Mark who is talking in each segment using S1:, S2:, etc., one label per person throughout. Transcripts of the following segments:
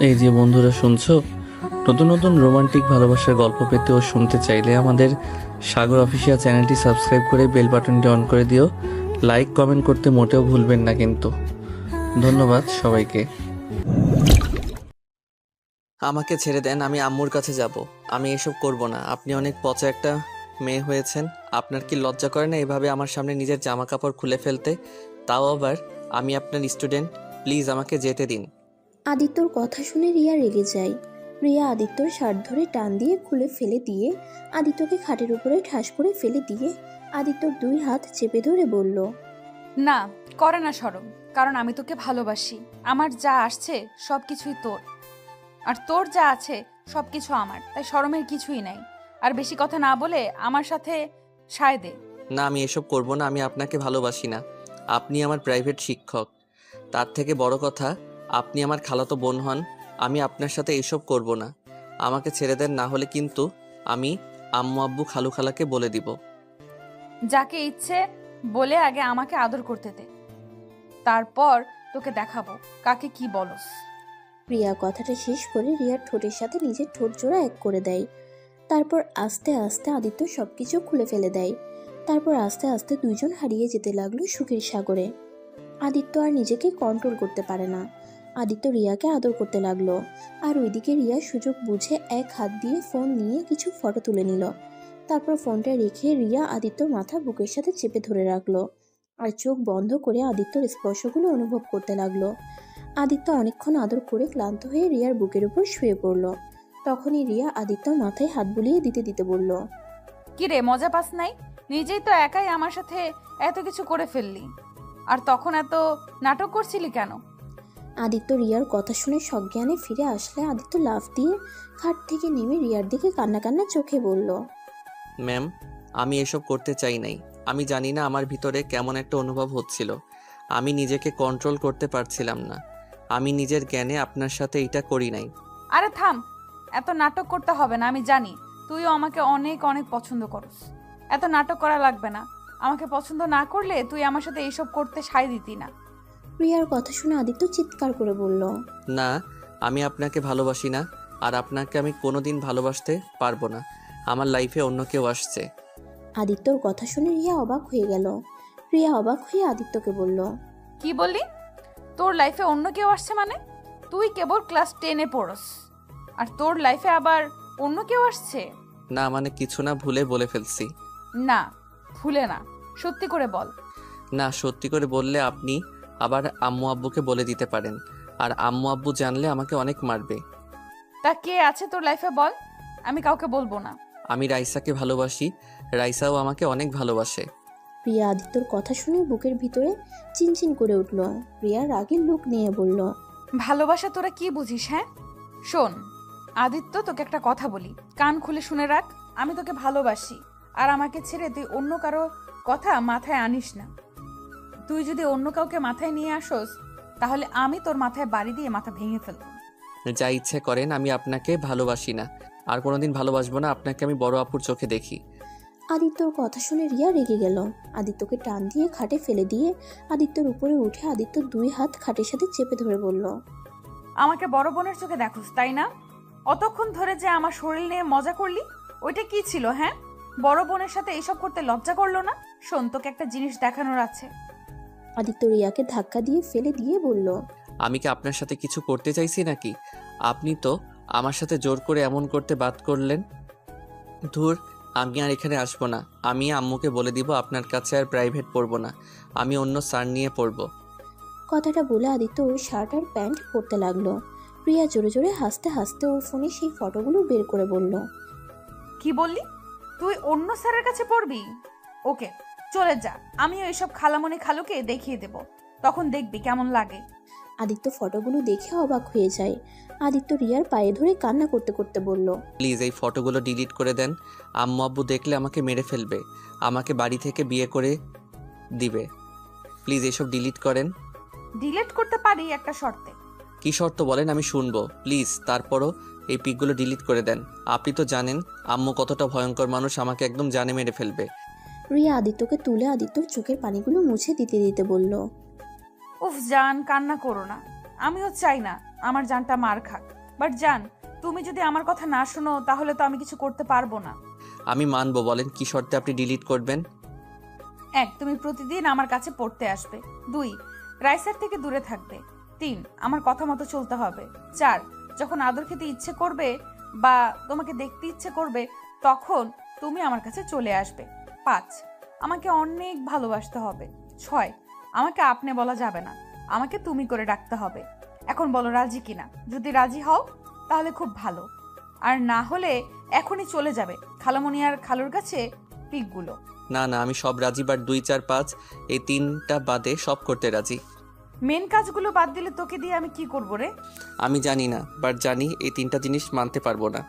S1: এই যে বন্ধুরা শুনছো, নতুন নতুন রোমান্টিক ভালোবাসার গল্প পেতে ও শুনতে চাইলে আমাদের সাগর অফিসিয়াল চ্যানেলটি সাবস্ক্রাইব করে বেল বাটনটি অন করে দিও। লাইক কমেন্ট করতে মোটেও ভুলবেন না কিন্তু। ধন্যবাদ সবাইকে।
S2: আমাকে ছেড়ে দেন, আমি আম্মুর কাছে যাব। আমি এসব করব না। আপনি অনেক পচা একটা মেয়ে হয়েছেন। আপনার কি লজ্জা করে না এভাবে আমার সামনে নিজের জামা কাপড় খুলে ফেলতে? তাও আবার আমি আপনার স্টুডেন্ট। প্লিজ আমাকে যেতে দিন।
S3: আদিত্যর কথা শুনে রিয়া রেগে যায়। রিয়া আদিত্যর শার্ট ধরে টান দিয়ে খুলে ফেলে দিয়ে আদিত্যকে খাটের উপরে ঠাস করে ফেলে দিয়ে আদিত্যর দুই হাত চেপে ধরে বলল,
S4: না, করে না শরম। কারণ আমি তোকে ভালোবাসি। আমার যা আসছে সব কিছুই তোর, আর তোর যা আছে সব কিছু আমার, তাই শরমের কিছুই নাই। আর বেশি কথা না বলে আমার সাথে সায় দে।
S2: না, আমি এসব করব না। আমি আপনাকে ভালোবাসি না। আপনি আমার প্রাইভেট শিক্ষক। তার থেকে বড় কথা, আপনি আমার খালাতো বোন হন। আমি আপনার সাথে এসব করব না। আমাকে ছেড়ে দেন, না হলে কিন্তু আমি আম্মু আব্বু খালু খালাকে বলে দিব।
S4: যাকে ইচ্ছে বলে আগে আমাকে আদর করতে দে, তারপর তোকে দেখাবো কাকে কি বলস।
S3: রিয়া কথাটা শেষ করে রিয়ার ঠোঁটের সাথে নিজের ঠোঁট জোড়া এক করে দেয়। তারপর আস্তে আস্তে আদিত্য সবকিছু খুলে ফেলে দেয়। তারপর আস্তে আস্তে দুইজন হারিয়ে যেতে লাগলো সুখের সাগরে। আদিত্য আর নিজেকে কন্ট্রোল করতে পারে না। আদিত্য রিয়াকে আদর করতে লাগলো। আর ওইদিকে রিয়া সুযোগ বুঝে এক হাত দিয়ে ফোন নিয়ে কিছু ফটো তুলে নিল। তারপর ফোনটা রেখে রিয়া আদিত্যর মাথা বুকের সাথে চেপে ধরে রাখলো আর চোখ বন্ধ করে আদিত্যর স্পর্শগুলো অনুভব করতে লাগলো। আদিত্য অনেকক্ষণ আদর করে ক্লান্ত হয়ে রিয়ার বুকের উপর শুয়ে পড়ল। তখনই রিয়া আদিত্যর মাথায় হাত বুলিয়ে দিতে দিতে বলল,
S4: কি রে, মজা পাস নাই? নিজেই তো একাই আমার সাথে এত কিছু করে ফেললি, আর তখন এত নাটক করছিলি কেন?
S3: আদিত্য রিয়ার কথা শুনে সজ্ঞানে ফিরে আসলে আদিত্য লাফ দিয়ে খাট থেকে নেমে রিয়ার দিকে কান্না কান্না চোখে বলল,
S2: ম্যাম, আমি এসব করতে চাই নাই। আমি জানি না আমার ভিতরে কেমন একটা অনুভব হচ্ছিল। আমি নিজেকে কন্ট্রোল করতে পারছিলাম না। আমি নিজের জ্ঞানে আপনার সাথে এটা করি নাই।
S4: আরে থাম, এত নাটক করতে হবে না। আমি জানি তুইও আমাকে অনেক অনেক পছন্দ করস। এত নাটক করা লাগবে না। আমাকে পছন্দ না করলে তুই আমার সাথে এইসব করতে সায় দিতি না।
S3: রিয়ার কথা শুনে আদিত্য চিৎকার করে বলল,
S2: না, আমি আপনাকে ভালোবাসি না। আর আপনাকে আমি কোনোদিন ভালোবাসতে পারবো না। আমার লাইফে অন্য কেউ আসছে।
S3: আদিত্যর কথা শুনে রিয়া অবাক হয়ে গেল। রিয়া অবাক হয়ে আদিত্যকে বলল,
S4: কি বললি? তোর লাইফে অন্য কেউ আসছে মানে? তুই কেবল ক্লাস 10-এ পড়স, আর তোর লাইফে আবার অন্য কেউ আসছে?
S2: না মানে কিছু না, ভুলে বলে ফেলছি।
S4: না, ভুলে না, সত্যি করে বল।
S2: না, সত্যি করে বললে আপনি আবার আম্মু আব্বুকে বলে দিতে পারেন। আর আম্মু আব্বু জানলে আমাকে অনেক মারবে।
S4: তা কে আছে তোর লাইফে বল, আমি কাউকে বলবো না।
S2: আমি রাইসাকে ভালোবাসি। রাইসাও আমাকে অনেক ভালোবাসে।
S3: রিয়া আদিত্যর কথা শুনে বুকের ভিতরে চিনচিন করে উঠল। রিয়া রাগের লুক নিয়ে বলল,
S4: ভালোবাসা তোরা কি বুঝিস? হ্যাঁ শোন আদিত্য, তোকে একটা কথা বলি, কান খুলে শুনে রাখ। আমি তোকে ভালোবাসি, আর আমাকে ছেড়ে তুই অন্য কারো কথা মাথায় আনিস না। তুই যদি অন্য কাউকে মাথায় নিয়ে আসোস, তাহলে আমি তোর মাথায় বাড়ি দিয়ে মাথা ভেঙে ফেলবো।
S2: যা ইচ্ছে করেন, আমি আপনাকে ভালোবাসি না। আর কোনোদিন ভালোবাসবো না। আপনাকে আমি বড় আপুর চোখে দেখি।
S3: আদিত্যর কথা শুনে রিয়া রেগে গেল। আদিত্যকে টান দিয়ে খাটে ফেলে দিয়ে আদিত্যর উপরে উঠে আদিত্য দুই হাত খাটের সাথে চেপে ধরে বলল,
S4: আমাকে বড় বোনের চোখে দেখোস তাই না? অতক্ষণ ধরে যে আমার শরীর নিয়ে মজা করলি, ওইটা কি ছিল? হ্যাঁ, বড় বোনের সাথে এইসব করতে লজ্জা করলো না? শোন, তোকে একটা জিনিস দেখানোর আছে।
S3: আদিত্য রিয়াকে ধাক্কা দিয়ে ফেলে দিয়ে বলল,
S2: আমি কি আপনার সাথে কিছু করতে চাইছি নাকি? আপনি তো আমার সাথে জোর করে এমন করতে বাদ করলেন। ধুর, আমি আর এখানে আসবো না। আমি আম্মুকে বলে দিব আপনার কাছে আর প্রাইভেট পড়বো না। আমি অন্য স্যার নিয়ে পড়বো।
S3: কথাটা বলে আদিত্য ওর শার্ট আর প্যান্ট পরতে লাগলো। রিয়া জোরে জোরে হাসতে হাসতে ওর ফোনে সেই ফটোগুলো বের করে বলল,
S4: কি বললি? তুই অন্য স্যারের কাছে পড়বি? ওকে, চলে যা। আমিও এইসব খালামণি খালুকে দেখিয়ে দেব, তখন দেখবি কেমন লাগে।
S3: আদিত্য ফটোগুলো দেখে অবাক হয়ে যায়। আদিত্য রিয়ার পায়ে ধরে কান্না করতে করতে বলল,
S2: প্লিজ এই ফটোগুলো ডিলিট করে দেন। আম্মু আব্বু দেখলে আমাকে মেরে ফেলবে। আমাকে বাড়ি থেকে বিয়ে করে দিবে। প্লিজ এসব ডিলিট করেন।
S4: ডিলিট করতে পারি একটা শর্তে।
S2: কি শর্ত বলেন, আমি শুনবো প্লিজ। তারপরও এই পিকগুলো ডিলিট করে দেন। আপনি তো জানেন আম্মু কতটা ভয়ঙ্কর মানুষ, আমাকে একদম জানে মেরে ফেলবে।
S3: রিয়া আদিত্যকে তুলে আদিত্যর চোখের পানিগুলো মুছে দিতে দিতে বলল,
S4: উফ জান, কান্না করো না। আমিও চাই না আমার জানটা মার খাক, বাট জান তুমি যদি আমার কথা না শোনো তাহলে তো আমি কিছু করতে পারবো না।
S2: আমি মানবো, বলেন কি শর্তে আপনি ডিলিট করবেন?
S4: 1, তুমি প্রতিদিন আমার কাছে পড়তে আসবে। 2, রাইসার থেকে দূরে থাকবে। 3, আমার কথা মতো চলতে হবে। 4, যখন আদর খেতে ইচ্ছে করবে বা তোমাকে দেখতে ইচ্ছে করবে তখন তুমি আমার কাছে চলে আসবে। 5, আমাকে অনেক ভালোবাসতে হবে। 6, আমাকে আপনি বলা যাবে না, আমাকে তুমি করে ডাকতে হবে। এখন বলো রাজি কিনা? যদি রাজি হও তাহলে খুব ভালো, আর না হলে এখনই চলে যাবে খালামণি আর খালুর কাছে পিকগুলো।
S2: না না, আমি সব রাজি, বাট 2, 4, 5 এই 3টা বাদে সব করতে রাজি।
S4: মেন কাজগুলো বাদ দিলে তোকে দিয়ে আমি কি করব রে?
S2: আমি জানি না, বাট জানি এই 3টা জিনিস মানতে পারবো না।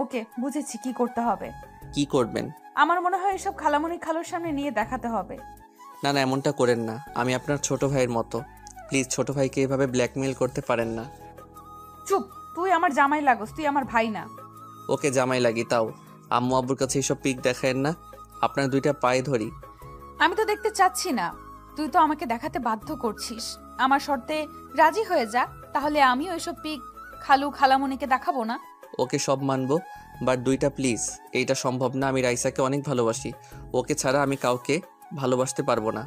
S4: ওকে, বুঝেছি কি করতে হবে।
S2: কি করবেন?
S4: আমার মনে হয় এসব খালামণি খালুর সামনে নিয়ে দেখাতে হবে।
S2: না না, এমনটা করেন না, আমি আপনার ছোট ভাইয়ের মতো। প্লিজ ছোট ভাইকে এভাবে ব্ল্যাকমেল করতে পারেন না।
S4: চুপ, তুই আমার জামাই লাগোস, তুই আমার ভাই না।
S2: ওকে জামাই লাগি, তাও আম্মু আব্বুর কাছে এইসব পিক দেখায়েন না। আপনার 2টা পায়ে ধরি।
S4: আমি তো দেখতে চাচ্ছি না, তুই তো আমাকে দেখাতে বাধ্য করছিস। আমার শর্তে রাজি হয়ে যা, তাহলে আমিও এসব পিক খালু খালামণিকে দেখাবো না।
S2: ওকে সব মানবো, বাট 2টা প্লিজ। এইটা সম্ভব না, আমি রাইসাকে অনেক ভালোবাসি। ওকে ছাড়া আমি কাউকে ভালোবাসতে পারবো না।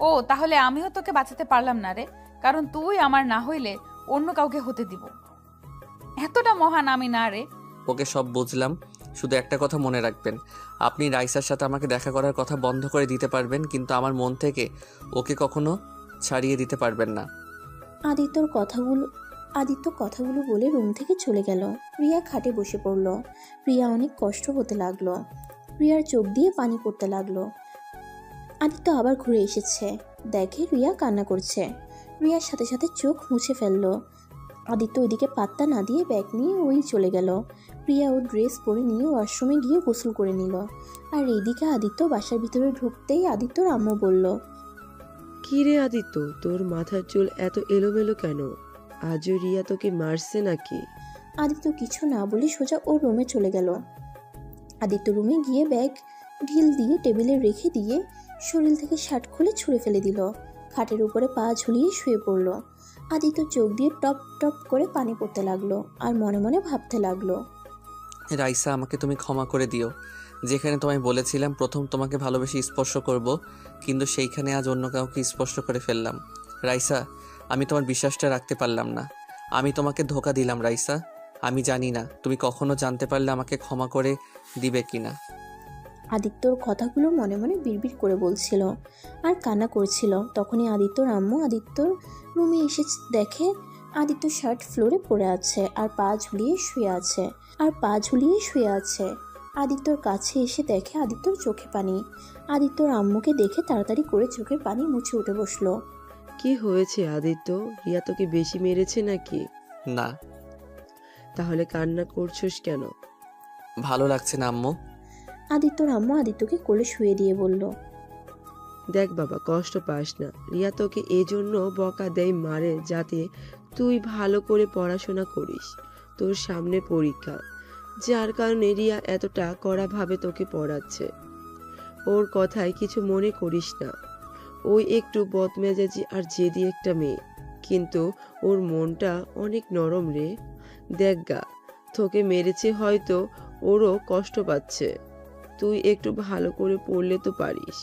S4: ও, তাহলে আমিও তোকে বাঁচাতে পারলাম না রে, কারণ তুই আমার না হইলে অন্য কাউকে হতে দিব। এতটা মহান আমি না রে।
S2: ওকে সব বুঝলাম, শুধু একটা কথা মনে রাখবেন, আপনি রাইসার সাথে আমাকে দেখা করার কথা বন্ধ করে দিতে পারবেন, কিন্তু আমার মন থেকে ওকে কখনো ছাড়িয়ে দিতে পারবেন না।
S3: আদিত্য কথাগুলো বলে রুম থেকে চলে গেল। রিয়া খাটে বসে পড়ল। রিয়া অনেক কষ্ট হতে লাগলো। রিয়ার চোখ দিয়ে পানি পড়তে লাগলো। আদিত্য আবার ঘুরে এসেছে, দেখে রিয়া কান্না করছে। রিয়ার সাথে সাথে চোখ মুছে ফেললো। আদিত্য ওইদিকে পাত্তা না দিয়ে ব্যাগ নিয়ে ওই চলে গেল। রিয়া ও ড্রেস পরে নিয়ে ওয়াশরুমে গিয়ে গোসল করে নিল। আর এইদিকে আদিত্য বাসার ভিতরে ঢুকতেই আদিত্যর আম্মু বলল,
S5: কি রে আদিত্য, তোর মাথার চুল এত এলোমেলো কেন? আজও রিয়া তোকে মারছে নাকি?
S3: আদিত্য কিছু না বলে সোজা ওর রুমে চলে গেল। আদিত্য রুমে গিয়ে ব্যাগ ঢিল দিয়ে টেবিলে রেখে দিয়ে শরীর থেকে শার্ট খুলে ছুঁড়ে ফেলে দিল। খাটের উপরে পা ঝুলিয়ে শুয়ে পড়ল। আদিত্য চোখ দিয়ে টপ টপ করে পানি পড়তে লাগলো আর মনে মনে ভাবতে লাগলো,
S2: রাইসা, আমাকে তুমি ক্ষমা করে দিও। যেখানে তোমায় বলেছিলাম প্রথম তোমাকে ভালোবেসে স্পর্শ করব, কিন্তু সেইখানে আজ অন্য কাউকে স্পর্শ করে ফেললাম। রাইসা, আমি তোমার বিশ্বাসটা রাখতে পারলাম না। আমি তোমাকে ধোঁকা দিলাম রাইসা। আমি জানি না তুমি কখনো জানতে পারলে আমাকে ক্ষমা করে দিবে কিনা।
S3: আদিত্যর কথাগুলো মনে মনে বিড়বিড় করে বলছিল আর কান্না করছিল। তখনই আদিত্যর আম্মু আদিত্যর রুমে এসে দেখে আদিত্য শার্ট ফ্লোরে পড়ে আছে আর পা ঝুলিয়ে শুয়ে আছে। আদিত্যর কাছে এসে দেখে আদিত্যর চোখে পানি। আদিত্যর আম্মুকে দেখে তাড়াতাড়ি করে চোখের পানি মুছে উঠে বসলো।
S5: কি হয়েছে আদিত্য? রিয়া তোকে বেশি মেরেছে নাকি?
S2: না।
S5: তাহলে কান্না করছিস কেন?
S2: ভালো লাগছে না আম্মু।
S3: আদিত্যর আম্মু আদিত্যকে কোলে শুয়ে দিয়ে বলল,
S5: দেখ বাবা, কষ্ট পাস না। রিয়া তোকে এজন্য বকা দেয়, মারে, যাতে তুই ভালো করে পড়াশোনা করিস। তোর সামনে পরীক্ষা, যার কারণে রিয়া এতটা কড়াভাবে তোকে পড়াচ্ছে। ওর কথায় কিছু মনে করিস না। ওই একটু বদমেজাজি আর জেদি একটা মেয়ে, কিন্তু ওর মনটা অনেক নরম রে। দেখ গা, তোকে মেরেছে হয়তো, ওরও কষ্ট পাচ্ছে। তুই একটু ভালো করে পড়লে তো পারিস।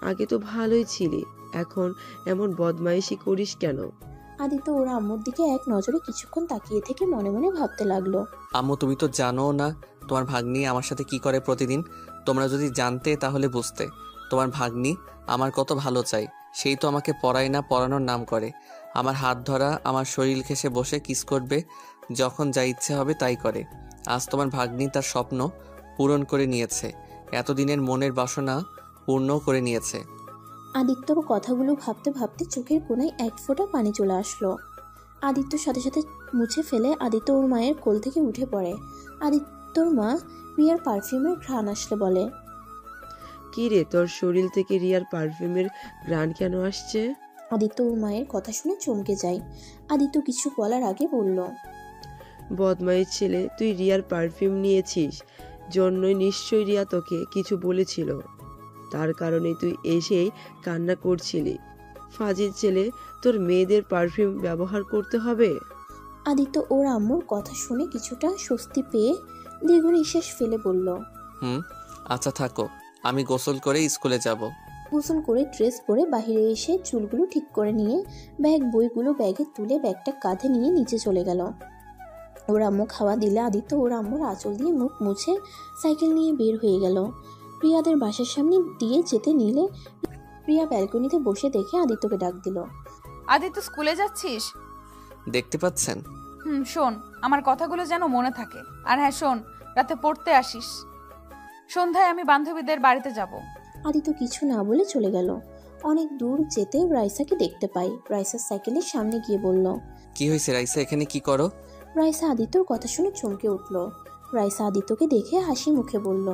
S5: আগে তো ভালোই ছিলি, এখন এমন বদমাইশি করিস কেন?
S3: আদিত্য ওর আম্মুর দিকে এক নজরে কিছুক্ষণ তাকিয়ে থেকে মনে মনে ভাবতে লাগলো,
S2: আম্মু, তুমি তো জানো না তোমার ভাগ্নি আমার সাথে কি করে প্রতিদিন। তোমরা যদি জানতে তাহলে বুঝতে। তোমার ভাগ্নি আমার কত ভালো চাই, সেই তো আমাকে পড়ায় না, পড়ানোর নাম করে। আমার হাত ধরা, আমার শরীর ঘেঁষে বসে কিস করবে, যখন যা ইচ্ছে হবে তাই করে। আজ তোমার ভাগ্নি তার স্বপ্ন পূরণ করে নিয়েছে, এতদিনের মনের বাসনা পূর্ণ করে নিয়েছে।
S3: আদিত্যর কথাগুলো ভাবতে ভাবতে চোখের কোণায় এক ফোঁটা পানি চলে আসলো। আদিত্যর সাথে সাথে মুছে ফেলে আদিত্য ওর মায়ের কোল থেকে উঠে পড়ে। আদিত্যর মা রিয়ার পারফিউমের ঘ্রাণ আসলে বলে,
S5: কি রে, তোর শরীর থেকে রিয়ার পারফিউমের ঘ্রাণ কেন আসছে?
S3: আদিত্য ওর মায়ের কথা শুনে চমকে যায়। আদিত্য কিছু বলার আগে বলল,
S5: বদমাইশ ছেলে, তুই রিয়ার পারফিউম নিয়েছিস জন্যই নিশ্চয়ই রিয়া তোকে কিছু বলেছিল, তার কারণে তুই এসেই কান্না করছিলি। ফাজিল ছেলে, তোর মেয়েদের পারফিউম ব্যবহার করতে হবে?
S3: আদিত্য ওর আম্মুর কথা শুনে কিছুটা স্বস্তি পেয়ে দীর্ঘ নিঃশ্বাস ফেলে বলল,
S2: আচ্ছা থাকো, আমি গোসল করে স্কুলে যাব।
S3: গোসল করে ড্রেস পরে বাইরে এসে চুলগুলো ঠিক করে নিয়ে বইগুলো ব্যাগে তুলে ব্যাগটা কাঁধে নিয়ে নিচে চলে গেল। ওর আম্মু খাওয়া দিলে আদিত্য ওর আম্মুর আঁচল দিয়ে মুখ মুছে সাইকেল নিয়ে বের হয়ে গেল। প্রিয়াদের বাসার সামনে দিয়ে যেতে নিলে প্রিয়া ব্যালকনিতে বসে দেখে আদিত্যকে ডাক দিল।
S4: আদিত্য স্কুলে যাচ্ছিস?
S2: দেখতে পাচ্ছেন?
S4: শোন, আমার কথাগুলো যেন মনে থাকে। আর হ্যাঁ শোন, রাতে পড়তে আসিস। সন্ধ্যায় আমি বান্ধবীদের বাড়িতে যাব।
S3: আদিত্য কিছু না বলে চলে গেল। অনেক দূর যেতে রাইসাকে দেখতে পাই। রাইসার সাইকেলের সামনে গিয়ে বলল,
S2: কি হয়েছে রাইসা, এখানে কি করো?
S3: রাইসা আদিত্যর কথা শুনে চমকে উঠল। রাইসা আদিত্যকে দেখে হাসি মুখে বলল,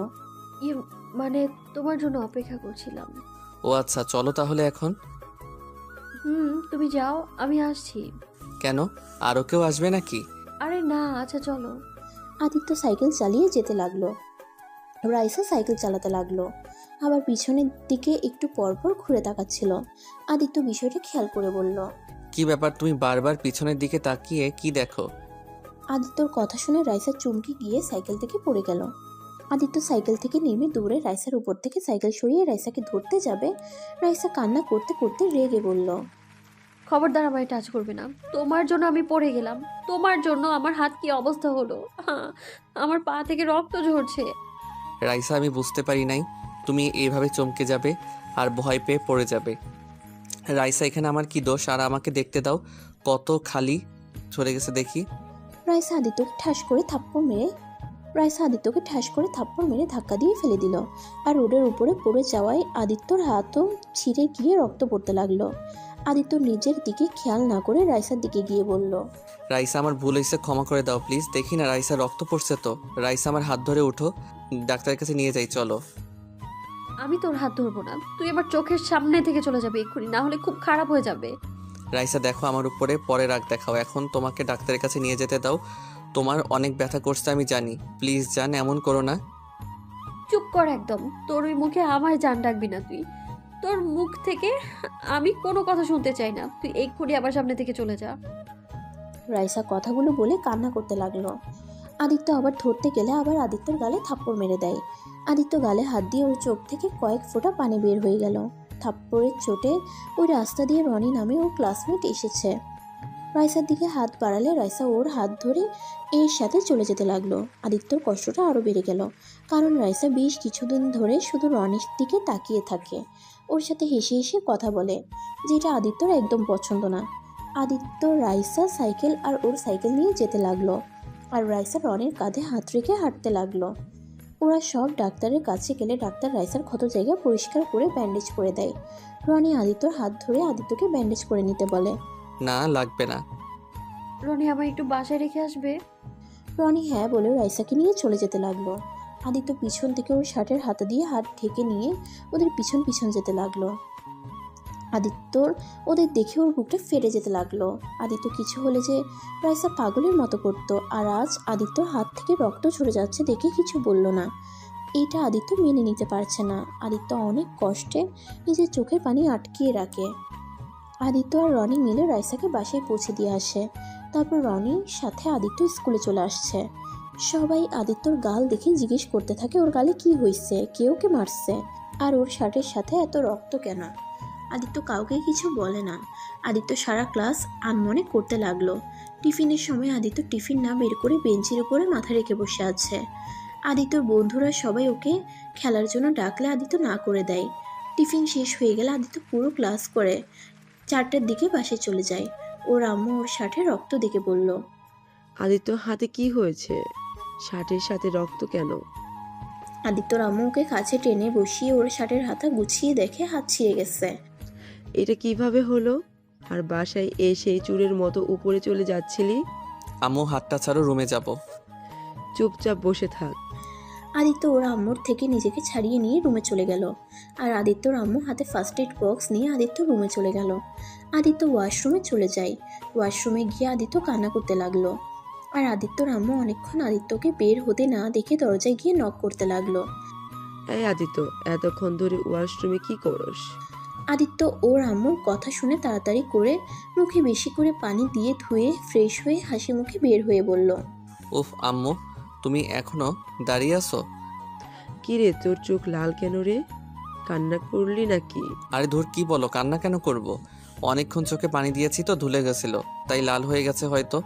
S6: মানে তোমার জন্য অপেক্ষা করছিলাম।
S2: ও আচ্ছা, চলো তাহলে এখন।
S6: তুমি যাও, আমি আসছি।
S2: কেন, আরও কেউ আসবে নাকি?
S6: আরে না, আচ্ছা চলো।
S3: আদিত্য সাইকেল চালিয়ে যেতে লাগলো। রাইসা সাইকেল চালাতে লাগলো, আবার পিছনের দিকে একটু পরপর ঘুরে তাকাচ্ছিল। আদিত্য বিষয়টা খেয়াল করে বলল,
S2: কি ব্যাপার, তুমি বারবার পিছনের দিকে তাকিয়ে কি দেখো?
S3: আদিত্যর কথা শুনে রাইসা চমকে গিয়ে সাইকেল থেকে পড়ে গেল। আদিত্য সাইকেল থেকে নেমে দৌড়ে রাইসার উপর থেকে সাইকেল সরিয়ে রাইসাকে ধরতে যাবে। রাইসা কান্না করতে করতে রেগে বলল,
S6: খবরদার আমায় টাচ করবে না। তোমার জন্য আমি পড়ে গেলাম, তোমার জন্য আমার হাত কি অবস্থা হলো, আমার পা থেকে রক্ত ঝরছে।
S2: রাইসা, আমি বুঝতে পারি নাই তুমি এইভাবে চমকে যাবে আর ভয় পেয়ে পড়ে যাবে। রাইসা, এখানে আমার কি দোষ? আর আমাকে দেখতে দাও, কত খালি চলে গেছে দেখি।
S3: রাইসা আদিত্যকে ঠাস করে থাপ্পড় মেরে ধাক্কা দিয়ে ফেলে দিল। আর রোডের উপরে পড়ে যাওয়ায় আদিত্যর হাতও ছিঁড়ে গিয়ে রক্ত পড়তে লাগলো। আদিত্য নিজের দিকে খেয়াল না করে রাইসার দিকে গিয়ে বলল,
S2: রাইসা, আমার ভুল হয়েছে, ক্ষমা করে দাও প্লিজ। দেখি না রাইসা রক্ত পড়ছে তো। রাইসা, আমার হাত ধরে উঠো, ডাক্তারের কাছে নিয়ে যাই চলো।
S6: আমি তোর হাত ধরবো না, তুই আমার চোখের সামনে থেকে চলে যাবে এক্ষুনি, না হলে খুব খারাপ হয়ে যাবে।
S2: রাইসা দেখো, আমার উপরে পরে রাগ দেখাও, এখন তোমাকে ডাক্তারের কাছে নিয়ে যেতে দাও। তোমার অনেক ব্যথা করছে আমি জানি, প্লিজ জান, এমন করো না।
S6: চুপ কর একদম, তোর ওই মুখে আমায় জান ডাকবি না তুই। তোর মুখ থেকে আমি কোনো কথা শুনতে চাই না, তুই এক্ষুনি আমার সামনে থেকে চলে যা।
S3: রাইসা কথাগুলো বলে কান্না করতে লাগলো। আদিত্য আবার ধরতে গেলে আবার আদিত্যর গালে থাপ্পড় মেরে দেয়। আদিত্য গালে হাত দিয়ে ওর চোখ থেকে কয়েক ফোঁটা পানি বের হয়ে গেল। থাপ্পড়ের চোটে ওই রাস্তা দিয়ে রনি নামে ওর ক্লাসমেট এসেছে। রাইসার দিকে হাত বাড়ালে রাইসা ওর হাত ধরে এর সাথে চলে যেতে লাগলো। আদিত্যর কষ্টটা আরও বেড়ে গেল, কারণ রাইসা বেশ কিছুদিন ধরে শুধু রনির দিকে তাকিয়ে থাকে, ওর সাথে হেসে হেসে কথা বলে, যেটা আদিত্যর একদম পছন্দ না। আদিত্য রাইসা সাইকেল আর ওর সাইকেল নিয়ে যেতে লাগলো, আর রাইসা রনির কাঁধে হাত রেখে হাঁটতে লাগলো। ওরা সব ডাক্তারের কাছে গেলে ডাক্তার রাইসার ক্ষত জায়গা পরিষ্কার করে ব্যান্ডেজ করে দেয়। রনি আদিত্যর হাত ধরে আদিত্যকে ব্যান্ডেজ করে নিতে বলে।
S2: না, লাগবে না।
S6: রনি আমায় একটু বাসায় রেখে আসবে?
S3: রনি হ্যাঁ বলে রাইসাকে নিয়ে চলে যেতে লাগলো। আদিত্য পিছন থেকে ওর শার্টের হাতে দিয়ে হাত ঢেকে নিয়ে ওদের পিছন পিছন যেতে লাগলো। আদিত্যর ওদের দেখে ওর বুকটা ফেটে যেতে লাগলো। আদিত্য কিছু হলে যে রাইসা পাগলের মতো করতো, আর আজ আদিত্যর হাত থেকে রক্ত ঝরে যাচ্ছে দেখে কিছু বলল না। এইটা আদিত্য মেনে নিতে পারছে না। আদিত্য অনেক কষ্টে নিজের চোখের পানি আটকিয়ে রাখে। আদিত্য আর রনি মিলে রাইসাকে বাসায় পৌঁছে দিয়ে আসে। তারপর রনির সাথে আদিত্য স্কুলে চলে আসছে। সবাই আদিত্যর গাল দেখে জিজ্ঞেস করতে থাকে ওর গালে কি হয়েছে, কেউ কে মারছে, আর ওর শার্টের সাথে এত রক্ত কেন। আদিত্য কাউকে কিছু বলে না। আদিত্য সারা ক্লাস আনমনে করতে লাগলো। টিফিনের সময় আদিত্য টিফিন না বের করে বেঞ্চের উপরে মাথা রেখে বসে আছে। আদিত্যর বন্ধুরা সবাই ওকে খেলার জন্য ডাকলে আদিত্য না করে দেয়। টিফিন শেষ হয়ে গেলে আদিত্য পুরো ক্লাস করে 4টার দিকে বাসায় চলে যায়। ওর আম্মু ওর শার্টে রক্ত দেখে বলল,
S5: আদিত্য হাতে কি হয়েছে? শার্টের সাথে রক্ত কেন?
S3: আদিত্যর আম্মু ওকে কাছে টেনে বসিয়ে ওর শার্টের হাতা গুছিয়ে দেখে হাত ছিঁড়ে গেছে।
S5: এটা কিভাবে হলো? আর বাসায় এসে চুরের মতো উপরে চলে যাচ্ছিলি?
S2: আম্মু, হাতটা ছাড়ো, রুমে যাব।
S5: চুপচাপ বসে থাক।
S3: আদিত্য ওর আম্মুর থেকে নিজেকে ছাড়িয়ে নিয়ে রুমে চলে গেল। আর আদিত্যর আম্মু হাতে ফার্স্ট এড বক্স নিয়ে আদিত্য রুমে চলে গেল। আদিত্য ওয়াশরুমে চলে যায়। ওয়াশরুমে গিয়ে আদিত্য কান্না করতে লাগলো। আর আদিত্যর আম্মু অনেকক্ষণ আদিত্যকে বের হতে না দেখে দরজায় গিয়ে নক করতে লাগলো।
S5: এই আদিত্য, এতক্ষণ ধরে ওয়াশরুমে কি করস?
S3: আদিত্য ওর আম্মুর কথা শুনে তাড়াতাড়ি করে মুখে বেশি করে পানি দিয়ে ধুয়ে ফ্রেশ হয়ে হাসি মুখে বের হয়ে বলল,
S2: উফ আম্মু, তুমি এখনো দাঁড়িয়ে আছো?
S5: কিরে তোর চোখ লাল কেন রে? কান্না করলি নাকি?
S2: আরে ধুর, কি বলো, কান্না কেন করব? অনেকক্ষণ চোখে পানি দিয়েছি তো ধুলে গেছিল, তাই লাল হয়ে গেছে হয়তো।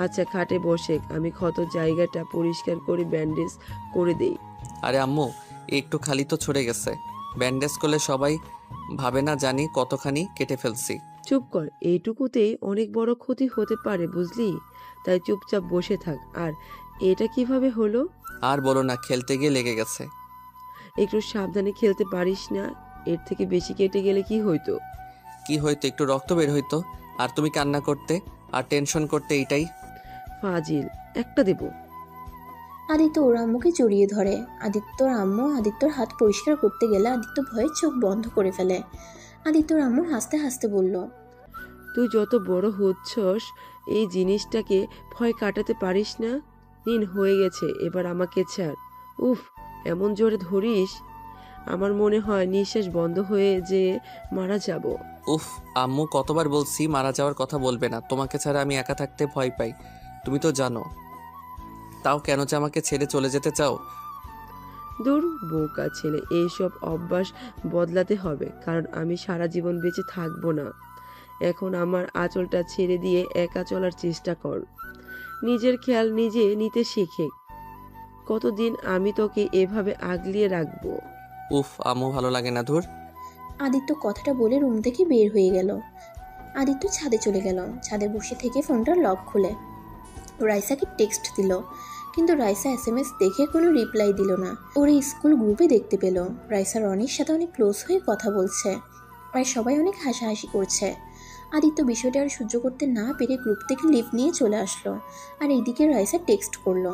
S5: আচ্ছা খাটে বসে, আমি ক্ষত জায়গাটা পরিষ্কার করে ব্যান্ডেজ করে দেই।
S2: আরে আম্মু, একটু খালি তো ছড়ে গেছে, ব্যান্ডেজ করলে সবাই ভাবে না জানি কতখানি কেটে ফেলছি।
S5: চুপ কর, এইটুকুতেই অনেক বড় ক্ষতি হতে পারে বুঝলি, তাই চুপচাপ বসে থাক। আর এটা কিভাবে হলো?
S2: আর বলো না, খেলতে গিয়ে লেগে গেছে।
S5: একটু সাবধানে খেলতে পারিস না? এর থেকে বেশি কেটে গেলে কি হইতো?
S2: কি হয়তো, একটু রক্ত বের হইতো, আর তুমি কান্না করতে আর টেনশন করতে, এইটাই।
S5: ফাজিল একটা দেব।
S3: আদিত্য ওর আম্মুকে জড়িয়ে ধরে। আদিত্যর আম্মু আদিত্যর হাত পরিষ্কার করতে গেলে আদিত্য ভয়ে চোখ বন্ধ করে ফেলে। আদিত্যর আম্মু হাসতে হাসতে বলল,
S5: তুই যত বড় হচ্ছস এই জিনিসটাকে ভয় কাটাতে পারিস না। নিন হয়ে গেছে, এবার আমাকে ছাড়। উফ, এমন জোরে ধরিস, আমার মনে হয় নিঃশ্বাস বন্ধ হয়ে যে মারা যাব।
S2: উফ আম্মু, কতবার বলছি মারা যাওয়ার কথা বলবে না, তোমাকে ছাড়া আমি একা থাকতে ভয় পাই, তুমি তো জানো। তাও কেন যে আমাকে ছেড়ে চলে যেতে চাও?
S5: দূর বোকা ছেলে, এইসব অভ্যাস বদলাতে হবে, কারণ আমি সারা জীবন বেঁচে থাকবো না। এখন আমার আঁচলটা ছেড়ে দিয়ে একা চলার চেষ্টা কর। নিজের খেয়াল নিজে নিতে শেখে। কতদিন আমি তোকে এভাবে আগলিয়ে রাখবো?
S2: উফ আম্মু, ভালো লাগে না, ধুর।
S3: আদিত্য কথাটা বলে রুম থেকে বের হয়ে গেল। আদিত্য ছাদে চলে গেল। ছাদে বসে থেকে ফোনটার লক খুলে রাইসাকে টেক্সট দিল, কিন্তু রাইসা এসএমএস দেখে কোনো রিপ্লাই দিল না। ওরা স্কুল গ্রুপে দেখতে পেল রাইসা রনির সাথে অনেক ক্লোজ হয়ে কথা বলছে, আর সবাই অনেক হাসাহাসি করছে। আদিত্য বিষয়টা আর সহ্য করতে না পেরে গ্রুপ থেকে লিভ নিয়ে চলে আসলো। আর এইদিকে রাইসা টেক্সট করলো,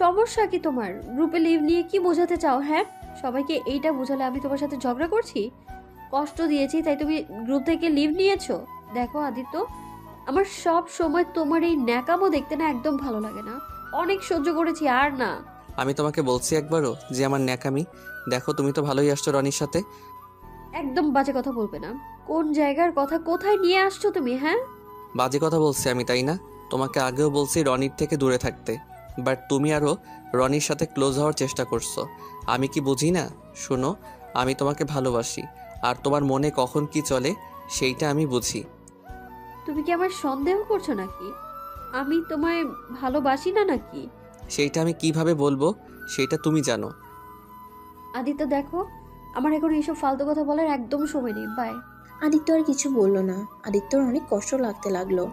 S6: সমস্যা কি তোমার? গ্রুপে লিভ নিয়ে কি বোঝাতে চাও? হ্যাঁ, সবাইকে এইটা বোঝালে আমি তোমার সাথে ঝগড়া করছি, কষ্ট দিয়েছি, তাই তুমি গ্রুপ থেকে লিভ নিয়েছো? দেখো আদিত্য, আমার সব সময় তোমার এই ন্যাকামো দেখতে না একদম ভালো লাগে না। অনেক সহ্য করেছি, আর না।
S2: আমি তোমাকে বলছি একবারও যে আমার ন্যাকামি? দেখো, তুমি তো ভালোই আসছো রনির সাথে।
S6: একদম বাজে কথা বলবে না। কোন জায়গার কথা কোথায় নিয়ে আসছো তুমি? হ্যাঁ,
S2: বাজে কথা বলছি আমি, তাই না? তোমাকে আগেও বলছি রনির থেকে দূরে থাকতে, বাট তুমি আরও রনির সাথে ক্লোজ হওয়ার চেষ্টা করছো। আমি কি বুঝি না? শোনো, আমি তোমাকে ভালোবাসি, আর তোমার মনে কখন কি চলে সেইটা আমি বুঝি।
S6: তুমি কি আমার সন্দেহ করছো নাকি? আমি তোমায় ভালোবাসি না নাকি?
S2: সেইটা আমি কিভাবে বলবো সেটা তুমি জানো।
S6: আদিত্য দেখো, আমার এখন এইসব ফালতু কথা বলার একদম সময় নেই। বাই।
S3: আদিত্য আর কিছু বলল না। আদিত্যর অনেক কষ্ট লাগতে লাগলো।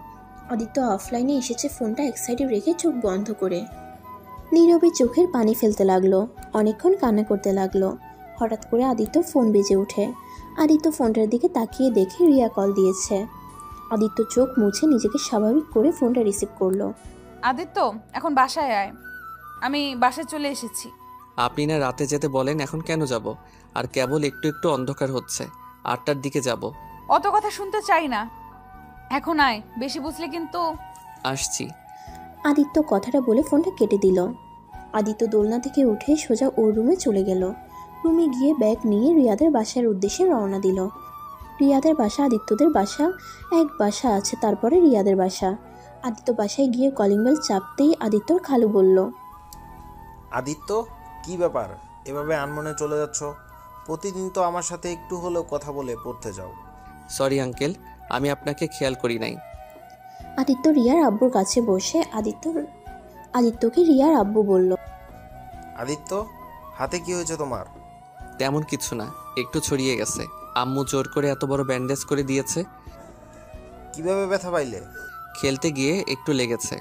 S3: আদিত্য অফলাইনে এসেছে ফোনটা এক সাইডে রেখে চোখ বন্ধ করে নীরবে চোখের পানি ফেলতে লাগলো। অনেকক্ষণ কান্না করতে লাগলো। হঠাৎ করে আদিত্য ফোন বেজে ওঠে। আদিত্য ফোনটার দিকে তাকিয়ে দেখে রিয়া কল দিয়েছে। আদিত্য চোখ মুছে নিজেকে স্বাভাবিক করে ফোনটা রিসিভ করলো।
S4: আদিত্য, এখন বাসায় আয়, আমি বাসায় চলে এসেছি।
S2: আপনি না রাতে যেতে বলেন, এখন কেন যাব? আর কেবল একটু একটু অন্ধকার হচ্ছে, 8টার দিকে যাব।
S4: অত কথা শুনতে চাই না, এখন আয়, বেশি বুঝলে কিন্তু।
S2: আসছি।
S3: আদিত্য কথাটা বলে ফোনটা কেটে দিল। আদিত্য দোলনা থেকে উঠে সোজা ওর রুমে চলে গেল। রুমে গিয়ে ব্যাগ নিয়ে রিয়াদের বাসার উদ্দেশ্যে রওনা দিল। রিয়াদের বাসা আদিত্যদের বাসা, এক বাসা আছে তারপরে রিয়াদের বাসা। আদিত্য বাসায় গিয়ে কলিং বেল চাপতেই আদিত্যর খালু বলল,
S7: আদিত্য, কি ব্যাপার এভাবে আনমনে চলে যাচ্ছ? প্রতিদিন তো আমার সাথে একটু হলেও কথা বলে পড়তে যাও।
S2: সরি আঙ্কেল, আমি আপনাকে খেয়াল করি নাই।
S3: আদিত্য রিয়ার আব্বুর কাছে বসে আদিত্যকে রিয়ার আব্বু বলল,
S7: আদিত্য, হাতে কি হয়েছে তোমার?
S2: তেমন কিছু না, একটু ছড়িয়ে গেছে। আম্মু জোর করে এত বড় ব্যান্ডেজ করে দিয়েছে।
S7: কিভাবে ব্যথা পাইলে?
S2: খেলতে গিয়ে একটু লেগেছে।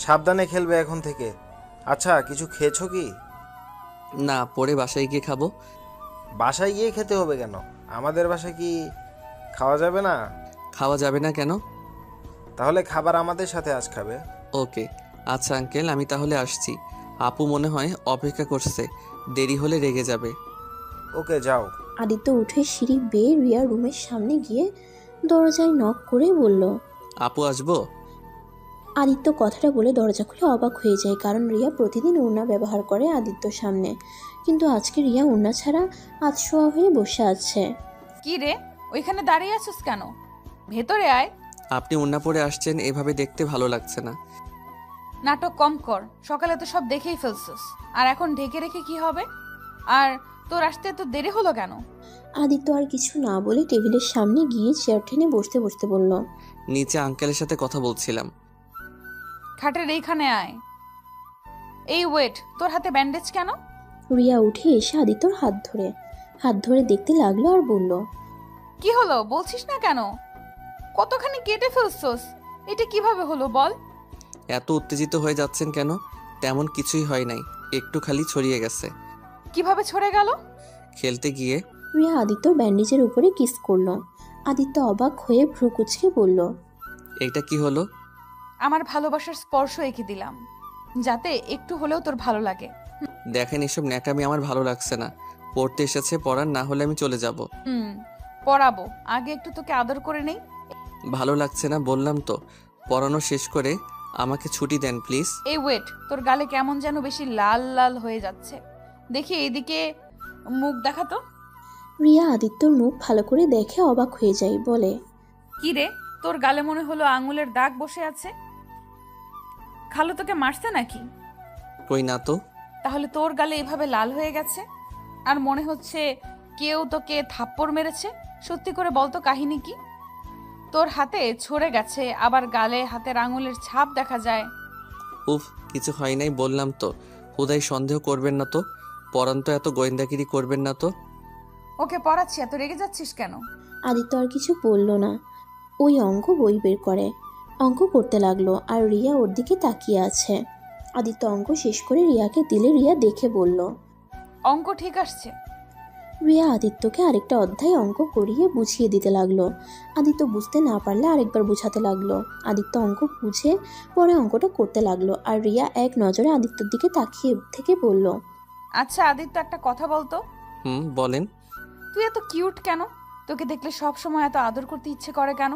S7: সাবধানে খেলবে এখন থেকে। আচ্ছা, কিছু খেয়েছো কি?
S2: না, পরে বাসায় গিয়ে খাবো।
S7: বাসায় গিয়ে খেতে হবে কেন? আমাদের বাসায় কি খাওয়া যাবে না?
S2: খাওয়া যাবে না কেন?
S7: তাহলে খাবার আমাদের সাথে আজ খাবে।
S2: ওকে, আচ্ছা আঙ্কেল, আমি তাহলে আসছি। আপু মনে হয় অপেক্ষা করছে, দেরি হলে রেগে যাবে।
S7: ওকে, যাও।
S3: আদিত্য উঠে সিঁড়ি বেয়ে রিয়ার রুমের সামনে গিয়ে দরজায় নক করে বলল,
S2: আপু আসবো?
S3: আদিত্য কথাটা বলে দরজা খুলে অবাক হয়ে যায়, কারণ রিয়া প্রতিদিন ওড়না ব্যবহার করে আদিত্যর সামনে, কিন্তু আজকে রিয়া ওড়না ছাড়া আধশোয়া হয়ে বসে আছে।
S4: কি রে, ওইখানে দাঁড়িয়ে আছিস কেন? ভেতরে আয়।
S2: আপনি ওড়না পরে আসছেন, এভাবে দেখতে ভালো লাগছে না।
S4: নাটক কম কর, সকালে তো সব দেখেই ফেলছিস, আর এখন ঢেকে রেখে কি হবে? আর তোর আসতে এত দেরি হলো কেন?
S3: আদিত্য আর কিছু না বলে টেবিলের সামনে গিয়ে চেয়ার টেনে বসতে বসতে বলল,
S2: নিচে আঙ্কেলের সাথে কথা বলছিলাম।
S4: খাটের এইখানে আয়। এই ওয়েট, তোর হাতে ব্যান্ডেজ কেন?
S3: রিয়া উঠে এসে আদিত্যর হাত ধরে দেখতে লাগলো আর বলল,
S4: কি হলো বলছিস না কেন? কতখানি কেটে ফেলছস, এটা কিভাবে হলো বল?
S2: এত উত্তেজিত হয়ে যাচ্ছেন কেন? তেমন কিছুই হয় নাই, একটু খালি ছড়িয়ে গেছে।
S4: কিভাবে ছড়ে গেল?
S2: খেলতে গিয়ে।
S3: রিয়া আদিত্যর ব্যান্ডেজের উপরে কিস করলো। আদিত্য অবাক হয়ে ভ্রু কুঁচকে বলল,
S2: এইটা কি হলো?
S4: আমার ভালোবাসার স্পর্শ এঁকে দিলাম, যাতে একটু হলেও তোর ভালো লাগে।
S2: দেখেন, এসব ন্যাকামি আমার ভালো লাগছে না। পড়তে এসেছে, পড়ার, না হলে আমি চলে যাব।
S4: পড়াবো, আগে একটু তোকে আদর করে নেই।
S2: ভালো লাগছে না বললাম তো। পড়ানো শেষ করে আমাকে ছুটি দেন প্লিজ।
S4: এই ওয়েট, তোর গালে কেমন যেন বেশি লাল লাল হয়ে যাচ্ছে, দেখি এইদিকে মুখ দেখাতো।
S3: রিয়া আদিত্যর মুখ ভালো করে দেখে অবাক হয়ে যায়, বলে,
S4: কি রে, তোর গালে মনে হলো আঙুলের দাগ বসে আছে। খালু তোকে মারছে নাকি?
S2: কই না তো।
S4: তাহলে তোর গালে এভাবে লাল হয়ে গেছে, আর মনে হচ্ছে কেউ তোকে থাপ্পড় মেরেছে। সত্যি করে বলতো কাহিনী কি? তোর হাতে ছড়ে গেছে, আবার গালে হাতের আঙুলের ছাপ দেখা যায়।
S2: উফ, কিছু হয় নাই বললাম তো। হুদাই সন্দেহ করবেন না তো। পড়ান তো, এত গোয়েন্দাগিরি করবেন না তো।
S4: ওকে পড়াচ্ছি, এত রেগে যাচ্ছিস কেন?
S3: আদিত্য আর কিছু বলল না। ওই অঙ্ক বই বের করে অঙ্ক করতে লাগলো, আর রিয়া ওর দিকে তাকিয়ে আছে। আদিত্য অঙ্ক শেষ করে রিয়াকে দিলে রিয়া দেখে বলল,
S4: অঙ্ক ঠিক আসছে।
S3: রিয়া আদিত্যকে আরেকটা অধ্যায় অঙ্ক করিয়ে বুঝিয়ে দিতে লাগলো। আদিত্য বুঝতে না পারলে আরেকবার বুঝাতে লাগলো। আদিত্য অঙ্ক বুঝে পরে অঙ্কটা করতে লাগলো, আর রিয়া এক নজরে আদিত্যর দিকে তাকিয়ে থেকে বলল,
S4: আচ্ছা আদিত্য, একটা কথা বলতো।
S2: বলেন।
S4: তুই এত কিউট কেন? তোকে দেখলে সব সময় এত আদর করতে ইচ্ছে করে কেন?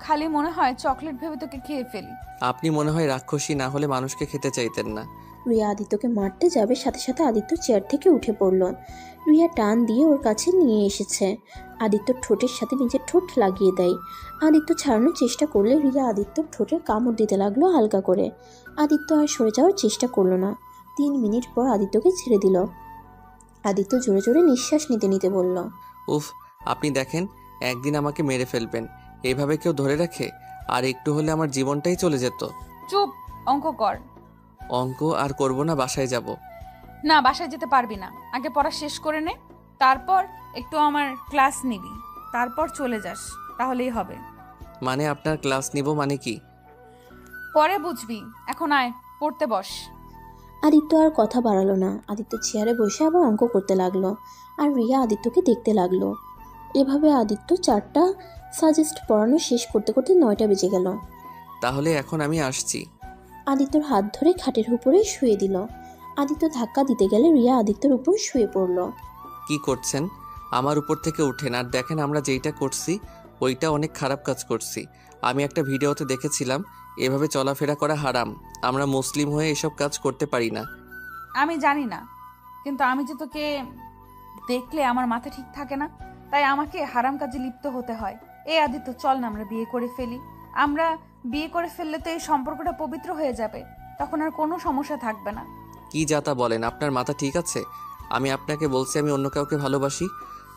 S4: খালি মনে হয় চকলেট ভেবে তোকে খেয়ে ফেলি।
S2: আপনি মনে হয় রাক্ষসী, না হলে মানুষকে খেতে চাইতেন না।
S3: রিয়া আদিত্যকে মারতে যাবে, সাথে সাথে আদিত্য চেয়ার থেকে উঠে পড়ল। রিয়া টান দিয়ে ওর কাছে নিয়ে এসেছে। আদিত্য ঠোঁটের সাথে নিজের ঠোঁট লাগিয়ে দেয়। আদিত্য ছাড়ানোর চেষ্টা করলে রিয়া আদিত্যর ঠোঁটের কামড় দিতে লাগলো হালকা করে। আদিত্য আর সরে যাওয়ার চেষ্টা করলো না। 3 মিনিট পর আদিত্যকে ছেড়ে দিল। আদিত্য জোরে জোরে নিঃশ্বাস নিতে নিতে বলল,
S2: উফ, আপনি দেখেন, একদিন আমাকে মেরে ফেলবেন। এভাবে কেউ ধরে রাখে? আর একটু হলে আমার জীবনটাই চলে যেত।
S4: চুপ, অঙ্ক কর।
S2: অঙ্ক আর করব না, বাসায় যাব।
S4: না, বাসায় যেতে পারবি না, আগে পড়া শেষ করে নে, তারপর একটু আমার ক্লাস নিবি, তারপর চলে যাস, তাহলেই হবে।
S2: মানে আপনার ক্লাস নিব মানে কি?
S4: পরে বুঝবি, এখন আয় পড়তে বস।
S3: আদিত্য আর কথা বাড়ালো না। আদিত্য চেয়ারে বসে আবার অঙ্ক করতে লাগলো, আর রিয়া আদিত্যকে দেখতে লাগলো। এভাবে আদিত্য 4টা সাজেস্ট পড়ানো শেষ করতে করতে 9টা বেজে গেল।
S2: তাহলে এখন আমি আসছি।
S3: আদিত্যর হাত ধরে খাটের উপরে শুয়ে দিল। আদিত্য ধাক্কা দিতে গেলে রিয়া আদিত্যর উপর শুয়ে পড়ল।
S2: কি করছেন? আমার উপর থেকে উঠেন আর দেখেন আমরা যেইটা করছি ওইটা অনেক খারাপ কাজ করছি। আমি একটা ভিডিওতে দেখেছিলাম এভাবে চলাফেরা করা হারাম। আমরা মুসলিম হয়ে এসব কাজ করতে পারি না।
S4: আমি জানি না, কিন্তু আমি যে তোকে দেখলে আমার মাথা ঠিক থাকে না, তাই আমাকে হারাম কাজে লিপ্ত হতে হয়। এই আদিত্য, চল না আমরা বিয়ে করে ফেলি। আমরা বিয়ে করে ফেললে তো এই সম্পর্কটা পবিত্র হয়ে যাবে, তখন আর কোনো সমস্যা থাকবে না।
S2: কি যাতা বলেন, আপনার মাথা ঠিক আছে? আমি আপনাকে বলছি আমি অন্য কাউকে ভালোবাসি,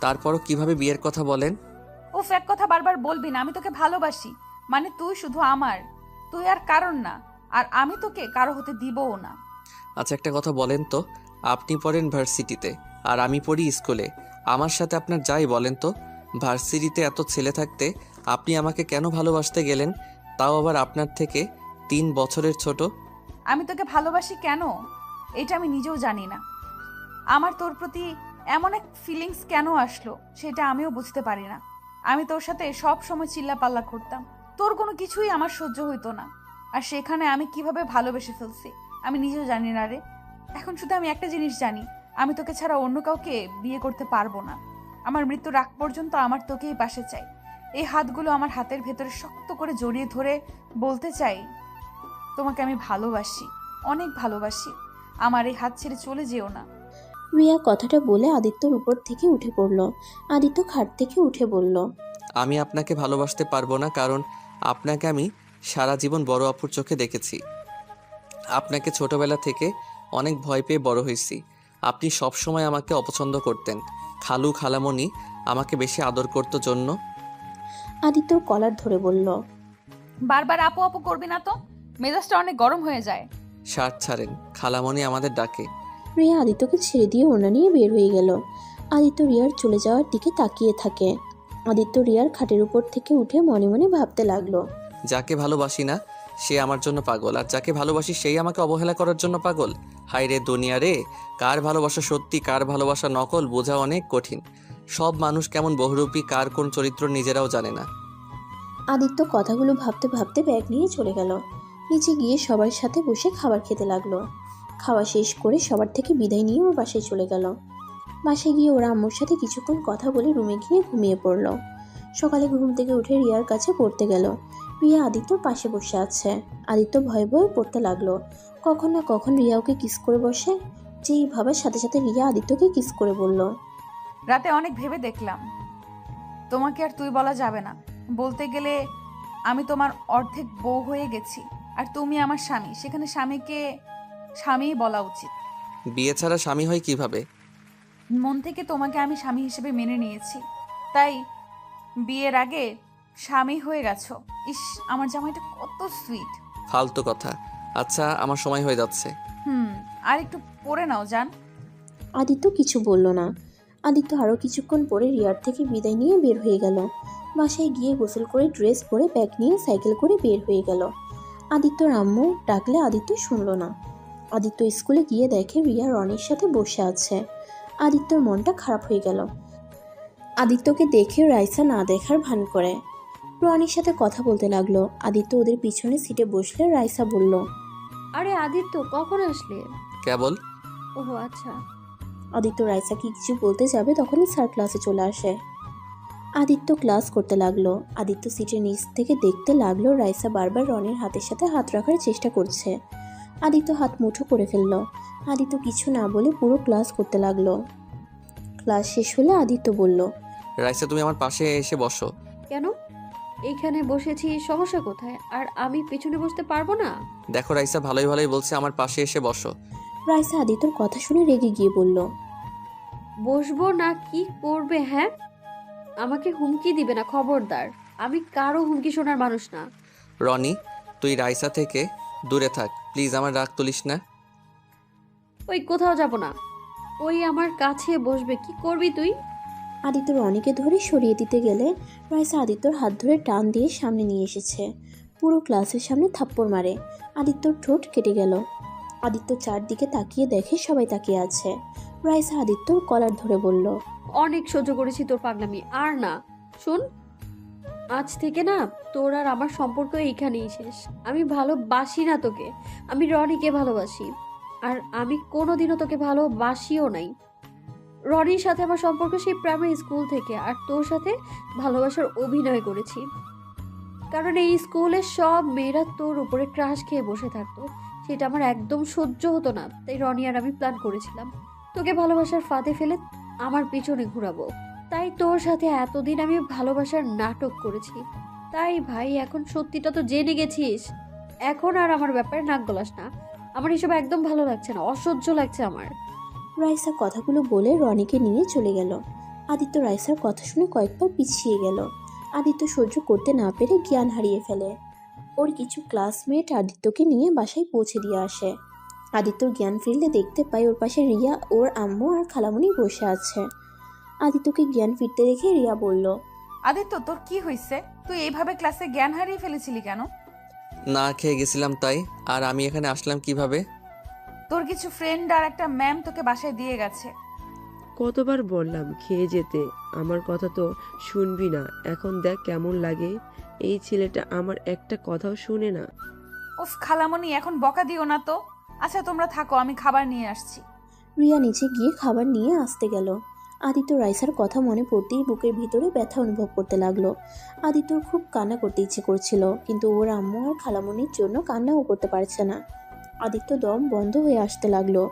S2: তারপরও কিভাবে বিয়ের কথা বলেন?
S4: উফ, এক কথা বারবার বলবি না। আমি তোকে ভালোবাসি, মানে তুই শুধু আমার, তুই আর কারণ না, আর আমি তোকে কারো হতে দিবও না।
S2: আচ্ছা একটা কথা বলেন তো, আপনি পড়েন ভার্সিটিতে আর আমি পড়ি স্কুলে, আমার সাথে আপনার যাই বলেন তো, ভার্সিটিতে এত ছেলে থাকতে আপনি আমাকে কেন ভালোবাসতে গেলেন, তাও আবার আপনার থেকে 3 বছরের ছোট?
S4: আমি তোকে ভালোবাসি কেন এটা আমি নিজেও জানি না। আমার তোর প্রতি এমন এক ফিলিংস কেন আসলো সেটা আমিও বুঝতে পারি না। আমি তোর সাথে সব সময় চিল্লাপাল্লা করতাম, তোর কোনো কিছুই আমার সহ্য হইতো না, আর সেখানে আমি কিভাবে ভালোবেসে ফেলছি আমি নিজেও জানি না রে। এখন শুধু আমি একটা জিনিস জানি, আমি তোকে ছাড়া অন্য কাউকে বিয়ে করতে পারবো না। আমার মৃত্যুর আগ পর্যন্ত আমার তোকেই পাশে চাই। এই হাতগুলো আমার হাতের ভেতরে শক্ত করে জড়িয়ে ধরে বলতে চাই, তোমাকে আমি ভালোবাসি, অনেক ভালোবাসি। আমার এই হাত ছেড়ে চলে যেও না।
S3: রিয়া কথাটা বলে আদিত্যর উপর থেকে উঠে পড়ল। আদিত্য খাট থেকে উঠে বলল,
S2: আমি আপনাকে ভালোবাসতে পারবো না, কারণ আপনাকে আমি সারা জীবন বড় আপুর চোখে দেখেছি। আপনাকে ছোটবেলা থেকে অনেক ভয় পেয়ে বড় হয়েছি। আপনি সব সময় আমাকে অপছন্দ করতেন। খালু খালামণি আমাকে বেশি আদর করতো জন্য।
S3: আদিত্যর কলার ধরে বলল,
S4: বারবার আপু আপু করবি না তো, মেজাজটা অনেক গরম হয়ে যায়।
S2: শার্ট ছাড়েন, খালামণি আমাদের ডাকে।
S3: রিয়া আদিত্যকে ছেড়ে দিয়ে ওড়না নিয়ে বের হয়ে গেল। আদিত্য রিয়ার চলে যাওয়ার দিকে তাকিয়ে থাকে। আদিত্য রিয়ার খাটের উপর থেকে উঠে মনে মনে ভাবতে লাগলো,
S2: যাকে ভালোবাসি না সে আমার জন্য পাগল, আর যাকে ভালোবাসি সেই আমাকে অবহেলা করার জন্য পাগল। হায় রে দুনিয়া রে, কার ভালোবাসা সত্যি কার ভালোবাসা নকল বোঝা অনেক কঠিন। সব মানুষ কেমন বহুরূপী, কার কোন চরিত্র নিজেরাও জানে না।
S3: আদিত্য কথাগুলো ভাবতে ভাবতে ব্যাগ নিয়ে চলে গেল। নিচে গিয়ে সবার সাথে বসে খাবার খেতে লাগলো। খাওয়া শেষ করে সবার থেকে বিদায় নিয়ে ওর বাসায় চলে গেল। বাসায় গিয়ে ওরা আম্মুর সাথে কিছুক্ষণ কথা বলে রুমে গিয়ে ঘুমিয়ে পড়ল। সকালে ঘুম থেকে উঠে রিয়ার কাছে পড়তে গেল। রিয়া আদিত্যর পাশে বসে আছে। আদিত্য ভয়ে ভয়ে পড়তে লাগলো। কখন না কখন রিয়া ওকে কিস করে বসে। যেই ভাবার সাথে সাথে রিয়া আদিত্যকে কিস করে বলল,
S4: রাতে অনেক ভেবে দেখলাম, তোমাকে আর তুই বলা যাবে না। বলতে গেলে আমি তোমার অর্ধেক বউ হয়ে গেছি, আর তুমি আমার স্বামী। সেখানে স্বামীকে স্বামীই বলা উচিত।
S2: বিয়ে ছাড়া স্বামী হয় কিভাবে?
S4: মন থেকে তোমাকে আমি স্বামী হিসেবে মেনে নিয়েছি, তাই বিয়ের আগে স্বামী হয়ে গেছো। ইস, আমার জামাইটা কত সুইট।
S2: ফালতু কথা। আচ্ছা, আমার সময় হয়ে যাচ্ছে।
S4: আর একটু পরে নাও জান।
S3: আদিত্য কিছু বলল না। আদিত্য আরও কিছুক্ষণ পরে রিয়ার থেকে বিদায় নিয়ে বের হয়ে গেল। বাসায় গিয়ে গোসল করে ড্রেস পরে ব্যাগ নিয়ে সাইকেল করে বের হয়ে গেল। আদিত্যর আম্মু ডাকলে আদিত্য শুনল না। আদিত্য স্কুলে গিয়ে দেখে রিয়া রনির সাথে বসে আছে। আদিত্যর মনটা খারাপ হয়ে গেল। আদিত্যকে দেখে রাইসা না দেখার ভান করে রনির সাথে কথা বলতে লাগলো। আদিত্য ওদের পিছনে সিটে বসলে রাইসা বলল,
S6: আরে আদিত্য, কখন আসলে?
S2: কেবল।
S6: ওহো আচ্ছা।
S3: আদিত্য রাইসাকে কিছু বলতে যাবে তখনই স্যার ক্লাসে চলে আসে। আদিত্য ক্লাস করতে লাগলো। আদিত্য সিটের নিচ থেকে দেখতে লাগলো রাইসা বারবার রনির হাতের সাথে হাত রাখার চেষ্টা করছে। আদিত্য হাত মুঠো করে ফেলল। আদিত্য কিছু না বলে পুরো ক্লাস করতে লাগলো। ক্লাস শেষ হলে আদিত্য বলল,
S2: রাইসা, তুমি আমার পাশে এসে বসো।
S6: কেন? এইখানে বসেছি, সমস্যা কোথায়? আর আমি পেছনে বসতে পারবো না?
S2: দেখো রাইসা, ভালোই ভালোই বলছে আমার পাশে এসে বসো।
S3: রাইসা আদিত্যর কথা শুনে রেগে গিয়ে বলল,
S6: বসবো না কি করবে? হ্যাঁ, আমাকে হুমকি দিবে না, খবরদার। আমি কারো হুমকি শোনার মানুষ না।
S2: রনি, তুই রাইসা থেকে দূরে থাক প্লিজ, আমার রাগ তুলিস না।
S6: ওই কোথাও যাব না। ওই আমার কাছে বসবে। কি করবি তুই?
S3: আদিত্য রনিকে ধরে সরিয়ে দিতে গেলে রাইসা আদিত্যর হাত ধরে টান দিয়ে সামনে নিয়ে এসেছে। পুরো ক্লাসের সামনে থাপ্পড় মারে। আদিত্যর ঠোঁট কেটে গেল। আদিত্য চারদিকে তাকিয়ে দেখে সবাই তাকিয়ে আছে। রাইসা আদিত্যর কলার ধরে বলল,
S6: অনেক সহ্য করেছি তোর পাগলামি, আর না। শোন, আজ থেকে না তোর আর আমার সম্পর্ক এইখানেই শেষ। আমি ভালোবাসি না তোকে, আমি রনিকে ভালোবাসি। আর আমি কোনোদিনও তোকে ভালোবাসিও নাই। রনির সাথে আমার সম্পর্ক সেই প্রাইমারি স্কুল থেকে, আর তোর সাথে ভালোবাসার অভিনয় করেছি। কারণ এই স্কুলের সব মেয়েরা তোর উপরে ক্রাশ খেয়ে বসে থাকতো, সেটা আমার একদম সহ্য হতো না। তাই রনি আর আমি প্ল্যান করেছিলাম তোকে ভালোবাসার ফাঁদে ফেলে আমার পিছনে ঘুরাবো। তাই তোর সাথে এতদিন আমি ভালোবাসার নাটক করেছি। তাই ভাই, এখন সত্যিটা তো জেনে গেছিস। এখন আর আমার ব্যাপারে নাক গলাস না। আমার এসব একদম ভালো লাগছে না, অসহ্য লাগছে আমার।
S3: রাইসা কথাগুলো বলে রনিকে নিয়ে চলে গেল। আদিত্য রাইসার কথা শুনে কয়েকবার পিছিয়ে গেল। আদিত্য সহ্য করতে না পেরে জ্ঞান হারিয়ে ফেলে। ওর কিছু ক্লাসমেট আদিত্যকে নিয়ে বাসায় পৌঁছে দিয়ে আসে। আদিত্যর জ্ঞান ফিরলে দেখতে পায় ওর পাশে রিয়া, ওর আম্মু আর খালামণি বসে আছে। আদিত্যকে জ্ঞান ফিরতে দেখে রিয়া বলল,
S4: আদিত্য, তোর কি হয়েছে? তুই এইভাবে ক্লাসে জ্ঞান হারিয়ে ফেলেছিলি কেন?
S2: না খেয়ে গেছিলাম তাই। আর আমি এখানে আসলাম কিভাবে?
S4: তোর কিছু ফ্রেন্ড আর একটা ম্যাম তোকে বাসায় দিয়ে গেছে।
S5: কতবার বললাম খেয়ে যেতে, আমার কথা তো শুনবি না। এখন দেখ কেমন লাগে। এই ছেলেটা আমার একটা কথাও শুনে না।
S4: উফ খালামণি, এখন বকা দিও না তো। আচ্ছা তোমরা থাকো, আমি খাবার নিয়ে আসছি।
S3: রিয়া নিচে গিয়ে খাবার নিয়ে আসতে গেল। আদিত্য রাইসার কথা মনে পড়তেই বুকের ভিতরে ব্যথা অনুভব করতে লাগলো। আদিত্যর খুব কান্না করতে ইচ্ছে করছিল, কিন্তু ওর আম্মু আর খালামণির জন্য কান্নাও করতে পারছে না। আদিত্য দম বন্ধ হয়ে আসতে লাগলো।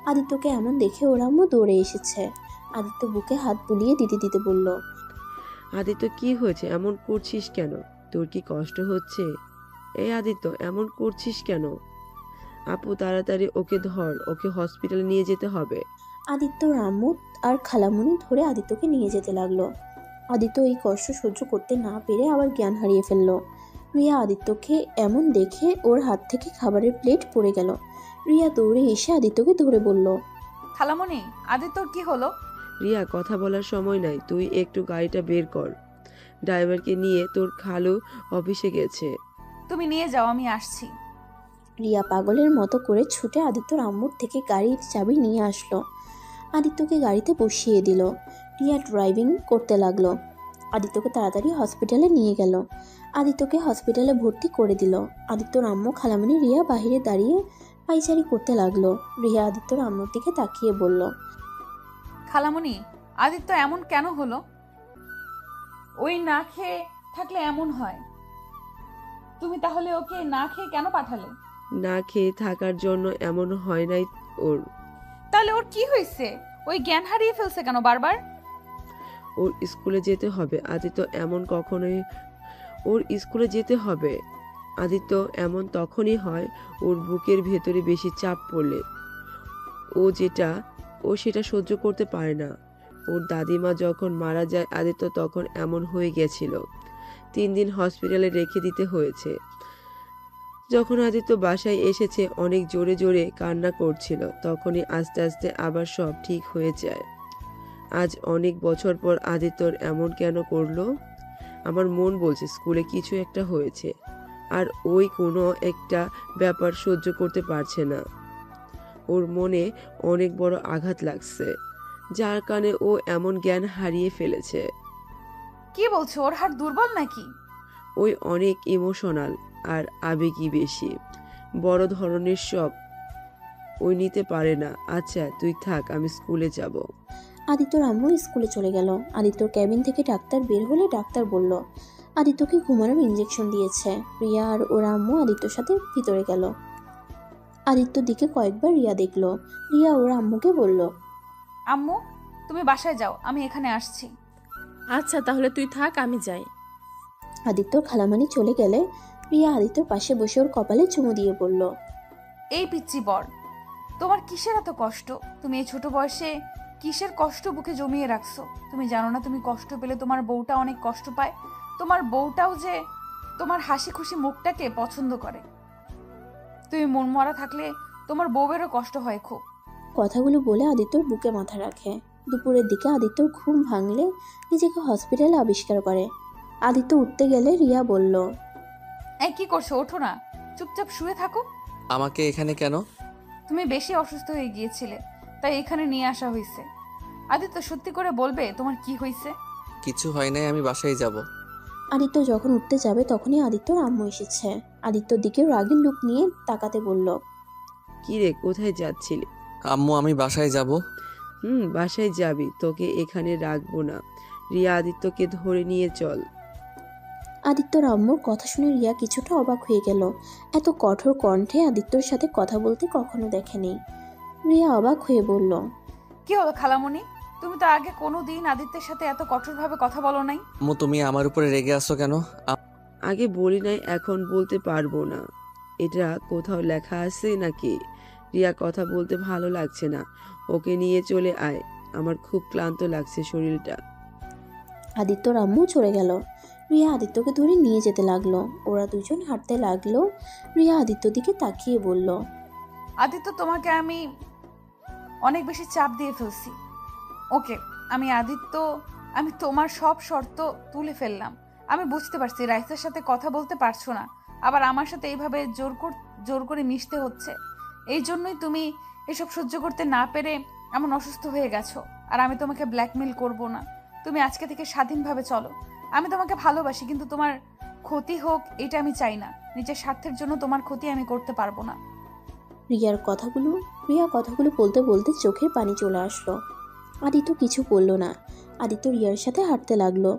S3: আদিত্যকে এমন দেখে ওর আম্মু দৌড়ে এসেছে। আদিত্য বুকে হাত বুলিয়ে দিতে দিতে বলল,
S5: আদিত্য কি হয়েছে, এমন করছিস কেন? তোর কি কষ্ট হচ্ছে? এই আদিত্য, এমন করছিস কেন? আপু তাড়াতাড়ি ওকে ধর, ওকে হসপিটালে নিয়ে যেতে হবে।
S3: আদিত্যর আম্মু আর খালামুনি ধরে আদিত্যকে নিয়ে যেতে লাগলো। আদিত্য এই কষ্ট সহ্য করতে না পেরে আবার জ্ঞান হারিয়ে ফেললো। রিয়া আদিত্যকে এমন দেখে ওর হাত থেকে খাবারের প্লেট পড়ে গেল। রিয়া দৌড়ে এসে আদিত্যকে ধরে বলল,
S4: খালামণি, আদিত্যর কি হলো?
S5: রিয়া, কথা বলার সময় নাই, তুই একটু গাড়িটা বের কর। ড্রাইভারকে নিয়ে তোর খালু অফিসে গেছে।
S4: তুমি নিয়ে যাও, আমি আসছি।
S3: রিয়া পাগলের মতো করে ছুটে আদিত্যর আম্মুর থেকে গাড়ির চাবি নিয়ে আসলো। আদিত্যকে গাড়িতে বসিয়ে দিল। রিয়া ড্রাইভিং করতে লাগলো। আদিত্যকে তাড়াতাড়ি হসপিটালে নিয়ে গেল। আদিত্যকে হসপিটালে ভর্তি করে দিল। আদিত্যর আম্মু খালামণি রিয়া বাহিরে দাঁড়িয়ে পাইচারি করতে লাগলো। রিয়া আদিত্যর আম্মুর দিকে তাকিয়ে বলল,
S4: খালামণি, আদিত্য এমন কেন হলো? ওই না খেয়ে থাকলে এমন হয়। তুমি তাহলে ওকে না খেয়ে কেন পাঠালে?
S5: না খেয়ে থাকার জন্য এমন হয় নাই ওর।
S4: তাহলে ওর কি হয়েছে? ওই জ্ঞান হারিয়ে ফেলছে কেন বারবার?
S5: ওর স্কুলে যেতে হবে। আদিত্য এমন কখনোই, ওর স্কুলে যেতে হবে। আদিত্য এমন তখনই হয় ওর বুকের ভেতরে বেশি চাপ পড়লে। ও সেটা সহ্য করতে পারে না। ওর দাদিমা যখন মারা যায় আদিত্য তখন এমন হয়ে গেছিল। 3 দিন হসপিটালে রেখে দিতে হয়েছে। যখন আদিত্য বাসায় এসেছে অনেক জোরে জোরে কান্না করছিল, তখনই আস্তে আস্তে আবার সব ঠিক হয়ে যায়। আজ অনেক বছর পর আদিত্যর এমন কেন করলো? আমার মন বলছে স্কুলে কিছু একটা হয়েছে, আর ওই কোনো একটা ব্যাপার সহ্য করতে পারছে না। ওর মনে অনেক বড় আঘাত লাগছে, যার কারণে ও এমন জ্ঞান হারিয়ে ফেলেছে।
S4: কি বলছো? ওর হাড় দুর্বল নাকি?
S5: ওই অনেক ইমোশনাল আর আবেগী বেশি, বড় ধরনের শখ ওই নিতে পারে না। আচ্ছা তুই থাক, আমি স্কুলে যাব।
S3: আদিত্যর আম্মু স্কুলে চলে গেল। আদিত্যর ক্যাবিন থেকে ডাক্তার বের হলে ডাক্তার বলল আদিত্যকে ঘুমানোর ইঞ্জেকশন দিয়েছে। রিয়া আর ওর আম্মু আদিত্যর সাথে ভিতরে গেল। আদিত্যর দিকে কয়েকবার রিয়া দেখলো। রিয়া ওর আম্মুকে বলল,
S4: আম্মু, তুমি বাসায় যাও, আমি এখানে আসছি।
S8: আচ্ছা তাহলে তুই থাক, আমি যাই।
S3: আদিত্যর খালামানি চলে গেলে রিয়া আদিত্যর পাশে বসে ওর কপালে চুমু দিয়ে বলল,
S4: এই পিচ্চি বর, তোমার কিসের এত কষ্ট? তুমি এই ছোট বয়সে কিসের কষ্ট বুকে জমিয়ে রাখছো? তুমি জানো না তুমি কষ্ট পেলে তোমার বউটা অনেক কষ্ট পায়? তোমার বউটাও যে তোমার হাসি খুশি মুখটাকে পছন্দ করে। তুমি মন মরা থাকলে তোমার বউয়েরও কষ্ট হয় খুব।
S3: কথাগুলো বলে আদিত্যর বুকে মাথা রাখে। দুপুরের দিকে আদিত্যর ঘুম ভাঙলে নিজেকে হসপিটালে আবিষ্কার করে। আদিত্য উঠতে গেলে রিয়া বলল,
S4: এই কি করছো? ওঠো না, চুপচাপ শুয়ে থাকো।
S2: আমাকে এখানে কেন?
S4: তুমি বেশি অসুস্থ হয়ে গিয়েছিলে, তাই এখানে নিয়ে আসা হয়েছে। আদিত্য, সত্যি করে বলবে তোমার কি হয়েছে?
S2: কিছু হয় নাই, আমি বাসায় যাব।
S3: আদিত্য যখন উঠতে যাবে তখনই আদিত্যর আম্মু এসেছে। আদিত্যর দিকে রাগের লুক নিয়ে তাকাতে বলল,
S5: কি রে, কোথায় যাচ্ছিলি?
S2: আম্মু, আমি বাসায় যাব।
S5: বাসায় যাবি, তোকে এখানে রাখবো না। রিয়া, আদিত্যকে ধরে নিয়ে চল।
S3: আদিত্যর আম্মুর কথা শুনে রিয়া কিছুটা অবাক হয়ে গেল। এত কঠোর কণ্ঠে আদিত্যর সাথে কথা বলতে কখনো দেখেনি। রিয়া অবাক হয়ে বলল,
S4: কি হলো খালামণি? তুমি তো আগে কোনো দিন আদিত্যের সাথে এত কঠোরভাবে কথা বলো নাই।
S2: আম্মু, তুমি আমার উপরে রেগে আছো কেন?
S5: আগে বলি নাই, এখন বলতে পারবো না। এটা কোথাও লেখা আছে নাকি? রিয়া, কথা বলতে ভালো লাগছে না, ওকে নিয়ে চলে আয়। আমার খুব ক্লান্ত লাগছে শরীরটা।
S3: আদিত্যর আম্মু চলে গেল। রিয়া আদিত্যকে ধরে নিয়ে যেতে লাগলো। ওরা দুজন হাঁটতে লাগলো। রিয়া আদিত্যর দিকে তাকিয়ে বলল,
S4: আদিত্য, তোমাকে আমি অনেক বেশি চাপ দিয়ে ফেলছি। ওকে, আমি তোমার সব শর্ত তুলে ফেললাম। আমি বুঝতে পারছি রাইসার সাথে কথা বলতে পারছো না, আবার আমার সাথে এইভাবে জোর করে মিশতে হচ্ছে। এই জন্যই তুমি এসব সহ্য করতে না পেরে এমন অসুস্থ হয়ে গেছো। আর আমি তোমাকে ব্ল্যাকমেল করব না। তুমি আজকে থেকে স্বাধীনভাবে চলো। আমি তোমাকে ভালোবাসি, কিন্তু তোমার ক্ষতি হোক এটা আমি চাই না। নিজের স্বার্থের জন্য তোমার ক্ষতি আমি করতে পারবো না।
S3: রিয়া কথাগুলো বলতে বলতে চোখের পানি চলে আসলো। আদিত্য কিছু বলল না। আদিত্য রিয়ার সাথে হাঁটতে লাগলো।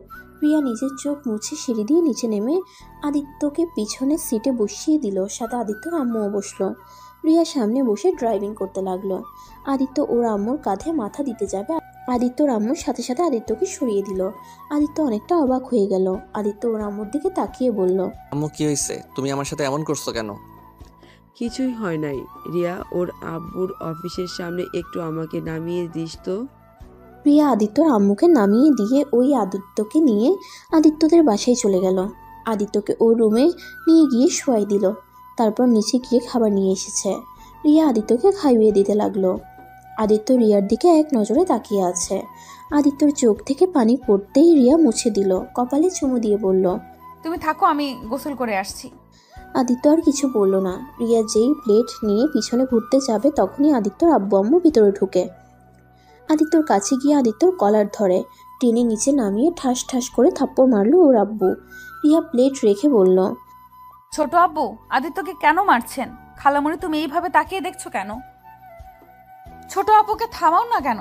S3: রিয়া নিজের চোখ মুছে সিঁড়ি দিয়ে নিচে নেমে আদিত্যকে পিছনের সিটে বসিয়ে দিল। সাথে আদিত্যর আম্মুও বসলো। রিয়া সামনে বসে ড্রাইভিং করতে লাগলো। আদিত্য ওর আম্মুর কাঁধে মাথা দিতে যাবে, আদিত্যর আম্মুর সাথে সাথে আদিত্যকে সরিয়ে দিল। আদিত্য অনেকটা অবাক হয়ে গেল। আদিত্য ওর আম্মুর দিকে তাকিয়ে বলল,
S2: আম্মু কি হয়েছে? তুমি আমার সাথে এমন করছো কেন?
S5: কিছুই হয় নাই। রিয়া, ওর আব্বুর অফিসের সামনে একটু আমাকে নামিয়ে দিস তো।
S3: রিয়া আদিত্যর আম্মুকে নামিয়ে দিয়ে ওই আদিত্যকে নিয়ে আদিত্যদের বাসায় চলে গেল। আদিত্যকে ওর রুমে নিয়ে গিয়ে শোয়াই দিল। তারপর নিচে গিয়ে খাবার নিয়ে এসেছে। রিয়া আদিত্যকে খাইয়ে দিতে লাগলো। আদিত্য রিয়ার দিকে এক নজরে তাকিয়ে আছে। আদিত্যর চোখ থেকে পানি পড়তেই রিয়া মুছে দিল, কপালে চুমু দিয়ে বলল,
S4: তুমি থাকো, আমি গোসল করে আসছি।
S3: আদিত্য আর কিছু বলল না। রিয়া যেই প্লেট নিয়ে পিছনে ঘুরতে যাবে তখনই আদিত্যর আব্বু আম্মু ভিতরে ঢুকে। আদিত্যর কাছে গিয়ে আদিত্যর কলার ধরে টেনে নিচে নামিয়ে ঠাস ঠাস করে থাপ্পড় মারলো ওর আব্বু। রিয়া প্লেট রেখে বলল,
S4: ছোট আব্বু, আদিত্যকে কেন মারছেন? খালামণি, তুমি এইভাবে তাকিয়ে দেখছো কেন? ছোট আব্বুকে থামাও না কেন?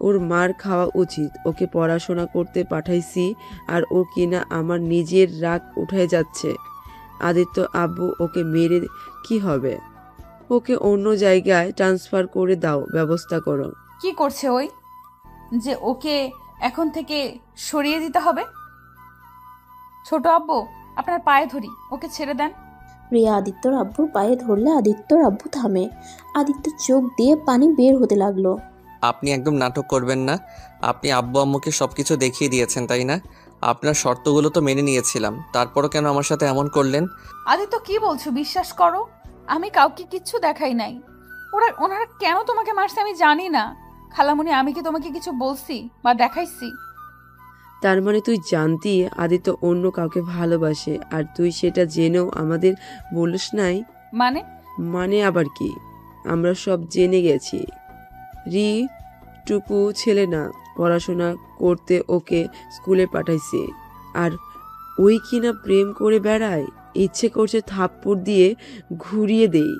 S5: ওর মার খাওয়া উচিত। ওকে পড়াশোনা করতে পাঠাইছি আর ও কিনা আমার নিজের রাগ উঠে যাচ্ছে। আদিত্য আব্বু, ওকে মেরে কি হবে? ওকে অন্য জায়গায় ট্রান্সফার করে দাও, ব্যবস্থা করো।
S4: কি করছে ওই যে ওকে এখন থেকে সরিয়ে দিতে হবে? ছোট আব্বু, আপনার পায়ে ধরি, ওকে ছেড়ে দেন।
S3: রিয়া আদিত্যর আব্বুর পায়ে ধরলে আদিত্যর আব্বু থামে। আদিত্যর চোখ দিয়ে পানি বের হতে লাগলো।
S2: আপনি একদম নাটক করবেন না। আপনি আব্বু আম্মুকে সব কিছু দেখিয়ে দিয়েছেন, তাই না? আপনার শর্তগুলো তো মেনে নিয়েছিলাম, তারপরও কেন আমার সাথে এমন করলেন?
S4: আদিত্য, কি বলছো? বিশ্বাস করো, আমি কাউকে কিচ্ছু দেখাই নাই। ওনারা কেন তোমাকে মারছে আমি জানি না। খালামণি, আমি কি তোমাকে কিছু বলছি বা দেখাইছি?
S5: তার মানে তুই জানতি আদিত্য অন্য কাউকে ভালোবাসে আর তুই সেটা জেনেও আমাদের বলিস নাই?
S4: মানে?
S5: মানে আবার কি? আমরা সব জেনে গেছি। রি টুকু ছেলে না, পড়াশোনা করতে ওকে স্কুলে পাঠাইছে আর ওই কিনা প্রেম করে বেড়ায়। ইচ্ছে করছে থাপ্পড় দিয়ে ঘুরিয়ে দেই।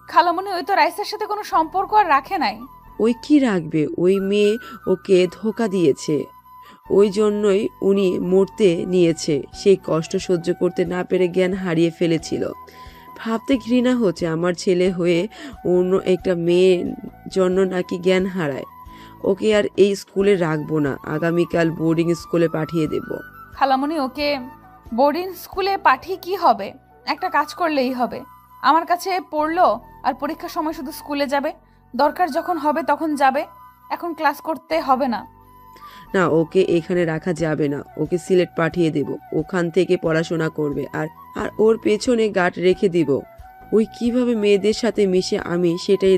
S4: খালামণি, ওই তো রাইসার সাথে কোনো সম্পর্ক আর রাখে নাই।
S5: ওই কি রাখবে? ওই মেয়ে ওকে ধোকা দিয়েছে, ওই জন্যই উনি মরতে নিয়েছে। সেই কষ্ট সহ্য করতে না পেরে জ্ঞান হারিয়ে ফেলেছিল। ভাবতে ঘৃণা হচ্ছে আমার ছেলে হয়ে অন্য একটা মেয়ের জন্য নাকি জ্ঞান হারায়। ওকে আর এই স্কুলে রাখবো না, আগামীকাল বোর্ডিং স্কুলে পাঠিয়ে দেব।
S4: খালামণি, ওকে বোর্ডিং স্কুলে পাঠিয়ে কি হবে? একটা কাজ করলেই হবে। আমার কাছে পড়লো আর পরীক্ষার সময় শুধু স্কুলে যাবে, দরকার যখন হবে তখন যাবে। এখন ক্লাস করতে হবে না।
S5: না, ওকে এখানে রাখা যাবে না। ওকে সিলেট পাঠিয়ে দেব, ওখান থেকে পড়াশোনা করবে আর আর ওর পেছনে গার্ড রেখে দিব। ওই কিভাবে মেয়েদের সাথে মিশে আমি সেটাই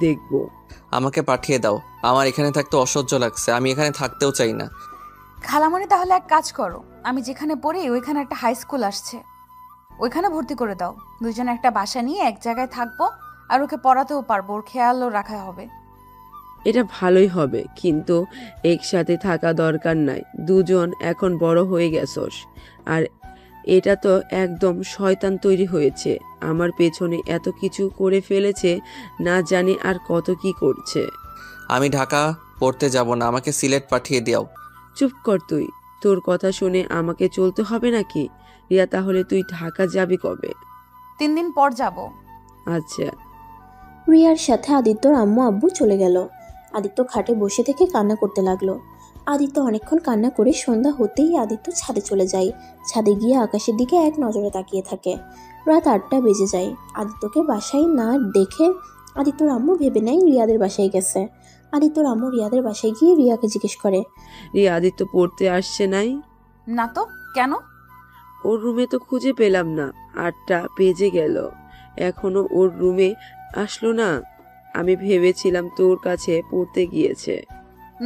S5: দেখব।
S2: আমাকে পাঠিয়ে দাও, আমার এখানে থাকতে অসহ্য লাগছে, আমি এখানে থাকতেও চাই না।
S4: খালামণি, তাহলে এক কাজ করো, আমি যেখানে পড়ি ওইখানে একটা হাই স্কুল আসছে, ওইখানে ভর্তি করে দাও। দুজনে একটা বাসা নিয়ে এক জায়গায় থাকবো আর ওকে পড়াতেও পারবো, ওর খেয়ালও রাখা হবে।
S5: এটা ভালোই হবে, কিন্তু একসাথে থাকা দরকার নাই। দুজন এখন বড় হয়ে গেছস আর এটা তো একদম শয়তান তৈরি হয়েছে। আমার পেছনে এত কিছু করে ফেলেছে, না জানি আর কত কি করছে।
S2: আমি ঢাকা পড়তে যাব না, আমাকে সিলেট পাঠিয়ে দাও।
S5: চুপ কর তুই। তোর কথা শুনে আমাকে চলতে হবে নাকি? রিয়া, তাহলে তুই ঢাকা যাবি কবে?
S4: 3 দিন পর যাব।
S5: আচ্ছা।
S3: রিয়ার সাথে আদিত্যর আম্মু আব্বু চলে গেল। আদিত্য খাটে বসে থেকে কান্না করতে লাগলো। আদিত্য অনেকক্ষণ কান্না করে সন্ধ্যা হতেই আদিত্য ছাদে চলে যায়। ছাদে গিয়ে আকাশের দিকে এক নজরে তাকিয়ে থাকে। রাত 8টা বেজে যায়। আদিত্যকে বাসায় না দেখে আদিত্যর আম্মু ভেবে নেয় রিয়াদের বাসায় গেছে। আদিত্যর আম্মু রিয়াদের বাসায় গিয়ে রিয়াকে জিজ্ঞেস করে,
S5: রিয়া, আদিত্য পড়তে আসছে নাই?
S4: না তো, কেন?
S5: ওর রুমে তো খুঁজে পেলাম না, 8টা বেজে গেল, এখনো ওর রুমে আসলো না। আমি ভেবেছিলাম তোর কাছে পড়তে গিয়েছে।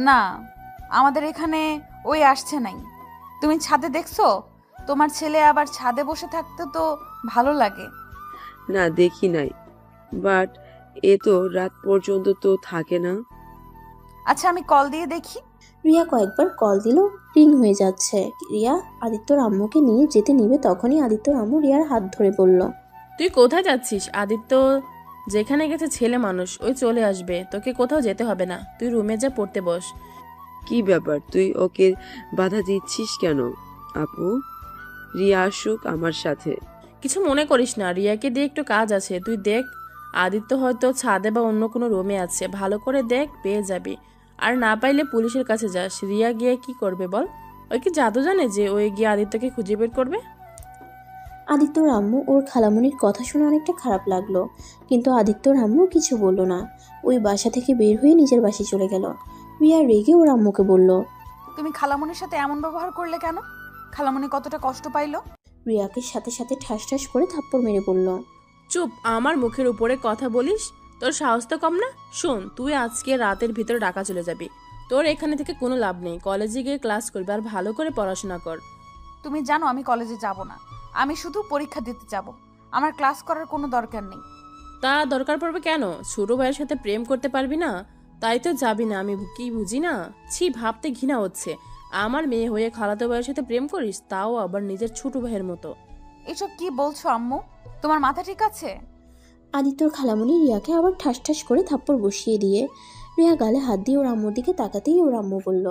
S4: না, আমাদের এখানে ওই আসছে নাই। তুমি ছাদে দেখছো? তোমার ছেলে আবার ছাদে বসে থাকতে তো ভালো লাগে।
S5: না, দেখি নাই, বাট এ তো রাত পর্যন্ত তো থাকে না।
S4: আচ্ছা, আমি কল দিয়ে দেখি।
S3: রিয়া কয়েকবার কল দিল, রিং হয়ে যাচ্ছে। রিয়া আদিত্যর আম্মুকে নিয়ে যেতে নিবে তখনই আদিত্যর আম্মু রিয়ার হাত ধরে বলল,
S8: তুই কোথায় যাচ্ছিস? আদিত্য যেখানে গেছে ছেলে মানুষ, ওই চলে আসবে, তোকে কোথাও যেতে হবে না। তুই রুমে যা, পড়তে বস।
S5: কি ব্যাপার, তুই ওকে বাধা দিচ্ছিস কেন? আপু, রিয়া আসুক আমার সাথে।
S8: কিছু মনে করিস না, রিয়াকে দিয়ে একটু কাজ আছে, তুই দেখ। আদিত্য হয়তো ছাদে বা অন্য কোনো রুমে আছে, ভালো করে দেখ, পেয়ে যাবি। আর না পাইলে পুলিশের কাছে যাস। রিয়া গিয়ে কি করবে বল? ওই কি জাদু জানে যে ওই গিয়ে আদিত্যকে খুঁজে বের করবে?
S3: আদিত্যর আম্মু ওর খালামণির কথা শুনে অনেকটা খারাপ লাগলো, কিন্তু আদিত্যর আম্মু কিছু বলল না। ওই বাসা থেকে বের হয়ে নিজের বাসায় চলে গেল। রিয়া রেগে ওর আম্মুকে বলল,
S4: তুমি খালামণির সাথে এমন ব্যবহার করলে কেন? খালামণি কতটা কষ্ট পাইলো?
S3: রিয়াকে সাথে সাথে ঠাস ঠাস করে থাপ্পড় মেরে বলল,
S8: চুপ, আমার মুখের উপরে কথা বলিস? তোর সাহস তো কম না? শোন, তুই আজকে রাতের ভিতরে ঢাকা চলে যাবি। তোর এখানে থেকে কোনো লাভ নেই। কলেজে গিয়ে ক্লাস করবি আর ভালো করে পড়াশোনা কর।
S4: তুমি জানো আমি কলেজে যাব না, আমি শুধু পরীক্ষা দিতে যাব। আমার ক্লাস করার কোনো দরকার নেই।
S8: তা দরকার পড়বে কেন? ছোট ভাইয়ের সাথে প্রেম করতে পারবি না? তাই তো যাবি না? আমি কি বুঝি না? ছি, ভাবতে ঘৃণা হচ্ছে। আমার মেয়ে হয়ে খালাতো ভাইয়ের সাথে প্রেম করিস, তাও আবার নিজের ছোট ভাইয়ের মতো।
S4: এসব কি বলছো আম্মু? তোমার মাথা ঠিক আছে?
S3: আদিত্যর খালামণি রিয়াকে আবার ঠাস ঠাস করে থাপ্পড় বসিয়ে দিয়ে রিয়া গালে হাত দিয়ে ওর আম্মুর দিকে তাকাতেই ওর আম্মু বলল,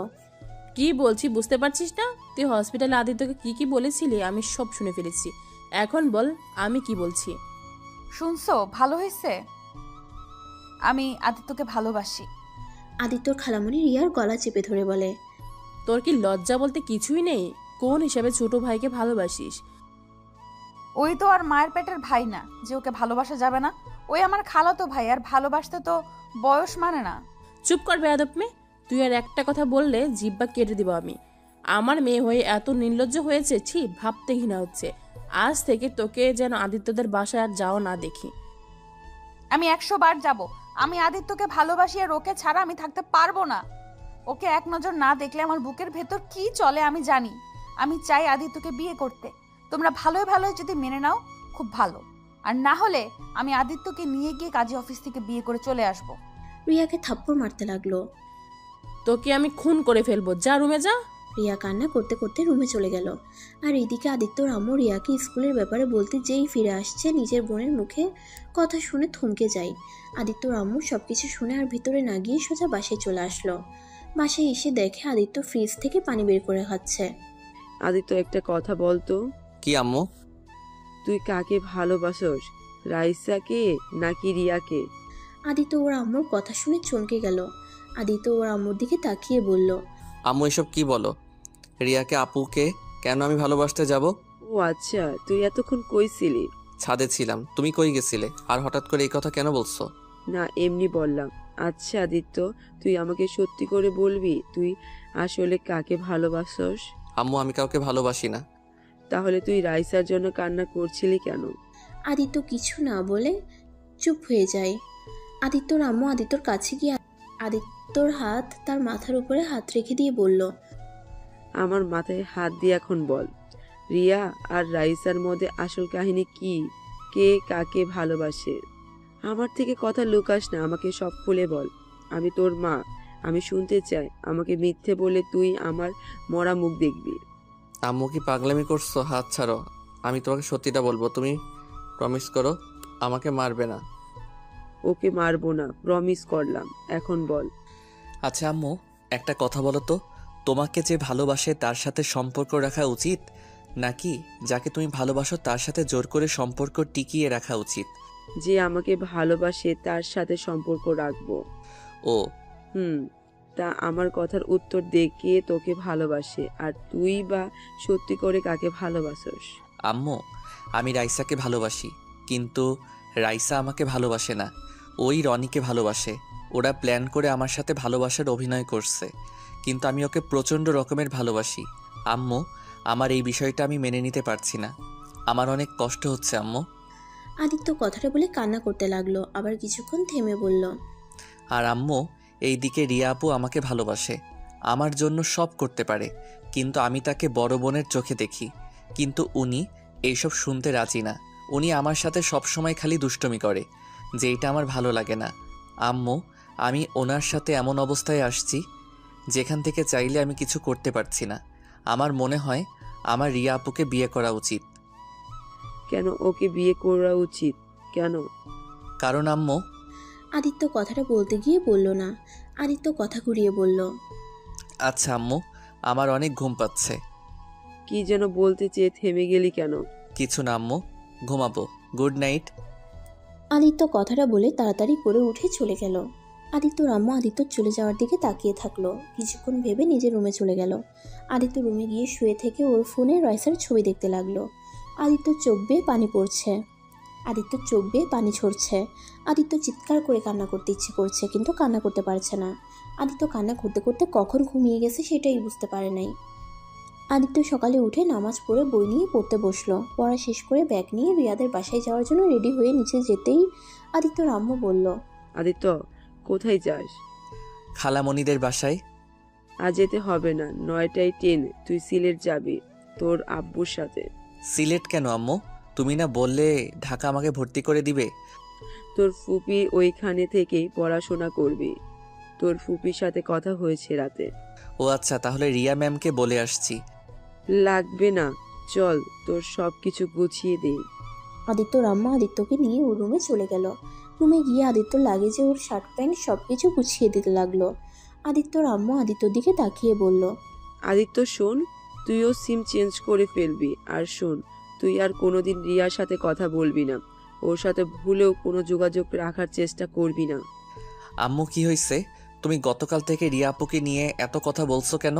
S8: কি বলছি বুঝতে পারছিস না? তুই হসপিটালে আদিত্যকে কি কি বলেছিলি আমি সব শুনে ফেলেছি। এখন বল আমি কি বলছি।
S4: শুনছো? ভালো হয়েছে। আমি আদিত্যকে ভালোবাসি।
S3: আদিত্যর খালামণি রিয়ার গলা চেপে ধরে বলে,
S8: তোর কি লজ্জা বলতে কিছুই নেই? কোন হিসাবে ছোট ভাইকে ভালোবাসিস?
S4: ওই তো আর মায়ের পেটের ভাই না যে ওকে ভালোবাসা যাবে না। ওই আমার খালাতো ভাই, আর ভালোবাসতে তো বয়স মানে না।
S8: চুপ কর বেয়াদব মেয়ে। তুই আর একটা কথা বললে জিব্বা কেটে দিব আমি। আমার মেয়ে হয়ে এত নির্লজ্জ হয়েছে, ছি, ভাবতে ঘৃণা হচ্ছে। আজ থেকে তোকে যেন আদিত্যদের বাসায় আর যাও না দেখি।
S4: আমি 100 বার যাব। আমি আদিত্যকে ভালোবাসি, আর ওকে ছাড়া আমি থাকতে পারবো না। ওকে এক নজর না দেখলে আমার বুকের ভেতর কি চলে আমি জানি। আমি চাই আদিত্যকে বিয়ে করতে। তোমরা ভালোই ভালোই যদি মেনে নাও খুব ভালো, আর না হলে আমি আদিত্যকে নিয়ে গিয়ে কাজী অফিস থেকে বিয়ে করে চলে আসব।
S3: রিয়াকে থাপ্পড় মারতে লাগলো।
S8: তোকে আমি খুন করে ফেলবো, যা রুমে যা।
S3: রিয়া কান্না করতে করতে রুমে চলে গেল। আর এইদিকে আদিত্যর আম্মু রিয়াকে স্কুলের ব্যাপারে বলতে যেই ফিরে আসছে, নিজের বোনের মুখে কথা শুনে থমকে যায়। আদিত্যর আম্মু সবকিছু শুনে আর ভিতরে না গিয়ে সোজা বাসায় চলে আসলো। বাসায় এসে দেখে আদিত্য ফ্রিজ থেকে পানি বের করে খাচ্ছে।
S5: আদিত্য, একটা কথা বলতো,
S2: কি আম্মু?
S5: তুই কাকে ভালোবাসোস, রাইসাকে নাকি রিয়াকে?
S3: আদিত্য ওর আম্মুর কথা শুনে চমকে গেল। আদিত্য ওর আম্মুর দিকে তাকিয়ে বলল,
S2: আম্মু এসব কি বলো? রিয়াকে আপুকে কেন আমি ভালোবাসতে যাব?
S5: ও আচ্ছা, তুই এতক্ষণ কই ছিলি?
S2: ছাদে ছিলাম। তুমি কই গেছিলে? আর হঠাৎ করে এই কথা কেন বলছো?
S5: না, এমনি বললাম। আচ্ছা আদিত্য, তুই আমাকে সত্যি করে বলবি তুই আসলে কাকে ভালোবাসোস?
S2: আম্মু আমি কাউকে ভালোবাসি না।
S5: তাহলে তুই রাইসার জন্য কান্না করছিলি কেন?
S3: আদিত্য কিছু না বলে চুপ হয়ে যায়। আদিত্যর আম্মু আদিত্যর কাছে গিয়ে আদিত্যর হাত তার মাথার উপরে হাত রেখে দিয়ে বলল,
S5: আমার মাথায় হাত দিয়ে এখন বল, রিয়া আর রাইসার মধ্যে আসল কাহিনী কি? কে কাকে ভালোবাসে? আমার থেকে কথা লুকাস না, আমাকে সব খুলে বল। আমি তোর মা, আমি শুনতে চাই। আমাকে মিথ্যে বলে তুই আমার মরা মুখ দেখবি?
S2: আম্মু কি পাগলামি করছো? হাত ছাড়ো। আমি তোমাকে সত্যিটা বলবো। তুমি প্রমিস করো আমাকে মারবে না।
S5: ওকে মারবো না, প্রমিস করলাম। এখন বল।
S2: আচ্ছা আম্মু, একটা কথা বলো তো, তোমাকে যে ভালোবাসে তার সাথে সম্পর্ক রাখা উচিত, নাকি যাকে তুমি ভালোবাসো তার সাথে জোর করে সম্পর্ক টিকিয়ে রাখা উচিত?
S5: যে আমাকে ভালোবাসে তার সাথে সম্পর্ক রাখবো।
S2: ও
S5: তা আমার কথার উত্তর দে, কে তোকে ভালোবাসে? আর তুই বা সত্যি করে কাকে ভালোবাসোস?
S2: আম্মু, আমি রাইসাকে ভালোবাসি, কিন্তু রাইসা আমাকে ভালোবাসে না। ওই রনিকে ভালোবাসে। ওরা প্ল্যান করে আমার সাথে ভালোবাসার অভিনয় করছে, কিন্তু আমি ওকে প্রচণ্ড রকমের ভালোবাসি। আম্মু, আমার এই বিষয়টা আমি মেনে নিতে পারছি না। আমার অনেক কষ্ট হচ্ছে আম্মু।
S3: আদিত্য কথাটা বলে কান্না করতে লাগলো, আবার কিছুক্ষণ থেমে বলল,
S2: আর আম্মু, এইদিকে রিয়া আপু আমাকে ভালোবাসে, আমার জন্য সব করতে পারে, কিন্তু আমি তাকে বড় বোনের চোখে দেখি। কিন্তু উনি এইসব শুনতে রাজি না। উনি আমার সাথে সবসময় খালি দুষ্টুমি করে, যেটা আমার ভালো লাগে না। আম্মু, আমি ওনার সাথে এমন অবস্থায় আসছি যেখান থেকে চাইলে আমি কিছু করতে পারছি না। আমার মনে হয় আমার রিয়া আপুকে বিয়ে করা উচিত।
S5: কেন ওকে বিয়ে করা উচিত? কেন?
S2: কারণ আম্মু,
S3: আদিত্য কথাটা বলতে গিয়ে বলল না। আদিত্য কথা ঘুরিয়ে বলল,
S2: আচ্ছা আম্মু, আমার অনেক ঘুম পাচ্ছে।
S5: কি যেন বলতে চেয়ে থেমে গেলি কেন?
S2: কিছু না আম্মু, ঘুমাবো। Good night.
S3: আদিত্য কথাটা বলে তাড়াতাড়ি করে উঠে চলে গেল। আদিত্যর আম্মু আদিত্যর চলে যাওয়ার দিকে তাকিয়ে থাকলো। কিছুক্ষণ ভেবে নিজের রুমে চলে গেল। আদিত্য রুমে গিয়ে শুয়ে থেকে ওর ফোনে রয়সার ছবি দেখতে লাগলো। আদিত্যর চোখ বেয়ে পানি পড়ছে, আদিত্যর চোখ বেয়ে পানি ঝরছে। আদিত্য চিৎকার করে কান্না করতে ইচ্ছে করছে, কিন্তু কান্না করতে পারছে না। আদিত্য কান্না করতে করতে কখন ঘুমিয়ে গেছে সেটাই বুঝতে পারে নাই। আদিত্য সকালে উঠে নামাজ পড়ে বই নিয়ে পড়তে বসলো। পড়া শেষ করে ব্যাগ নিয়ে রিয়াদের বাসায় যাওয়ার জন্য রেডি হয়ে নিচে যেতেই আদিত্যর আম্মু বলল,
S5: আদিত্য, কোথায় যাস?
S2: খালামণিদের বাসায়।
S5: আজ যেতে হবে না, 9টায় ট্রেন, তুই সিলেট যাবি তোর আব্বুর সাথে।
S2: সিলেট কেন আম্মু? তুমি না বললে ঢাকা আমাকে ভর্তি করে দিবে?
S5: তোর ফুপি ওইখানে থেকেই পড়াশোনা করবি। তোর ফুপির সাথে কথা হয়েছে রাতে।
S2: ও আচ্ছা, তাহলে রিয়া ম্যামকে বলে আসছি।
S5: লাগবে না, চল তোর সব কিছু গুছিয়ে দিই।
S3: আদিত্যর আম্মা আদিত্যকে নিয়ে ওর রুমে চলে গেল। রুমে গিয়ে আদিত্য লাগেজে ওর শার্ট প্যান্ট সব কিছু গুছিয়ে দিতে লাগলো। আদিত্যর আম্মু আদিত্যর দিকে তাকিয়ে বলল,
S5: আদিত্য শোন, তুইও সিম চেঞ্জ করে ফেলবি। আর শোন, তুই আর কোনোদিন রিয়ার সাথে কথা বলবি না। ওর সাথে ভুলেও কোনো যোগাযোগ রাখার চেষ্টা করবি না।
S2: আম্মু কি হয়েছে? তুমি গতকাল থেকে রিয়া আপুকে নিয়ে এত কথা বলছো কেন?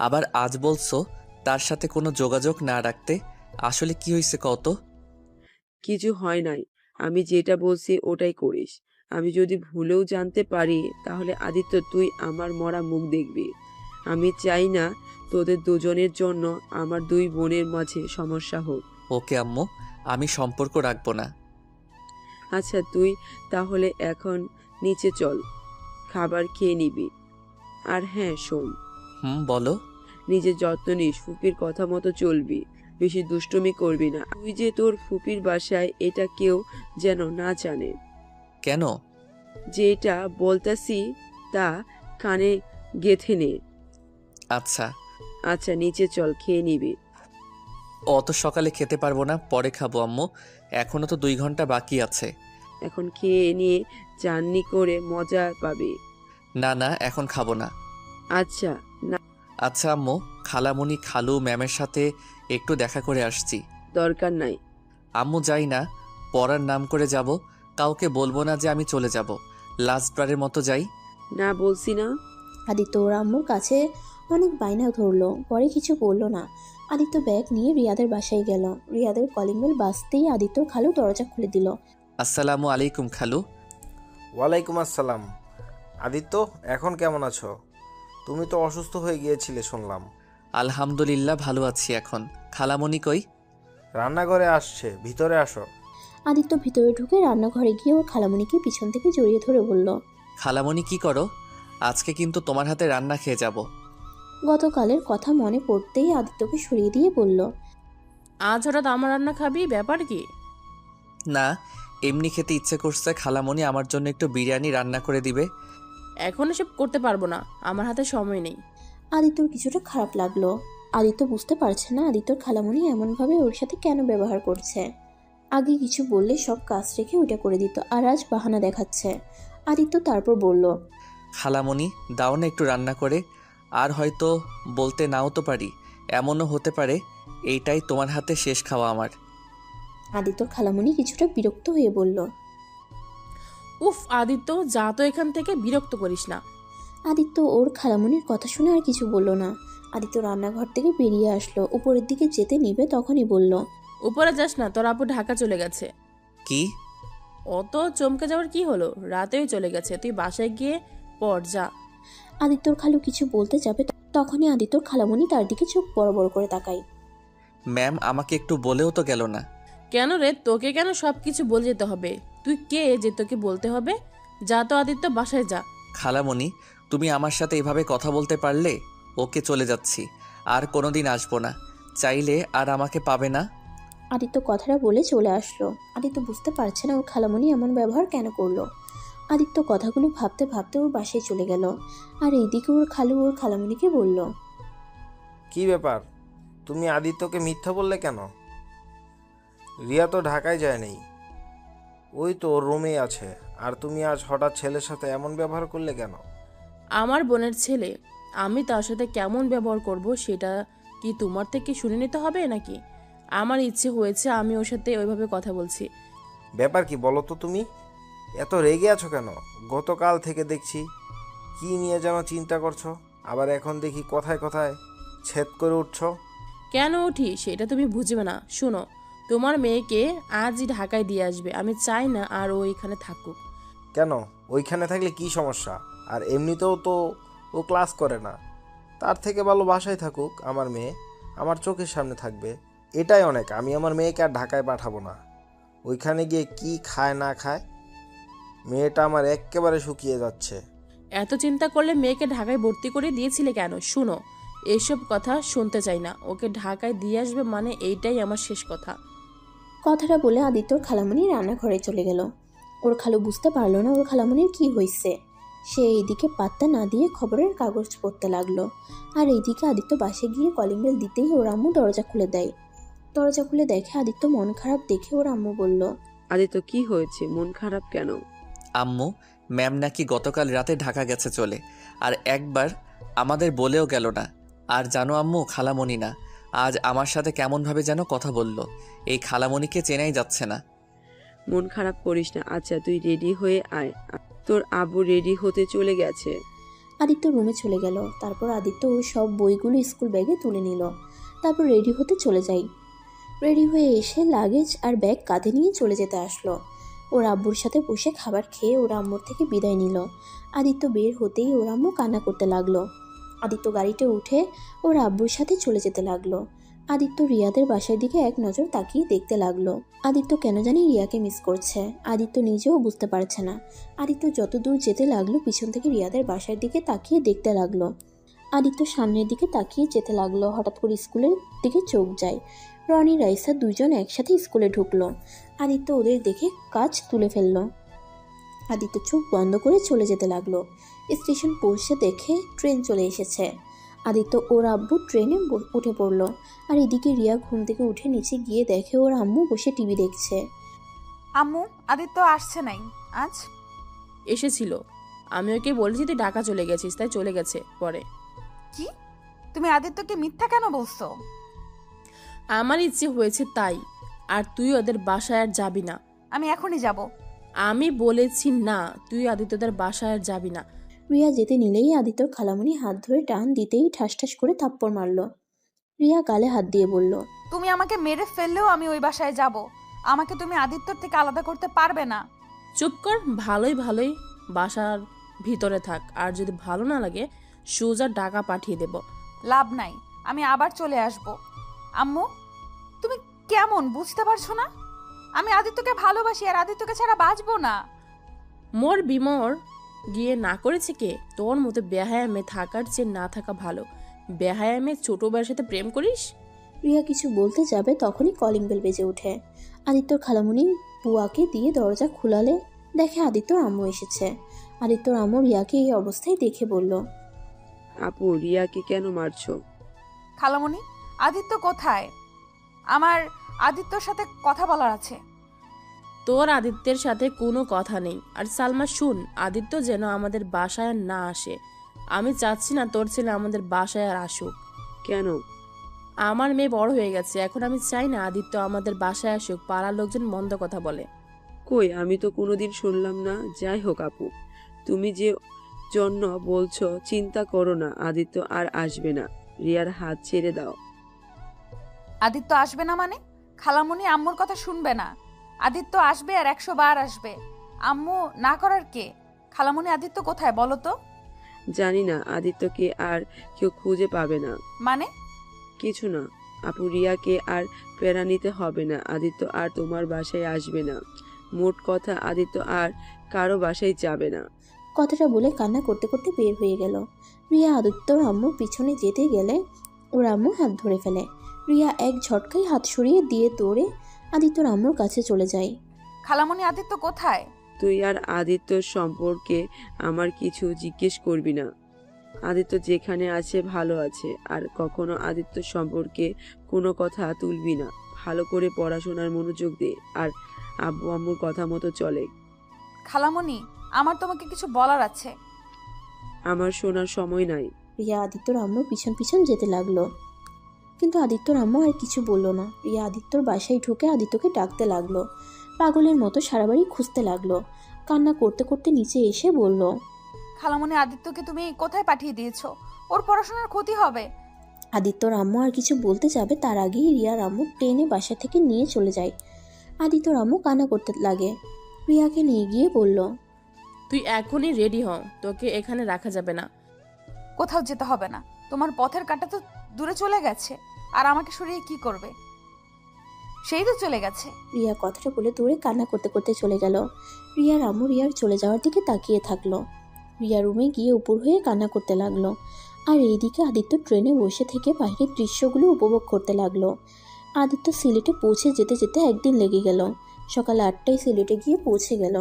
S2: আবার আজ বলছো তার সাথে কোনো যোগাযোগ না রাখতে। আসলে কি হয়েছে কত?
S5: কিছু হয় নাই, আমি যেটা বলছি ওটাই করিস। আমি যদি ভুলেও জানতে পারি তাহলে আদিত্য তুই আমার মরা মুখ দেখবি। আমি চাই না তোদের দুজনের জন্য আমার দুই বোনের মাঝে সমস্যা হোক।
S2: ওকে আম্মু, আমি সম্পর্ক রাখবো না।
S5: আচ্ছা, তুই তাহলে এখন নিচে চল, খাবার খেয়ে নিবি। আর হ্যাঁ শোন,
S2: বলো।
S5: নিজের যত্ন নিস, ফুপির কথা মতো চলবি, বেশি দুষ্টুমি করবি না। তুই যে তোর ফুপির বাসায় এটা কেউ যেন না জানে।
S2: কেন?
S5: যেটা বলতাছি তা কানে গেথে নে।
S2: আচ্ছা।
S5: আচ্ছা নিচে চল, খেয়ে নিবি।
S2: অত সকালে খেতে পারবো না, পরে খাবো আম্মু। এখনো তো 2 ঘন্টা বাকি আছে।
S5: এখন খেয়ে নিয়ে জার্নি করে মজা পাবি।
S2: না না, এখন খাবো না।
S5: আচ্ছা না,
S2: আচ্ছা আম্মু, খালামণি খালু ম্যামের সাথে একটু দেখা করে আসছি।
S5: দরকার নাই।
S2: আম্মু যাই না, পড়ার নাম করে যাব। কাউকে বলবো না যে আমি চলে যাব। লাস্টবারের মতো যাই।
S5: না বলছি না।
S3: আদিত্য ওর আম্মুর কাছে অনেক বায়না ধরলো, পরে কিছু বলল না। আদিত্য ব্যাগ নিয়ে রিয়াদের বাসায় গেল। রিয়াদের কলিং বেল বাজতেই আদিত্যর খালু দরজা খুলে দিল।
S2: আসসালামু আলাইকুম খালু।
S7: ওয়ালাইকুম আসসালাম। আদিত্য, এখন কেমন আছো? তুমি তো অসুস্থ হয়ে গিয়েছিলে শুনলাম।
S2: আলহামদুলিল্লাহ ভালো আছি এখন। খালামণি কই?
S7: রান্নাঘরে আসছে, ভিতরে আসো।
S3: আদিত্য ভিতরে ঢুকে রান্নাঘরে গিয়ে ওর খালামণিকে পিছন থেকে জড়িয়ে ধরে বলল,
S2: খালামণি কি করো? আজকে কিন্তু তোমার হাতে রান্না খেয়ে যাব।
S3: গতকালের কথা মনে পড়তেই আদিত্যকে সরিয়ে দিয়ে বলল,
S8: আজ হঠাৎ আমার রান্না খাবি, ব্যাপার কি?
S2: না, এমনি খেতে ইচ্ছে করছে। খালামণি আমার জন্য একটু বিরিয়ানি রান্না করে দিবে।
S8: এখন এসব করতে পারবো না, আমার হাতে সময় নেই।
S3: আদিত্যর কিছুটা খারাপ লাগলো। আদিত্য বুঝতে পারছে না আদিত্যর খালামণি এমনভাবে ওর সাথে কেন ব্যবহার করছে। আগে কিছু বললে সব কাজ রেখে ওইটা করে দিত, আর আজ বাহানা দেখাচ্ছে। আদিত্য তারপর বলল,
S2: খালামণি দাও না একটু রান্না করে। আর হয়তো বলতে নাও তো পারি, এমনও হতে পারে এইটাই তোমার হাতে শেষ খাওয়া আমার।
S3: আদিত্যর খালামণি কিছুটা বিরক্ত হয়ে বলল,
S8: উফ আদিত্য, যা তো এখান থেকে, বিরক্ত করিস না।
S3: আদিত্য ওর খালামণির কথা শুনে আর কিছু বলল না। আদিত্য রান্নাঘর থেকে বেরিয়ে আসলো, উপরের দিকে যেতে নিবে তখনই বলল,
S8: উপরে যাস না, তোর আপু ঢাকা চলে গেছে।
S2: কি?
S8: অত চমকে যাওয়ার কি হলো? রাতেই চলে গেছে, তুই বাসায় গিয়ে পড় যা।
S3: আদিত্যর খালু কিছু বলতে যাবে তখনই আদিত্যর খালামণি তার দিকে চোখ বড় বড় করে তাকায়।
S2: ম্যাম আমাকে একটু বলেও তো গেল না।
S8: কেন রে, তোকে কেন সব কিছু বলে যেতে হবে? তুই কে যে তোকে বলতে হবে? যা তো আদিত্য, বাসায় যা।
S2: খালামণি তুমি আমার সাথে এভাবে কথা বলতে পারলে? ওকে, চলে যাচ্ছি, আর কোনোদিন আসবো না। চাইলে আর আমাকে পাবে না।
S3: আদিত্য কথাটা বলে চলে আসলো। আদিত্য বুঝতে পারছে না ওর খালামণি এমন ব্যবহার কেন করলো। আদিত্য কথাগুলো ভাবতে ভাবতে ওর বাসায় চলে গেল। আর এইদিকে ওর খালু ওর খালামণিকে বলল,
S7: কি ব্যাপার, তুমি আদিত্যকে মিথ্যা বললে কেন? রিয়া তো ঢাকায় যায় নাই, ওই তো ওর রুমেই আছে। আর তুমি আজ হঠাৎ ছেলের সাথে এমন ব্যবহার করলে কেন?
S8: আমার বোনের ছেলে, আমি তার সাথে কেমন ব্যবহার করব সেটা কি তোমার থেকে শুনে নিতে হবে নাকি? আমার ইচ্ছে হয়েছে, আমি ওর সাথে ওইভাবে কথা বলছি।
S7: ব্যাপার কি বলো তো তুমি? এত রেগে আছো কেন? গতকাল থেকে দেখছি কি নিয়ে যেন চিন্তা করছো, আবার এখন দেখি কথায় কথায় ছেদ করে উঠছো।
S8: কেন উঠি সেটা তুমি বুঝবে না। শোনো, তোমার মেয়েকে আজই ঢাকায় দিয়ে আসবে। আমি চাই না আর ও এখানে থাকুক।
S7: কেন? ওইখানে থাকলে কি সমস্যা? আর এমনিতেও তো ও ক্লাস করে না, তার থেকে ভালো বাসায় থাকুক। আমার মেয়ে আমার চোখের সামনে থাকবে, এটাই অনেক। আমি আমার মেয়েকে আর ঢাকায় পাঠাবো না। ওইখানে গিয়ে কি খায় না খায়, মেয়েটা আমার এক্কেবারে শুকিয়ে যাচ্ছে।
S8: এত চিন্তা করলে মেয়েকে ঢাকায় ভর্তি করে দিয়েছিলে কেন? শুনো, এসব কথা শুনতে চাই না। ওকে ঢাকায় দিয়ে আসবে মানে এইটাই আমার শেষ কথা।
S3: কথাটা বলে আদিত্যর খালামণি রান্নাঘরে চলে গেল। ওর খালু বুঝতে পারলো না ওর খালামণির কি হয়েছে। সে এইদিকে পাত্তা না দিয়ে খবরের কাগজ পড়তে লাগলো, আর এইদিকে আদিত্য বাসে গিয়ে কলিং বেল দিতেই ওর আম্মু দরজা খুলে দেয়। দরজা খুলে দেখে আদিত্য মন খারাপ দেখে ওর আম্মু বলল,
S5: আদিত্য কি হয়েছে, মন খারাপ কেন?
S2: আম্মু, ম্যাম নাকি গতকাল রাতে ঢাকা গেছে চলে, আর একবার আমাদের বলেও গেল না। আর জানো আম্মু, খালামণি না, আজ আমার সাথে কেমনভাবে যেন কথা বলল। এই খালামণিকে চেনাই যাচ্ছে না।
S5: মন খারাপ করিস না। আচ্ছা তুই রেডি হয়ে আয়, তোর আব্বু রেডি হতে চলে গেছে।
S3: আদিত্য রুমে চলে গেল। তারপর আদিত্য ওর সব বইগুলো স্কুল ব্যাগে তুলে নিল। তারপর রেডি হতে চলে যায়। রেডি হয়ে এসে লাগেজ আর ব্যাগ কাঁধে নিয়ে চলে যেতে আসলো। ওর আব্বুর সাথে বসে খাবার খেয়ে ওর আম্মুর থেকে বিদায় নিল। আদিত্য বের হতেই ওর আম্মু কান্না করতে লাগলো। আদিত্য গাড়িতে উঠে ওর আব্বুর সাথে চলে যেতে লাগলো। আদিত্য রিয়াদের বাসার দিকে এক নজর তাকিয়ে দেখতে লাগলো। আদিত্য কেন জানি রিয়াকে মিস করছে। আদিত্য নিজেও বুঝতে পারছে না। আদিত্য যত দূর যেতে লাগলো পিছন থেকে রিয়াদের বাসার দিকে তাকিয়ে দেখতে লাগলো। আদিত্য সামনের দিকে তাকিয়ে যেতে লাগলো। হঠাৎ করে স্কুলের দিকে চোখ যায়। রনি রাইসা দুজন একসাথে স্কুলে ঢুকলো। আদিত্য ওদের দেখে কাজ তুলে ফেললো। আদিত্য চোখ বন্ধ করে চলে যেতে লাগলো। স্টেশন পৌঁছে দেখে ট্রেন চলে এসেছে। আদিত্য ওর আব্বু ট্রেনে উঠে পড়লো। আর এদিকে রিয়া ঘুম থেকে উঠে নিচে গিয়ে দেখে ওর আম্মু বসে টিভি দেখছে।
S4: আম্মু, আদিত্য আসছে নাই আজ?
S8: এসেছিল, আমি ওকে বলেছি তুই ঢাকা চলে গেছিস, তাই চলে গেছে পরে।
S4: কি? তুমি আদিত্যকে মিথ্যা কেন বলছো?
S8: আমার ইচ্ছে হয়েছে তাই। আর তুই ওদের বাসায় আর যাবি না।
S4: আমি এখনই যাব।
S8: আমি বলেছি না, তুই আদিত্যদের বাসায় আর যাবি না।
S3: রিয়া যেতে নিলেই আদিত্যর খালামণি হাত ধরে টান দিতেই ঠাস ঠাস করে থাপ্পড় মারলো। রিয়া গালে হাত দিয়ে বলল,
S4: তুমি আমাকে মেরে ফেললেও আমি ওই বাসায় যাব। আমাকে তুমি আদিত্যর থেকে আলাদা করতে পারবে না।
S8: চুপ কর, ভালোই ভালোই বাসার ভিতরে থাক। আর যদি ভালো না লাগে সোজা টাকা পাঠিয়ে দেব।
S4: লাভ নাই, আমি আবার চলে আসব। আম্মু, তুমি কেমন বুঝতে পারছো না? আমি আদিত্যকে ভালোবাসি আর আদিত্যকে ছাড়া বাঁচবো না।
S8: মোর বিমর গিয়ে না করেছে কে? তোর মতো বেহায়া মেয়ে থাকার চেয়ে না থাকা ভালো। বেহায়া মেয়ে ছোট ভাইয়ের সাথে প্রেম করিস?
S3: রিয়া কিছু বলতে যাবে তখনই কলিং বেল বেজে ওঠে। আদিত্যর খালামণি বুয়াকে দিয়ে দরজা খুলালে দেখে আদিত্যর আম্মু এসেছে। আদিত্যর আম্মু রিয়াকে এই অবস্থায় দেখে বলল,
S5: আপু, রিয়াকে কেন মারছো?
S4: খালামণি, আদিত্য কোথায়? আমার আদিত্যর সাথে কথা বলার আছে।
S8: তোর আদিত্যের সাথে কোনো কথা নেই। আর সালমা শুন, আদিত্য যেন আমাদের বাসায় আর না আসে। আমি চাচ্ছি না তোর ছেলে আমাদের বাসায় আর আসুক।
S5: কেন?
S8: আমার মেয়ে বড় হয়ে গেছে, এখন আমি চাই না আদিত্য আমাদের বাসায় আসুক। পাড়ার লোকজন মন্দ কথা বলে।
S5: কই, আমি তো কোনোদিন শুনলাম না। যাই হোক আপু, তুমি যে জন্য বলছো চিন্তা করো না, আদিত্য আর আসবে না। রিয়ার হাত ছেড়ে দাও।
S4: আদিত্য আসবে না মানে? খালামণি আম্মুর কথা শুনবে না। আদিত্য আসবে আর 100 বার আসবে। আম্মু না করার কে? খালামণি, আদিত্য কোথায় বলো তো?
S5: জানি না, আদিত্যকে আর কেউ খুঁজে পাবে না।
S4: মানে?
S5: কিছু না আপু, রিয়াকে আর প্যারা নিতে হবে না। আদিত্য আর তোমার বাসায় আসবে না। মোট কথা, আদিত্য আর কারো বাসায় যাবে না।
S3: কথাটা বলে কান্না করতে করতে বের হয়ে গেল। রিয়া আদিত্যর আম্মুর পিছনে যেতে গেলে ওর আম্মু হাত ধরে ফেলে। রিয়া এক ঝটকায় হাত সরিয়ে দিয়ে দৌড়ে আদিত্যর আম্মুর কাছে চলে যায়।
S4: খালামণি, আদিত্য কোথায়?
S5: তুই আর আদিত্যর সম্পর্কে আমার কিছু জিজ্ঞেস করবি না। আদিত্য যেখানে আছে ভালো আছে। আর কখনো আদিত্য সম্পর্কে কোনো কথা তুলবি না। ভালো করে পড়াশোনার মনোযোগ দে আর আব্বু আম্মুর কথা মতো চলে।
S4: খালামণি, আমার তোমাকে কিছু বলার আছে।
S5: আমার শোনার সময় নাই।
S3: রিয়া আদিত্যর আম্মুর পিছন পিছন যেতে লাগলো, কিন্তু আদিত্যর আম্মু আর কিছু বলল না। রিয়া আদিত্যর বাসায় ঢুকে আদিত্যকে ডাকতে লাগলো। পাগলের মতো সারা বাড়ি খুঁজতে লাগলো। কান্না করতে করতে নিচে এসে বলল,
S4: খালামণি আদিত্যকে তুমি কোথায় পাঠিয়ে দিয়েছো? ওর পড়াশোনার ক্ষতি হবে।
S3: আদিত্যর আম্মু আর কিছু বলতে যাবে তার আগেই রিয়ার আম্মু ট্রেনে বাসা থেকে নিয়ে চলে যায়। আদিত্যর আম্মু কান্না করতে লাগে। রিয়াকে নিয়ে গিয়ে বলল,
S8: তুই এখনই রেডি হ, তোকে এখানে রাখা যাবে না।
S4: কোথাও যেতে হবে না, তোমার পথের কাঁটা তো দূরে চলে গেছে, আর আমাকে সরিয়ে কি করবে? সেই তো চলে গেছে।
S3: রিয়া কথাটা বলে দূরে কান্না করতে করতে চলে গেল। রিয়ার আম্মু রিয়ার চলে যাওয়ার দিকে তাকিয়ে থাকলো। রিয়া রুমে গিয়ে উপর হয়ে কান্না করতে লাগলো। আর এইদিকে আদিত্য ট্রেনে বসে থেকে বাইরের দৃশ্যগুলো উপভোগ করতে লাগলো। আদিত্য সিলেটে পৌঁছে যেতে যেতে একদিন লেগে গেল। সকাল 8টায় সিলেটে গিয়ে পৌঁছে গেল।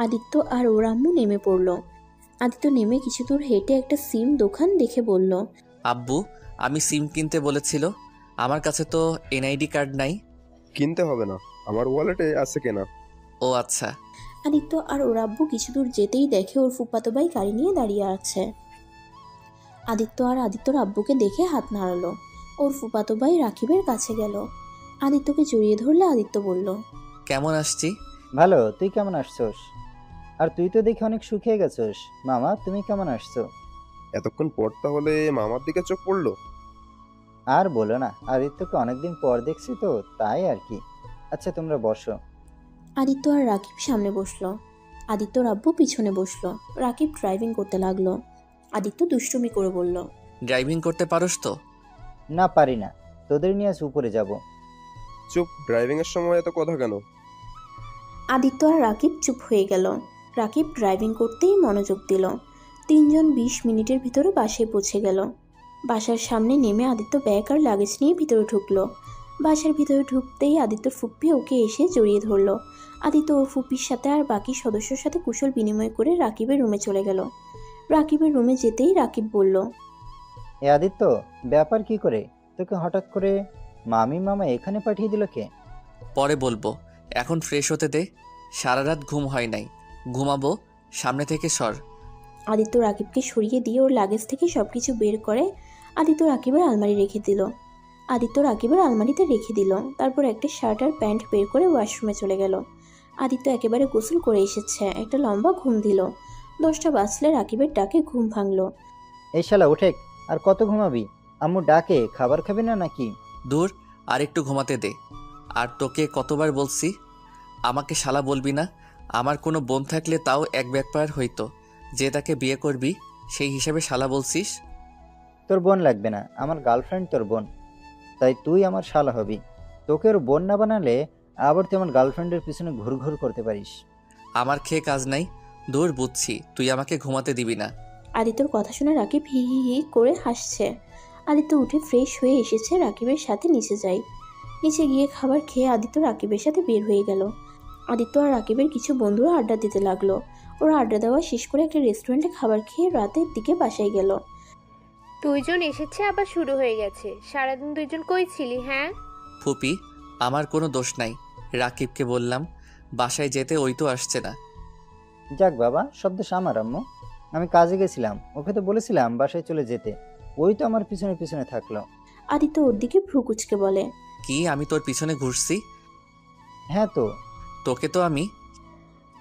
S3: আদিত্য আর ওর আম্মু নেমে পড়লো। আদিত্য নেমে কিছু দূর হেঁটে একটা সিম দোকান দেখে বলল,
S2: আব্বু, আমি সিম কিনতে বলেছিল, আমার কাছে তো এনআইডি কার্ড নাই।
S9: কিনতে হবে না, আমার ওয়ালেটে আছে কেনা।
S2: ও আচ্ছা।
S3: আদিত্য আর ওর আব্বু কিছু দূর যেতেই দেখে ওর ফুফাতো ভাই গাড়ি নিয়ে দাঁড়িয়ে আছে। আদিত্য আর আদিত্যর আব্বুকে দেখে হাত নাড়ালো। ওর ফুফাতো ভাই রাকিবের কাছে গেল। আদিত্যকে জড়িয়ে ধরলে আদিত্য বলল,
S2: কেমন আসছি?
S10: ভালো, তুই কেমন আসছোস? আর তুই তো দেখি অনেক শুকিয়ে গেছোস। মামা, তুমি কেমন আসছো?
S9: এতক্ষণ পর তাহলে মামার দিকে চোখ পড়লো।
S10: আর বলো না, আদিত্যকে অনেকদিন পর দেখছি তো, তাই আর কি। আচ্ছা, তোমরা বসো।
S3: আদিত্য আর রাকিব সামনে বসলো। আদিত্যর আব্বু পিছনে বসলো। রাকিব ড্রাইভিং করতে লাগলো। আদিত্য দুষ্টুমি করে বলল,
S2: ড্রাইভিং করতে পারোস তো?
S10: না, পারি না। তোদের নিয়ে আজ উপরে যাব।
S9: চুপ, ড্রাইভিং এর সময় এত কথা কেন?
S3: আদিত্য আর রাকিব চুপ হয়ে গেল। রাকিব ড্রাইভিং করতেই মনোযোগ দিল। 3জন 20 মিনিটের ভিতরে বাসায় পৌঁছে গেল। বাসার সামনে নেমে আদিত্য ব্যাগ আর লাগেজ নিয়ে ভিতরে ঢুকলো। বাসার ভিতরে ঢুকতেই আদিত্যর ফুপ্পি ওকে এসে জড়িয়ে ধরলো। আদিত্য ওর ফুপ্পির সাথে আর বাকি সদস্যর সাথে কুশল বিনিময় করে রাকিবের রুমে চলে গেল। রাকিবের রুমে যেতেই রাকিব বলল,
S10: এ আদিত্য, ব্যাপার কি করে? তোকে হঠাৎ করে মামা এখানে পাঠিয়ে দিল কে?
S2: পরে বলবো, এখন ফ্রেশ হতে দে। সারা রাত ঘুম হয় নাই, ঘুমাবো। সামনে থেকে সর।
S3: আদিত্য রাকিবকে সরিয়ে দিয়ে ওর লাগেজ থেকে সবকিছু বের করে আদিত্য রাকিবের আলমারি রেখে দিল। আদিত্য রাকিবের আলমারিতে রেখে দিল। তারপর একটা শার্ট আর প্যান্ট বের করে ওয়াশরুমে চলে গেল। আদিত্য একেবারে গোসল করে এসেছে, একটা লম্বা ঘুম দিল। 10টা বাজলে রাকিবের ডাকে ঘুম ভাঙলো।
S10: এই শালা, উঠে। আর কত ঘুমাবি? আম্মু ডাকে, খাবার খাবি না নাকি?
S2: দূর, আর একটু ঘুমাতে দে। আর তোকে কতবার বলছি আমাকে শালা বলবি না? আমার কোনো বোন থাকলে তাও এক ব্যাপার হইতো, যে তাকে বিয়ে করবি সেই হিসাবে শালা বলছিস।
S10: তোর বোন লাগবে না, আমার গার্লফ্রেন্ড তোর বোন, তাই তুই আমার শালা হবি। তোকে ওর বোন না বানালে আবার তুই আমার গার্লফ্রেন্ডের পিছনে ঘুরঘুর করতে পারিস।
S2: আমার খেয়ে কাজ নাই। দূর, বুঝছি তুই আমাকে ঘুমাতে দিবি না।
S3: আদিত্যর কথা শুনে রাকিব হি হি হি করে হাসছে। আদিত্য উঠে ফ্রেশ হয়ে এসেছে, রাকিবের সাথে নিচে যায়। নিচে গিয়ে খাবার খেয়ে আদিত্য রাকিবের সাথে বের হয়ে গেল। আদিত্য আর রাকিবের কিছু বন্ধুরা আড্ডা দিতে লাগলো। ওরা আড্ডা দেওয়া শেষ করে একটা রেস্টুরেন্টে খাবার খেয়ে রাতের দিকে বাসায় গেল।
S11: 2জন এসেছে, আবার শুরু হয়ে গেছে। সারাদিন 2জন কই ছিলি? হ্যাঁ
S2: ফুপি, আমার কোনো দোষ নাই। রাকিবকে বললাম বাসায় যেতে, ওই তো আসছে না।
S10: যাক বাবা, সব দোষ আমার। আম্মু, আমি কাজে গেছিলাম, ওকে তো বলেছিলাম বাসায় চলে যেতে, ওই তো আমার পিছনে পিছনে থাকলো।
S3: আদিত্য ওর দিকে ভ্রু কুচকে বলে,
S2: কি আমি তোর পিছনে ঘুরছি?
S10: হ্যাঁ তো।
S2: তোকে তো আমি।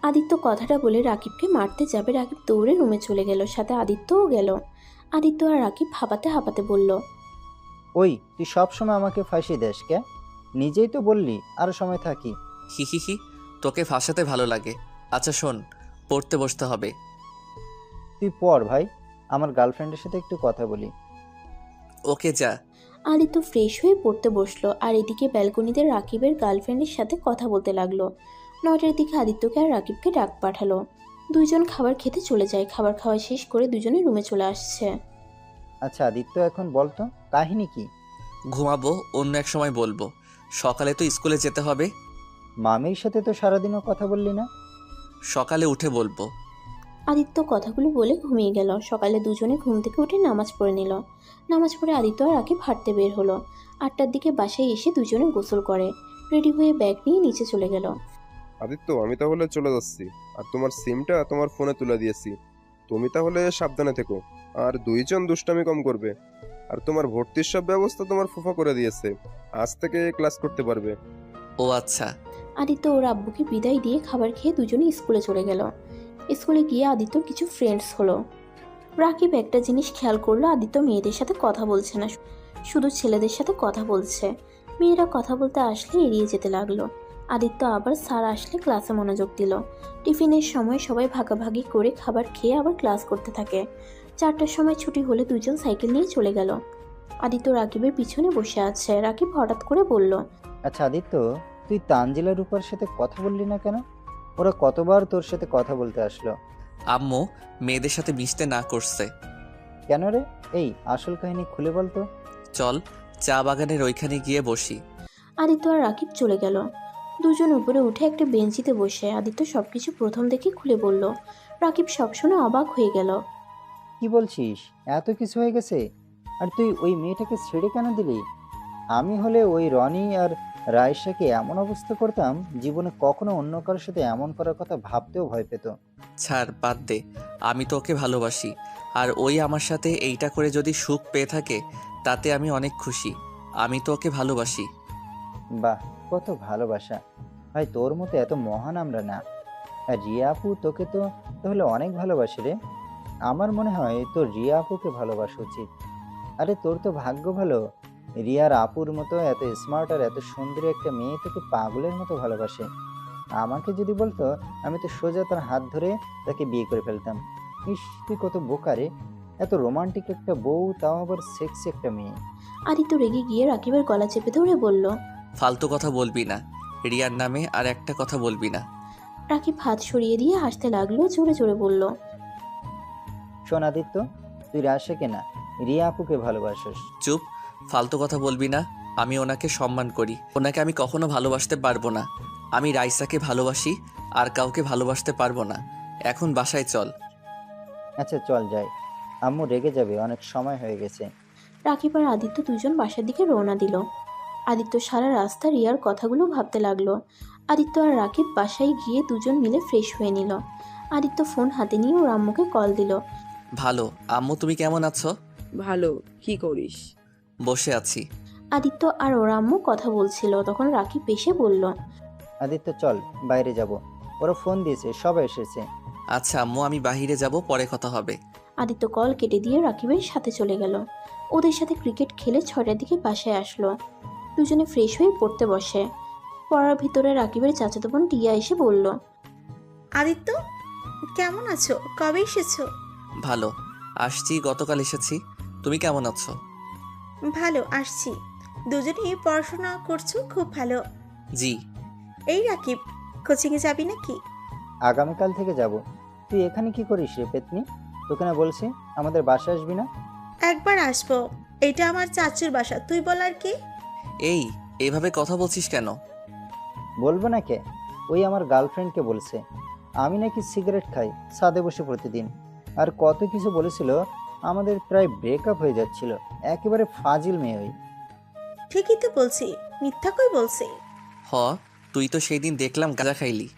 S3: আদিত্য কথাটা বলে রাকিবকে মারতে যাবে। রাকিব দৌড়ে রুমে চলে গেল, সাথে আদিত্যও গেল। আদিত্য আর রাকিব হাঁপাতে হাঁপাতে বলল,
S10: ওই, তুই সব সময় আমাকে ফাঁসিয়ে দেস কে? নিজেই তো বললি আরো সময় থাকি।
S2: হি হি হি, তোকে ফাঁসাতে ভালো লাগে। আচ্ছা শোন, পড়তে বসতে হবে।
S10: তুই পড় ভাই, আমার গার্লফ্রেন্ডের সাথে একটু কথা বলি।
S2: ওকে, যা।
S3: আদিত্য ফ্রেশ হয়ে পড়তে বসলো। আর এদিকে ব্যালকনিতে রাকিবের গার্লফ্রেন্ডের সাথে কথা বলতে লাগলো। 9টার দিকে আদিত্যকে আর রাকিবকে ডাক পাঠালো। 2জন খাবার খেতে চলে যায়। খাবার খাওয়া শেষ করে 2জনে রুমে চলে আসছে।
S10: আচ্ছা আদিত্য, এখন বলতো কাহিনী কি?
S2: ঘুমাবো, অন্য এক সময় বলবো। সকালে তো স্কুলে যেতে হবে।
S10: মামির সাথে তো সারাদিনও কথা বললি না।
S2: সকালে উঠে বলবো।
S3: আদিত্য কথাগুলো বলে ঘুমিয়ে গেল। সকালে 2জনে ঘুম থেকে উঠে নামাজ পড়ে নিল। নামাজ পড়ে আদিত্য আর রাকিব হাঁটতে বের হলো। 8টার দিকে বাসায় এসে 2জনে গোসল করে রেডি হয়ে ব্যাগ নিয়ে নিচে চলে গেল।
S9: আদিত্য, আমি তাহলে চলে যাচ্ছি, আর তোমার সিমটা তোমার ফোনে তুলে দিয়েছি। তুমি তাহলে সাবধানে থেকো, আর 2জন দুষ্টামি কম করবে। আর তোমার ভর্তির সব ব্যবস্থা তোমার ফুফা করে দিয়েছে, আজ থেকে ক্লাস করতে পারবে।
S2: ও আচ্ছা।
S3: আদিত্য ওর আব্বুকে বিদায় দিয়ে খাবার খেয়ে দুজনে স্কুলে চলে গেল। স্কুলে গিয়ে আদিত্যর কিছু ফ্রেন্ডস হলো। রাকিব একটা জিনিস খেয়াল করলো, আদিত্য মেয়েদের সাথে কথা বলছে না, শুধু ছেলেদের সাথে কথা বলছে। মেয়েরা কথা বলতে আসলে এড়িয়ে যেতে লাগলো। আদিত্য আবার স্যার আসলে ক্লাসে মনোযোগ দিল। টিফিনের সময় সবাই ভাগাভাগি করে খাবার খেয়ে আবার ক্লাস করতে থাকে। 4টার সময় ছুটি হলে দুজন সাইকেল নিয়ে চলে গেল। আদিত্য রাকিবের পিছনে বসে আছে। রাকিব হঠাৎ করে বলল,
S10: আচ্ছা আদিত্য, তুই তানজিলা রূপার সাথে কথা বললি না কেন? ওরা কতবার তোর সাথে কথা বলতে আসলো?
S2: আম্মু মেয়েদের সাথে মিশতে না করছে।
S10: কেন রে? এই আসল কাহিনী খুলে বলতো।
S2: চল চা বাগানের ওইখানে গিয়ে বসি।
S3: আদিত্য আর রাকিব চলে গেল। দুজন উপরে উঠে একটা বেঞ্চিতে বসে আদিত্য সবকিছু প্রথম দেখে খুলে বলল। রাকিব সব শুনে অবাক হয়ে গেল।
S10: কি বলছিস? এত কিছু হয়ে গেছে? আর তুই ওই মেয়েটাকে ছেড়ে কেন দিলি? আমি হলে ওই রনি আর রায়শাকে এমন অবস্থা করতাম, জীবনে কখনো অন্য কারোর সাথে এমন করার কথা ভাবতেও ভয় পেত।
S2: ছাড়, বাদ দে। আমি তো ওকে ভালোবাসি, আর ওই আমার সাথে এইটা করে যদি সুখ পেয়ে থাকে তাতে আমি অনেক খুশি। আমি তো ওকে ভালোবাসি।
S10: বাহ, কত ভালোবাসা! ভাই, তোর মতো এত মহান আমরা না। আর রিয়া আপু তোকে তো তাহলে অনেক ভালোবাসে রে। আমার মনে হয় তোর রিয়া আপুকে ভালোবাসা উচিত। আরে তোর তো ভাগ্য ভালো, রিয়ার আপুর মতো এত স্মার্ট আর এত সুন্দরী একটা মেয়ে তোকে পাগলের মতো ভালোবাসে। আমাকে যদি বলতো, আমি তো সোজা তার হাত ধরে তাকে বিয়ে করে ফেলতাম। ইস, তুই কত বোকা রে! এত রোমান্টিক একটা বউ, তাও আবার সেক্সি একটা মেয়ে।
S3: আদিত্য রেগে গিয়ে রাকিবের গলা চেপে ধরে বলল,
S2: ফালতু কথা বলবি না। রিয়ার নামে আর একটা কথা বলবি না।
S3: রাকিব হাত সরিয়ে দিয়ে হাসতে লাগলো, জোরে জোরে বলল,
S10: শোন আদিত্য, তুই রাশাকে না, রিয়া আপুকে ভালোবাসিস।
S2: চুপ, ফালতু কথা বলবি না। আমি ওনাকে সম্মান করি, ওনাকে আমি কখনো ভালোবাসতে পারবো না। আমি রাইসাকে ভালোবাসি, আর কাউকে ভালোবাসতে পারবো না। এখন বাসায় চল।
S10: আচ্ছা চল যাই, আম্মু রেগে যাবে, অনেক সময় হয়ে গেছে।
S3: রাকিব আর আদিত্য দুজন বাসার দিকে রওনা দিল। আদিত্য সারা রাস্তা রিয়ার কথাগুলো ভাবতে লাগলো। আদিত্য আর রাকিব বাসায় গিয়ে দুজন মিলে ফ্রেশ হয়ে নিল। আদিত্য ফোন হাতে নিয়ে ওর আম্মুকে কল দিল।
S2: ভালো। আম্মু তুমি কেমন আছো?
S5: ভালো। কি করিস?
S2: বসে আছি।
S3: আদিত্য আর ওর আম্মু কথা বলছিল, তখন রাকিব এসে বলল,
S10: আদিত্য চল, বাইরে যাব। ওরা ফোন দিয়েছে, সবাই এসেছে।
S2: আচ্ছা আম্মু, আমি বাহিরে যাব, পরে কথা হবে।
S3: আদিত্য কল কেটে দিয়ে রাকিবের সাথে চলে গেল। ওদের সাথে ক্রিকেট খেলে 6টার দিকে বাসায় আসলো। দুজনে ফ্রেশ হয়ে পড়তে বসে। পড়ার ভিতরে রাকিবের চাচাতো বোন টিয়া এসে বলল,
S12: আদিত্য কেমন আছো? কবে এসেছো?
S2: ভালো, আসছি, গতকাল এসেছি। তুমি কেমন আছো?
S12: ভালো, আসছি। দুজনেই পড়াশোনা করছো, খুব ভালো।
S2: জি।
S12: এই রাকিব, কোচিংয়ে যাবি নাকি?
S10: আগামীকাল থেকে যাব। তুই এখানে কি করিস রে পেতনি? তোকে না বলছি আমাদের বাসায় আসবি না?
S12: একবার আসবো। এটা আমার চাচুর বাসা, তুই বলার কি?
S2: এই, এইভাবে কথা বলছিস কেন?
S10: বলবো না কে? ওই আমার গার্লফ্রেন্ডকে বলছে আমি নাকি সিগারেট খাই ছাদে বসে প্রতিদিন, আর কত কিছু বলেছিল। আমাদের প্রায় ব্রেকআপ হয়ে যাচ্ছিল। একেবারে ফাজিল মেয়ে ওই।
S12: ঠিকই তো বলছি, মিথ্যা কই বলছি?
S2: হ, তুই তো সেই দিন দেখলাম গাঁজা খাইলি।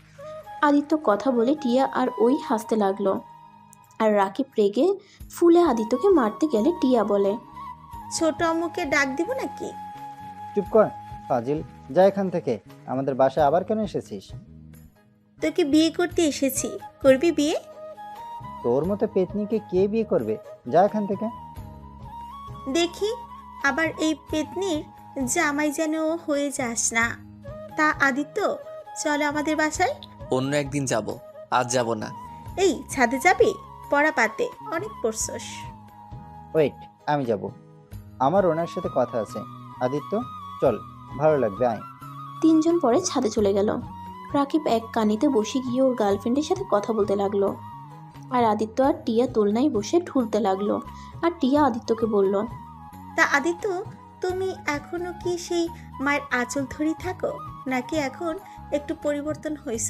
S3: আদিত্য কথা বলে টিয়া আর ওই হাসতে লাগলো। আর রাকিব রেগে ফুলে আদিত্যকে মারতে গেলে টিয়া বলে,
S12: ছোট আম্মুকে ডাক দিব নাকি?
S10: চুপ কর ফাজিল, যা এখান থেকে। আমাদের বাসায় আবার কেন এসেছিস?
S12: তোকে বিয়ে করতে এসেছি, করবি বিয়ে?
S10: তোর মতো পেতনিকে কে বিয়ে করবে? যা এখান থেকে।
S12: দেখি আবার এই পেতনির জামাই যেন হয়ে যাস না। তা আদিত্য, চলো আমাদের বাসায়।
S2: অন্য একদিন যাব, আজ যাব না।
S12: এই ছাদে যাবি? পড়া পাতে অনেক পড়ছস।
S10: ওয়েট, আমি যাব। আমার ওনার সাথে কথা আছে। আদিত্য চল, ভালো লাগবে, আয়।
S3: তিনজন পরে ছাদে চলে গেল। রাকিব এক কানিতে বসে গিয়ে ওর গার্লফ্রেন্ডের সাথে কথা বলতে লাগলো। আর আদিত্য আর টিয়া দোলনায় বসে ঠুলতে লাগলো। আর টিয়া আদিত্যকে বলল,
S12: তা আদিত্য, তুমি এখনো কি সেই মায়ের আঁচল ধরি থাকো, নাকি এখন একটু পরিবর্তন হয়েছ?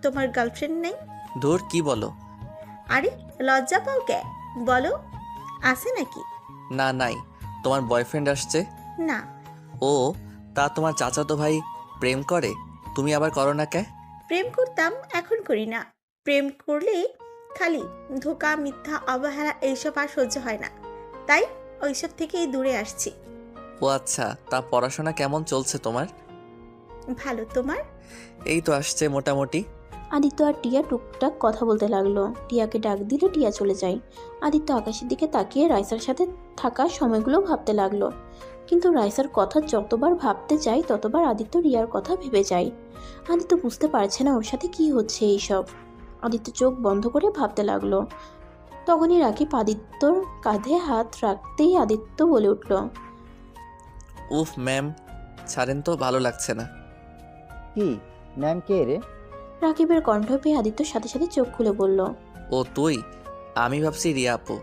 S12: তোমার গার্লফ্রেন্ড নেই?
S2: ধুর, কি বলো?
S12: আরে লজ্জা পাও কে? বলো, আছে নাকি?
S2: না, নাই। তোমার বয়ফ্রেন্ড আসছে?
S12: না।
S2: ও, তা তোমার চাচাতো ভাই প্রেম করে, তুমি আবার করো না কে?
S12: প্রেম করতাম, এখন করি না। প্রেম করলে খালি ধোকা, মিথ্যা, অবহেলা এইসব আর সহ্য হয় না, তাই ওইসব থেকেই দূরে আসছি।
S2: ও আচ্ছা, তা পড়াশোনা কেমন চলছে তোমার?
S12: ভালো, তোমার?
S2: এই তো আসছে মোটামুটি।
S3: আদিত্য আর টিয়া টুকটাক কথা বলতে লাগলো। টিয়াকে ডাক দিলে টিয়া চলে যায়। আদিত্য আকাশের দিকে তাকিয়ে রাইসার সাথে থাকা সময়গুলো ভাবতে লাগলো। কিন্তু রাইসার কথা যতবার ভাবতে যায় ততবার আদিত্য রিয়ার কথা ভেবে যায়। আদিত্য বুঝতে পারছে না ওর সাথে কি হচ্ছে এইসব। আদিত্য চোখ বন্ধ করে ভাবতে লাগলো। তখনই রাকিব আদিত্যর কাঁধে হাত রাখতেই আদিত্য বলে উঠল,
S2: উফ ম্যাম, ছাড়েন তো, ভালো লাগছে না।
S10: কি ম্যাম, কে রে?
S3: রাকিবের কণ্ঠ পেয়ে আদিত্যর সাথে সাথে চোখ খুলে বলল,
S2: ও তুই? আমি ভাবছি রিয়া আপু।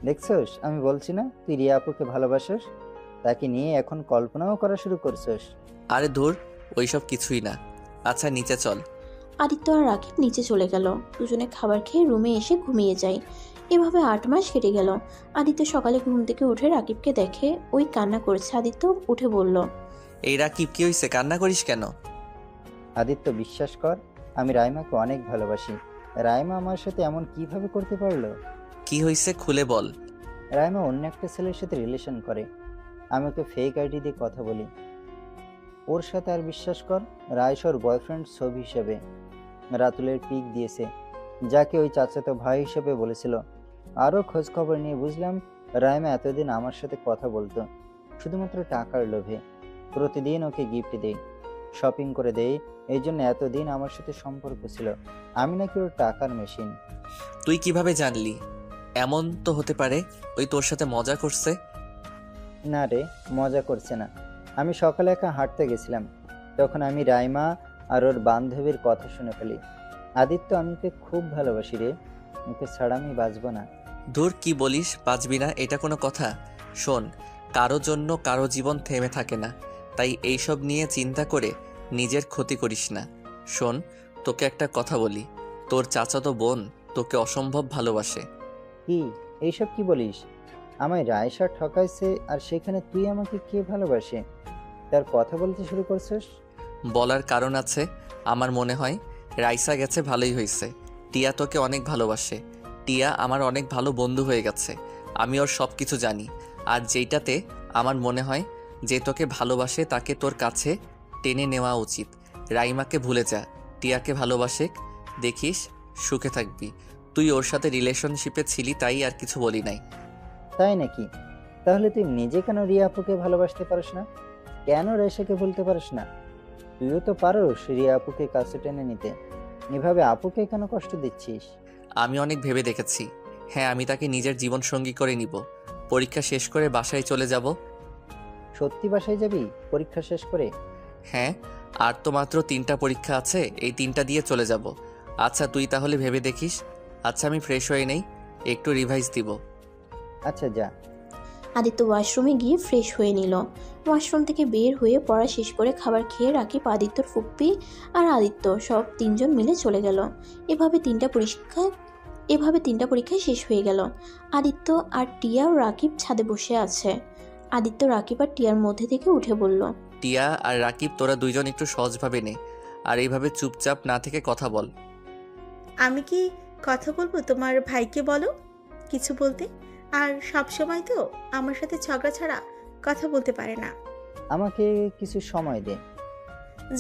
S10: দেখছস, আমি বলছি না তুই রিয়া আপুকে ভালোবাসস? তাকে নিয়ে এখন কল্পনাও করা শুরু করছস?
S2: আরে ধুর, ওইসব কিছুই না। আচ্ছা নিচে চল।
S3: আদিত্য আর রাকিব নিচে চলে গেল। দুজনে খাবার খেয়ে রুমে এসে ঘুমিয়ে যায়। এভাবে 8 মাস কেটে গেল। আদিত্য সকালে ঘুম থেকে উঠে রাকিবকে দেখে ওই কান্না করছে। আদিত্য উঠে বলল,
S2: এই রাকিব, কি হয়েছে? কান্না করিস কেন?
S10: আদিত্য, বিশ্বাস কর, আমি রাইমাকে অনেক ভালোবাসি। রাইমা আমার সাথে এমন কিভাবে করতে পারলো?
S2: কি হয়েছে খুলে বল।
S10: রাইমা অন্য একটা ছেলের সাথে রিলেশন করে। আমি ওকে ফেক আইডি দিয়ে কথা বলি ওর সাথে। আর বিশ্বাস কর, রাইসর বয়ফ্রেন্ড ছবি হিসেবে রাতুলের পিক দিয়েছে, যাকে ওই চাচাতো ভাই হিসেবে বলেছিল। আরও খোঁজ খবর নিয়ে বুঝলাম রাইমা এতদিন আমার সাথে কথা বলতো শুধুমাত্র টাকার লোভে। প্রতিদিন ওকে গিফট দেই, শপিং করে দেই, এই জন্য এতদিন আমার সাথে সম্পর্ক ছিল। আমি নাকি ওর টাকার মেশিন।
S2: তুই কিভাবে জানলি? এমন তো হতে পারে ওই তোর সাথে মজা করছে।
S10: না রে, মজা করছে না। আমি সকালে একা হাঁটতে গেছিলাম, তখন আমি রাইমা আর ওর বান্ধবীর কথা শুনে ফেলি। আদিত্য, আমি ওকে খুব ভালোবাসি রে, ওকে ছাড়া আমি বাঁচবো না।
S2: ধুর, কি বলিস? বাঁচবি না? এটা কোনো কথা? শোন, কারো জন্য কারো জীবন থেমে থাকে না, তাই এইসব নিয়ে চিন্তা করে নিজের ক্ষতি করিস না। শোন, তোকে একটা কথা বলি, তোর চাচাতো বোন তোকে অসম্ভব ভালোবাসে।
S10: কি এইসব কি বলিস? আমায় রায়সা ঠকাইছে, আর সেখানে তুই আমাকে কে ভালোবাসে তার কথা বলতে শুরু করছিস?
S2: বলার কারণ আছে। আমার মনে হয় রাইসা গেছে ভালোই হয়েছে। টিয়া তোকে অনেক ভালোবাসে। টিয়া আমার অনেক ভালো বন্ধু হয়ে গেছে। আমি ওর সব কিছু জানি। আর যেইটাতে আমার মনে হয় যে তোকে ভালোবাসে তাকে তোর কাছে টেনে নেওয়া উচিত। রাইমাকে ভুলে যা, টিয়াকে ভালোবাসে, দেখিস সুখে থাকবি। তুই ওর সাথে রিলেশনশিপে ছিলি, তাই আর কিছু বলি নাই।
S10: তাই নাকি? তাহলে তুই নিজে কেন রিয়া আপুকে ভালোবাসতে পারিস না? কেন রায়সাকে ভুলতে পারিস না? তুইও তো পারোস রিয়া আপুকে কাছে টেনে নিতে। এভাবে আপুকে কেন কষ্ট দিচ্ছিস?
S2: আমি অনেক ভেবে দেখেছি। হ্যাঁ, আমি তাকে নিজের জীবন সঙ্গী করে নিব। পরীক্ষা শেষ করে বাসায় চলে যাব।
S10: সত্যি বাসায় যাবি পরীক্ষা শেষ করে?
S2: হ্যাঁ, আর তো মাত্র 3টা পরীক্ষা আছে, এই 3টা দিয়ে চলে যাব। আচ্ছা তুই তাহলে ভেবে দেখিস। আচ্ছা আমি ফ্রেশ হয়ে নেই, একটু রিভাইজ দিব।
S10: আচ্ছা যা।
S3: আদিত্য ওয়াশরুমে গিয়ে ফ্রেশ হয়ে নিল। ওয়াশরুম থেকে বের হয়ে পড়া শেষ করে খাবার খেয়ে রাকিব, আদিত্যর ফুপ্পি আর আদিত্য সব 3জন মিলে চলে গেল। এভাবে 3টা পরীক্ষায় শেষ হয়ে গেল। আদিত্য আর টিয়া ও রাকিব ছাদে বসে আছে। আদিত্য রাকিব আর টিয়ার মধ্যে থেকে উঠে বলল,
S2: টিয়া আর রাকিব, তোরা দুইজন একটু সহজভাবে নে, আর এইভাবে চুপচাপ না থেকে কথা বল।
S12: আমি কি কথা বলবো? তোমার ভাইকে বলো কিছু বলতে। আর সব সময় তো আমার সাথে ঝগড়া ছাড়া কথা বলতে পারে না।
S10: আমাকে কিছু সময় দে।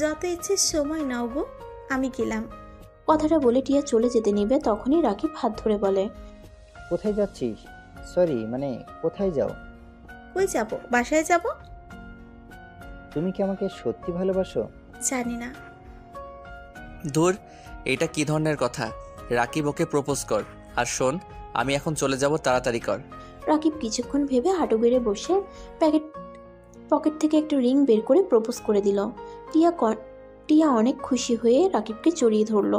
S12: যত ইচ্ছে সময় নাও গো, আমি গেলাম।
S3: কথাটা বলে টিয়া চলে যেতে নিবে, তখনই রাকিব হাত ধরে বলে,
S10: কোথায় যাচ্ছিস? সরি, মানে কোথায় যাও?
S12: কই যাব? বাসায় যাব।
S10: তুমি কি আমাকে সত্যি ভালোবাসো?
S12: জানি না।
S2: ধুর, এটা কি ধরনের কথা? রাকিব, ওকে প্রপোজ কর। আর শোন, আমি এখন চলে যাব, তাড়াতাড়ি কর।
S3: রাকিব কিছুক্ষণ ভেবে হাঁটু গেড়ে বসে পকেট থেকে একটা রিং বের করে প্রপোজ করে দিল। টিয়া অনেক খুশি হয়ে রাকিবকে জড়িয়ে ধরল।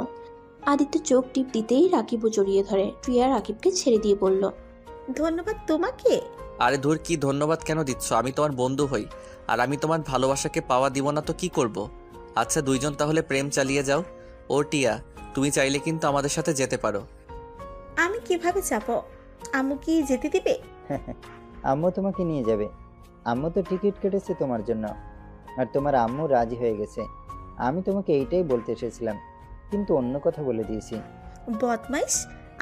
S3: আদিত্য চোখ টিপ দিতেই রাকিবও জড়িয়ে ধরে। টিয়া রাকিবকে ছেড়ে দিয়ে বলল,
S12: ধন্যবাদ তোমাকে।
S2: আরে ধুর, কি ধন্যবাদ কেন দিচ্ছ? আমি তোমার বন্ধু হই, আর আমি তোমার ভালোবাসাকে পাওয়া দিব না তো কি করব? আচ্ছা দুইজন তাহলে প্রেম চালিয়ে যাও। ও টিয়া, তুমি চাইলে কিন্তু আমাদের সাথে যেতে পারো।
S12: আমি কিভাবে যাব? আম্মু কি যেতে দিবে?
S10: আম্মু তোমাকে নিয়ে যাবে। আম্মু তো টিকিট কেটেছে তোমার জন্য, আর তোমার আম্মু রাজি হয়ে গেছে। আমি তোমাকে এইটাই বলতে এসেছিলাম, কিন্তু অন্য কথা বলে দিয়েছি।
S12: বদমাইশ,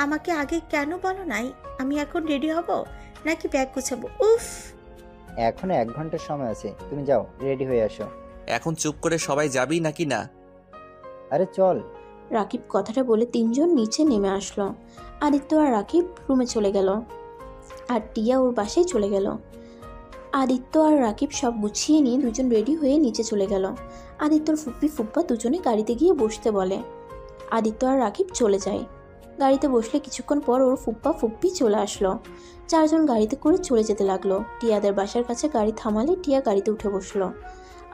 S12: আমাকে আগে কেন বলো নাই? আমি এখন রেডি হব নাকি ব্যাগ গুছাবো? উফ,
S10: এখনো 1 ঘন্টার সময় আছে, তুমি যাও রেডি হয়ে আসো।
S2: এখন চুপ করে সবাই যাবি নাকি না?
S10: আরে চল।
S3: রাকিব কথাটা বলে তিনজন নিচে নেমে আসলো। আদিত্য আর রাকিব রুমে চলে গেল, আর টিয়া ওর বাসায় চলে গেল। আদিত্য আর রাকিব সব গুছিয়ে নিয়ে দুজন রেডি হয়ে নিচে চলে গেল। আদিত্যর ফুপ্পি ফুপ্পা দুজনে গাড়িতে গিয়ে বসতে বলে। আদিত্য আর রাকিব চলে যায়। গাড়িতে বসলে কিছুক্ষণ পর ওর ফুপ্পা ফুপ্পি চলে আসলো। চারজন গাড়িতে করে চলে যেতে লাগলো। টিয়াদের বাসার কাছে গাড়ি থামালে টিয়া গাড়িতে উঠে বসলো।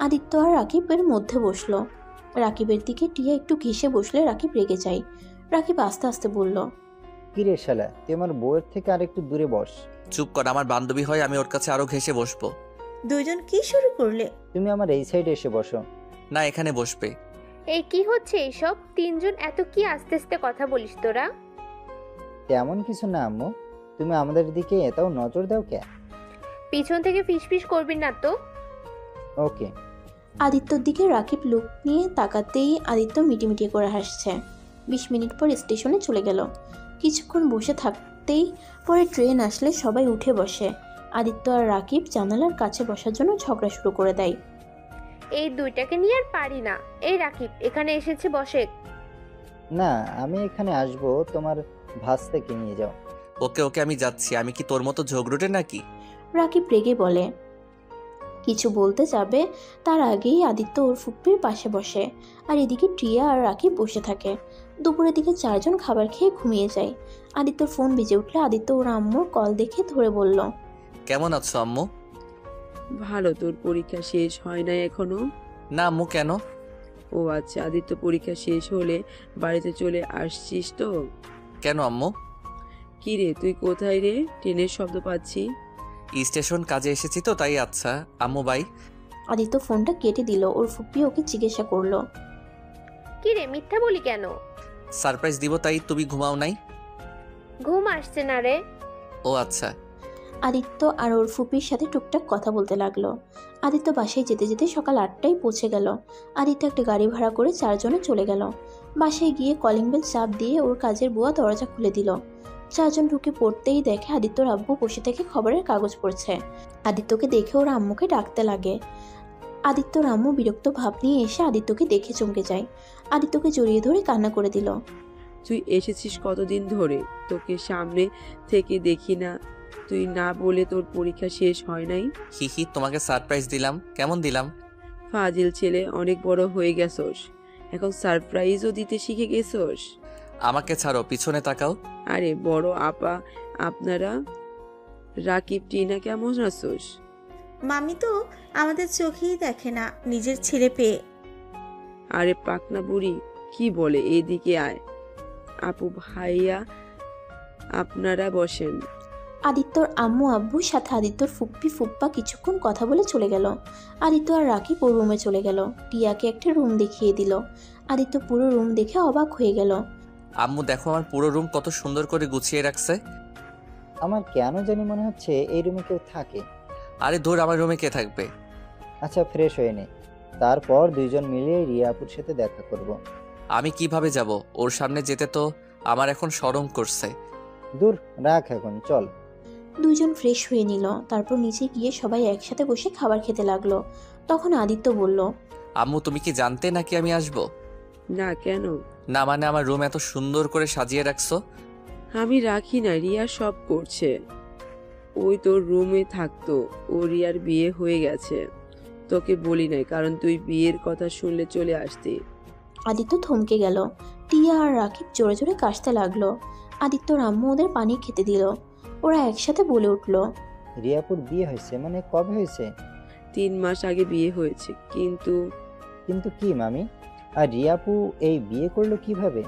S3: আদিত্য আর রাকিবের মধ্যে বসলো। রাকিবের দিকে টিয়া একটু ঘেঁষে বসলে রাকিব রেগে যায়। রাকিব আস্তে আস্তে বলল,
S10: কি রে শালা, তুই আমার বউয়ের থেকে আর একটু দূরে বস।
S2: চুপ কর, আমার বান্ধবী হয়, আমি ওর কাছে আরো ঘেঁষে বসবো।
S12: দুজন কি শুরু করলে?
S10: তুমি আমার এই সাইডে এসে বসো।
S2: না, এখানে বসবে।
S11: এই কি হচ্ছে এইসব? তিনজন এত কি আস্তে আস্তে কথা বলিস তোরা?
S10: তেমন কিছু না আম্মু, তুমি আমাদের দিকে এটাও নজর দাও কে?
S11: পিছন থেকে ফিসফিস করবি না তো।
S10: ওকে।
S3: আদিত্যর দিকে রাকিব লুক নিয়ে তাকাতেই আদিত্য মিটিমিটি করে হাসছে। 20 মিনিট পর স্টেশনে চলে গেল। কিছুক্ষণ বসে থাকতেই পরে ট্রেন আসলে সবাই উঠে বসে। আদিত্য আর রাকিব জানালার কাছে বসার জন্য ঝগড়া শুরু করে দেয়।
S11: এই দুইটাকে নিয়ে আর পারি না। এই রাকিব এখানে এসেছে, বসে।
S10: না, আমি এখানে আসবো, তোমার ভাস্তাকে নিয়ে যাও।
S2: ওকে ওকে, আমি যাচ্ছি। আমি কি তোর মতো ঝগড়ুটে নাকি?
S3: রাকিব রেগে বলে। কিছু বলতে যাবে তার আগেই আদিত্য ওর ফুপ্পির পাশে বসে, আর এদিকে টিয়া আর রাকিব বসে থাকে। দুপুরের দিকে চারজন খাবার খেয়ে ঘুমিয়ে যায়। আদিত্যর ফোন বেজে উঠলে আদিত্য ওর আম্মুর কল দেখে ধরে বলল,
S2: কেমন আছো আম্মু?
S5: ভালো। তোর পরীক্ষা শেষ হয় নাই এখনো?
S2: না আম্মু, কেন?
S5: ও আচ্ছা, আদিত্য পরীক্ষা শেষ হলে বাড়িতে চলে আসছিস তো?
S2: কেন আম্মু?
S5: কি রে, তুই কোথায় রে? ট্রেনের শব্দ পাচ্ছি।
S2: স্টেশন কাজে এসেছি তো তাই। আচ্ছা আম্মু, বাই।
S3: আদিত্য ফোনটা কেটে দিল। ওর ফুপ্পি ওকে জিজ্ঞাসা করলো,
S11: কি রে, মিথ্যা বলি কেন?
S2: সারপ্রাইজ দিব তাই। তুমি ঘুমাও নাই?
S11: ঘুম আসছে না রে।
S2: ও আচ্ছা।
S3: আদিত্য আর ওর ফুপির সাথে টুকটাক কথা বলতে লাগলো। আদিত্য বাসায় যেতে যেতে সকাল 8টায় পৌঁছে গেল। আদিত্য একটা গাড়ি ভাড়া করে চারজনে চলে গেল। বাসায় গিয়ে কলিং বেল চাপ দিয়ে ওর কাজের বুয়া দরজা খুলে দিল। চারজন ঢুকে পড়তেই দেখে আদিত্যর আব্বু বসে থেকে খবরের কাগজ পড়ছে। আদিত্যকে দেখে ওর আম্মুকে ডাকতে লাগে। আদিত্যর আম্মু বিরক্ত ভাব নিয়ে এসে আদিত্যকে দেখে চমকে যায়। আদিত্যকে জড়িয়ে ধরে কান্না করে দিল।
S5: তুই এসেছিস কতদিন ধরে? তোকে সামনে থেকে দেখি না। তুই না বলে তোর পরীক্ষা শেষ হয় নাই?
S2: হি, তোমাকে সারপ্রাইজ দিলাম। কেমন দিলাম?
S5: ফাজিল ছেলে, অনেক বড় হয়ে গেছস, এখন সারপ্রাইজও দিতে শিখে গেছস।
S2: আমাকে ছাড়ো, পিছনে তাকাও।
S5: আরে বড় আপা, আপনারা রাকিব, টিনা কেমন আছোস?
S12: মামি তো আমাদের চোখেই দেখে না নিজের ছেলে পেয়ে।
S5: আরে পাকনা বুড়ি, কি বলে, এদিকে আয়। আপু ভাইয়া, আপনারা বসেন।
S3: আদিত্যর আম্মু আব্বুর সাথে আদিত্যর ফুপ্পি ফুপ্পা কিছুক্ষণ কথা বলে চলে গেল। আদিত্য আর রাকিব ওর রুমে চলে গেল। টিয়াকে একটা রুম দেখিয়ে দিল। আদিত্য পুরো রুম দেখে অবাক হয়ে গেল।
S2: আম্মু দেখো, আমার পুরো রুম কত সুন্দর করে গুছিয়ে রাখছে।
S10: আমার কেন জানি মনে হচ্ছে এই রুমে কেউ থাকে।
S2: আরে দূর, আমার রুমে কে থাকবে?
S10: আচ্ছা, ফ্রেশ হয়ে নে, তারপর দুইজন মিলে রিয়া আপুর সাথে দেখা করব।
S2: আমি কিভাবে যাব? ওর সামনে যেতে তো আমার এখন শরম করছে।
S10: দূর রাখ, এখন চল।
S3: দুজন ফ্রেশ হয়ে নিল। তারপর নিচে গিয়ে সবাই একসাথে বসে খাবার খেতে লাগলো। তখন আদিত্য বলল,
S2: আম্মু তুমি কি জানতে নাকি আমি আসব?
S5: না, কেন?
S2: না মানে আমার রুম এত সুন্দর করে সাজিয়ে রাখছো।
S5: আমি রাখি না, রিয়া সব করছে। ওই তোর রুমে থাকতো, ও রিয়ার বিয়ে হয়ে গেছে। তোকে বলি নাই, কারণ তুই বিয়ের কথা শুনলে চলে আসতি।
S3: আদিত্য থমকে গেল। টিয়া আর রাকিব জোরে জোরে কাশতে লাগলো। আদিত্যর আম্মু ওদের পানি খেতে দিল। ওরা একসাথে বলে উঠল,
S10: রিয়াপুর বিয়ে হয়েছে? মানে কবে হয়েছে?
S5: 3 মাস আগে বিয়ে হয়েছে। কিন্তু
S10: কিন্তু কি মামি? আর রিয়াপু এই বিয়ে করলো কিভাবে?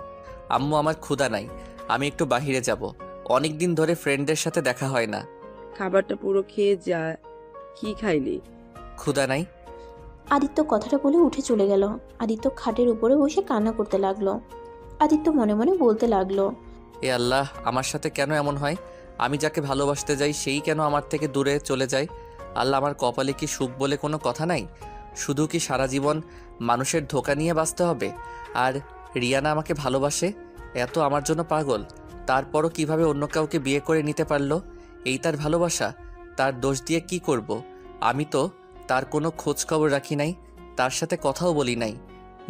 S2: আম্মু আমার ক্ষুধা নাই, আমি একটু বাহিরে যাব। অনেক দিন ধরে ফ্রেন্ডদের সাথে দেখা হয় না।
S5: খাবারটা পুরো খেয়ে যা। কি খাইলি?
S2: ক্ষুধা নাই।
S3: আদিত্য কথাটা বলে উঠে চলে গেল। আদিত্য খাটের উপরে বসে কান্না করতে লাগলো। আদিত্য মনে মনে বলতে লাগলো,
S2: এ আল্লাহ, আমার সাথে কেন এমন হয়? আমি যাকে ভালোবাসতে যাই সেই কেন আমার থেকে দূরে চলে যায়? আল্লাহ, আমার কপালে কি সুখ বলে কোনো কথা নাই? শুধু কি সারা জীবন মানুষের ধোঁকা নিয়ে বাঁচতে হবে? আর রিয়ানা আমাকে ভালোবাসে, এত আমার জন্য পাগল, তারপরও কিভাবে অন্য কাউকে বিয়ে করে নিতে পারলো? এই তার ভালোবাসা? তার দোষ দিয়ে কি করব? আমি তো তার কোনো খোঁজ খবর রাখি নাই, তার সাথে কথাও বলি নাই,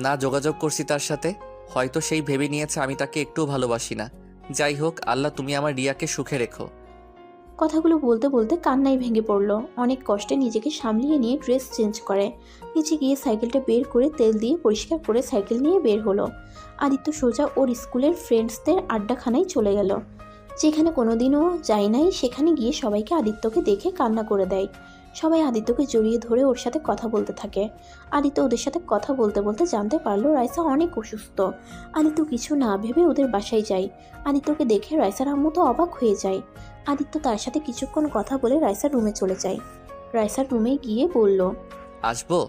S2: না যোগাযোগ করছি তার সাথে। হয়তো সেই ভেবে নিয়েছে আমি তাকে একটুও ভালোবাসি না। যাই হোক, আল্লাহ তুমি আমার রিয়াকে সুখে রেখো।
S3: কথাগুলো বলতে বলতে কান্নাই ভেঙে পড়ল। অনেক কষ্টে নিজেকে সামলিয়ে নিয়ে ড্রেস চেঞ্জ করে নিচে গিয়ে সাইকেলটা বের করে তেল দিয়ে পরিষ্কার করে সাইকেল নিয়ে বের হলো। আদিত্য সোজা ওর স্কুলের ফ্রেন্ডসদের আড্ডাখানায় চলে গেল, যেখানে কোনোদিনও যায় নাই। সেখানে গিয়ে সবাইকে আদিত্যকে দেখে কান্না করে দেয়। সবাই আদিত্যকে জড়িয়ে ধরে ওর সাথে কথা বলতে থাকে। আদিত্য ওদের সাথে কথা বলতে বলতে জানতে পারলো রাইসা অনেক অসুস্থ। আদিত্য কিছু না ভেবে ওদের বাসায় যায়। আদিত্যকে দেখে রাইসার আম্মু তো অবাক হয়ে যায়। আদিত্য তার সাথে কিছুক্ষণ কথা বলে রাইসার রুমে চলে যায়। রাইসার রুমে গিয়ে বলল,
S2: আসবো?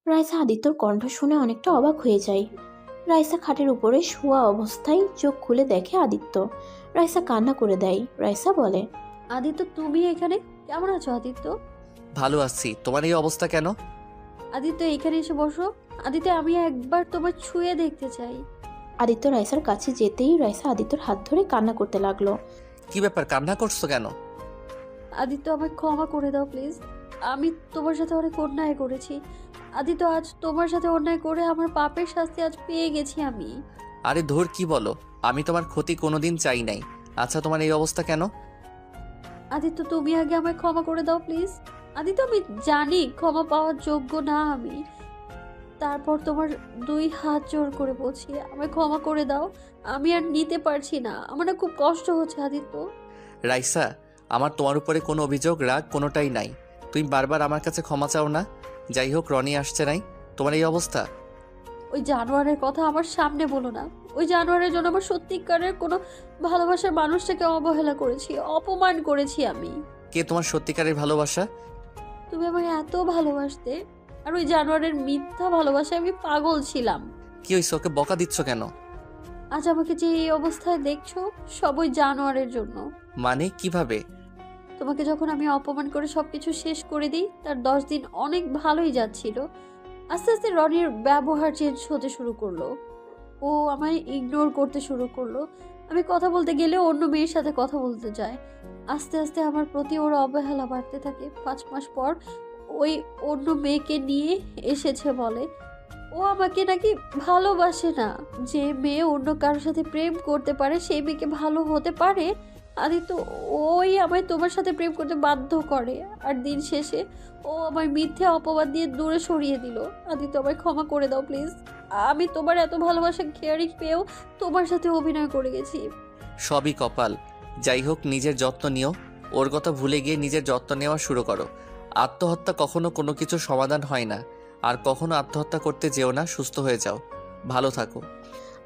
S3: রাইসা আদিত্যর কণ্ঠ শুনে অনেকটা অবাক হয়ে যায়। রাইসা খাটের উপরে শোয়া অবস্থায় চোখ খুলে দেখে আদিত্য। রাইসা কান্না করে দেয়। রাইসা বলে,
S6: আদিত্য তুমি এখানে? কেমন আছো আদিত্য?
S2: ভালো আছি। তোমার এই অবস্থা কেন?
S6: আদিত্য এখানে এসে বসো। আদিত্য আমি একবার তোমার ছুঁয়ে দেখতে চাই।
S3: আদিত্য রাইসার কাছে যেতেই রাইসা আদিত্যর হাত ধরে কান্না করতে লাগলো।
S2: কি ব্যাপার, কান্না করছো কেন?
S6: আদিত্য আমায় ক্ষমা করে দাও প্লিজ। আমি তোমার সাথে অনেক অন্যায় করেছি আদিত্য। আজ তোমার সাথে অন্যায় করে আমার পাপের শাস্তি আজ পেয়ে গেছি আমি।
S2: আরে ধুর, কি বলো? আমি তোমার ক্ষতি কোনোদিন চাই নাই। আচ্ছা, তোমার এই অবস্থা কেন?
S6: আদিত্য তুমি আগে আমায় ক্ষমা করে দাও প্লিজ। আদিত্য আমি জানি ক্ষমা পাওয়ার যোগ্য না আমি, তারপর তোমার 2 হাত জোর করে বলছি আমায় ক্ষমা করে দাও। আমি আর নিতে পারছি না, আমার না খুব কষ্ট হচ্ছে আদিত্য।
S2: রাইসা, আমার তোমার উপরে কোনো অভিযোগ রাগ কোনোটাই নাই। তুমি বারবার আমার কাছে ক্ষমা চাও না। যাই হোক, রনি আসছে নাই। তোমার এই অবস্থা।
S6: ওই জানোয়ারের কথা আমার সামনে বলো না। ওই জানোয়ারের জন্য আমার সত্যিকারের কোনো ভালোবাসার মানুষটাকে অবহেলা করেছি, অপমান করেছি আমি।
S2: কে তোমার সত্যিকারের ভালোবাসা?
S6: তুমি আমায় এত ভালোবাসতে, আর ওই জানোয়ারের মিথ্যা ভালোবাসায় আমি পাগল ছিলাম।
S2: কি হয়েছে? ওকে বকা দিচ্ছ কেন?
S6: আজ আমাকে যে এই অবস্থায় দেখছো, সব ওই জানোয়ারের জন্য।
S2: মানে কিভাবে?
S6: তোমাকে যখন আমি অপমান করে সবকিছু শেষ করে দিই, তার 10 দিন অনেক ভালোই যাচ্ছিল। আস্তে আস্তে রনির ব্যবহার চেঞ্জ হতে শুরু করলো। ও আমায় ইগনোর করতে শুরু করলো। আমি কথা বলতে গেলে অন্য মেয়ের সাথে কথা বলতে যায়। আস্তে আস্তে আমার প্রতি ওর অবহেলা বাড়তে থাকে। 5 মাস পর ওই অন্য মেয়েকে নিয়ে এসেছে বলে। ও আমাকে নাকি ভালোবাসে না। যে মেয়ে অন্য কারোর সাথে প্রেম করতে পারে সেই মেয়েকে ভালো হতে পারে? আদিত্য ওই আমায় তোমার সাথে প্রেম করতে বাধ্য করে, আর দিন শেষে ও আমায় মিথ্যে অপবাদ দিয়ে দূরে সরিয়ে দিল। আদিত্য আমায় ক্ষমা করে দাও প্লিজ। আমি তোমার এত ভালোবাসা কেয়ারিং পেয়েও তোমার সাথে অভিনয় করে গেছি।
S2: সবই কপাল। যাই হোক, নিজের যত্ন নিও। ওর কথা ভুলে গিয়ে নিজের যত্ন নেওয়া শুরু করো। আত্মহত্যা কখনো কোনো কিছুর সমাধান হয় না। আর কখনো আত্মহত্যা করতে যেও না। সুস্থ হয়ে যাও, ভালো থাকো।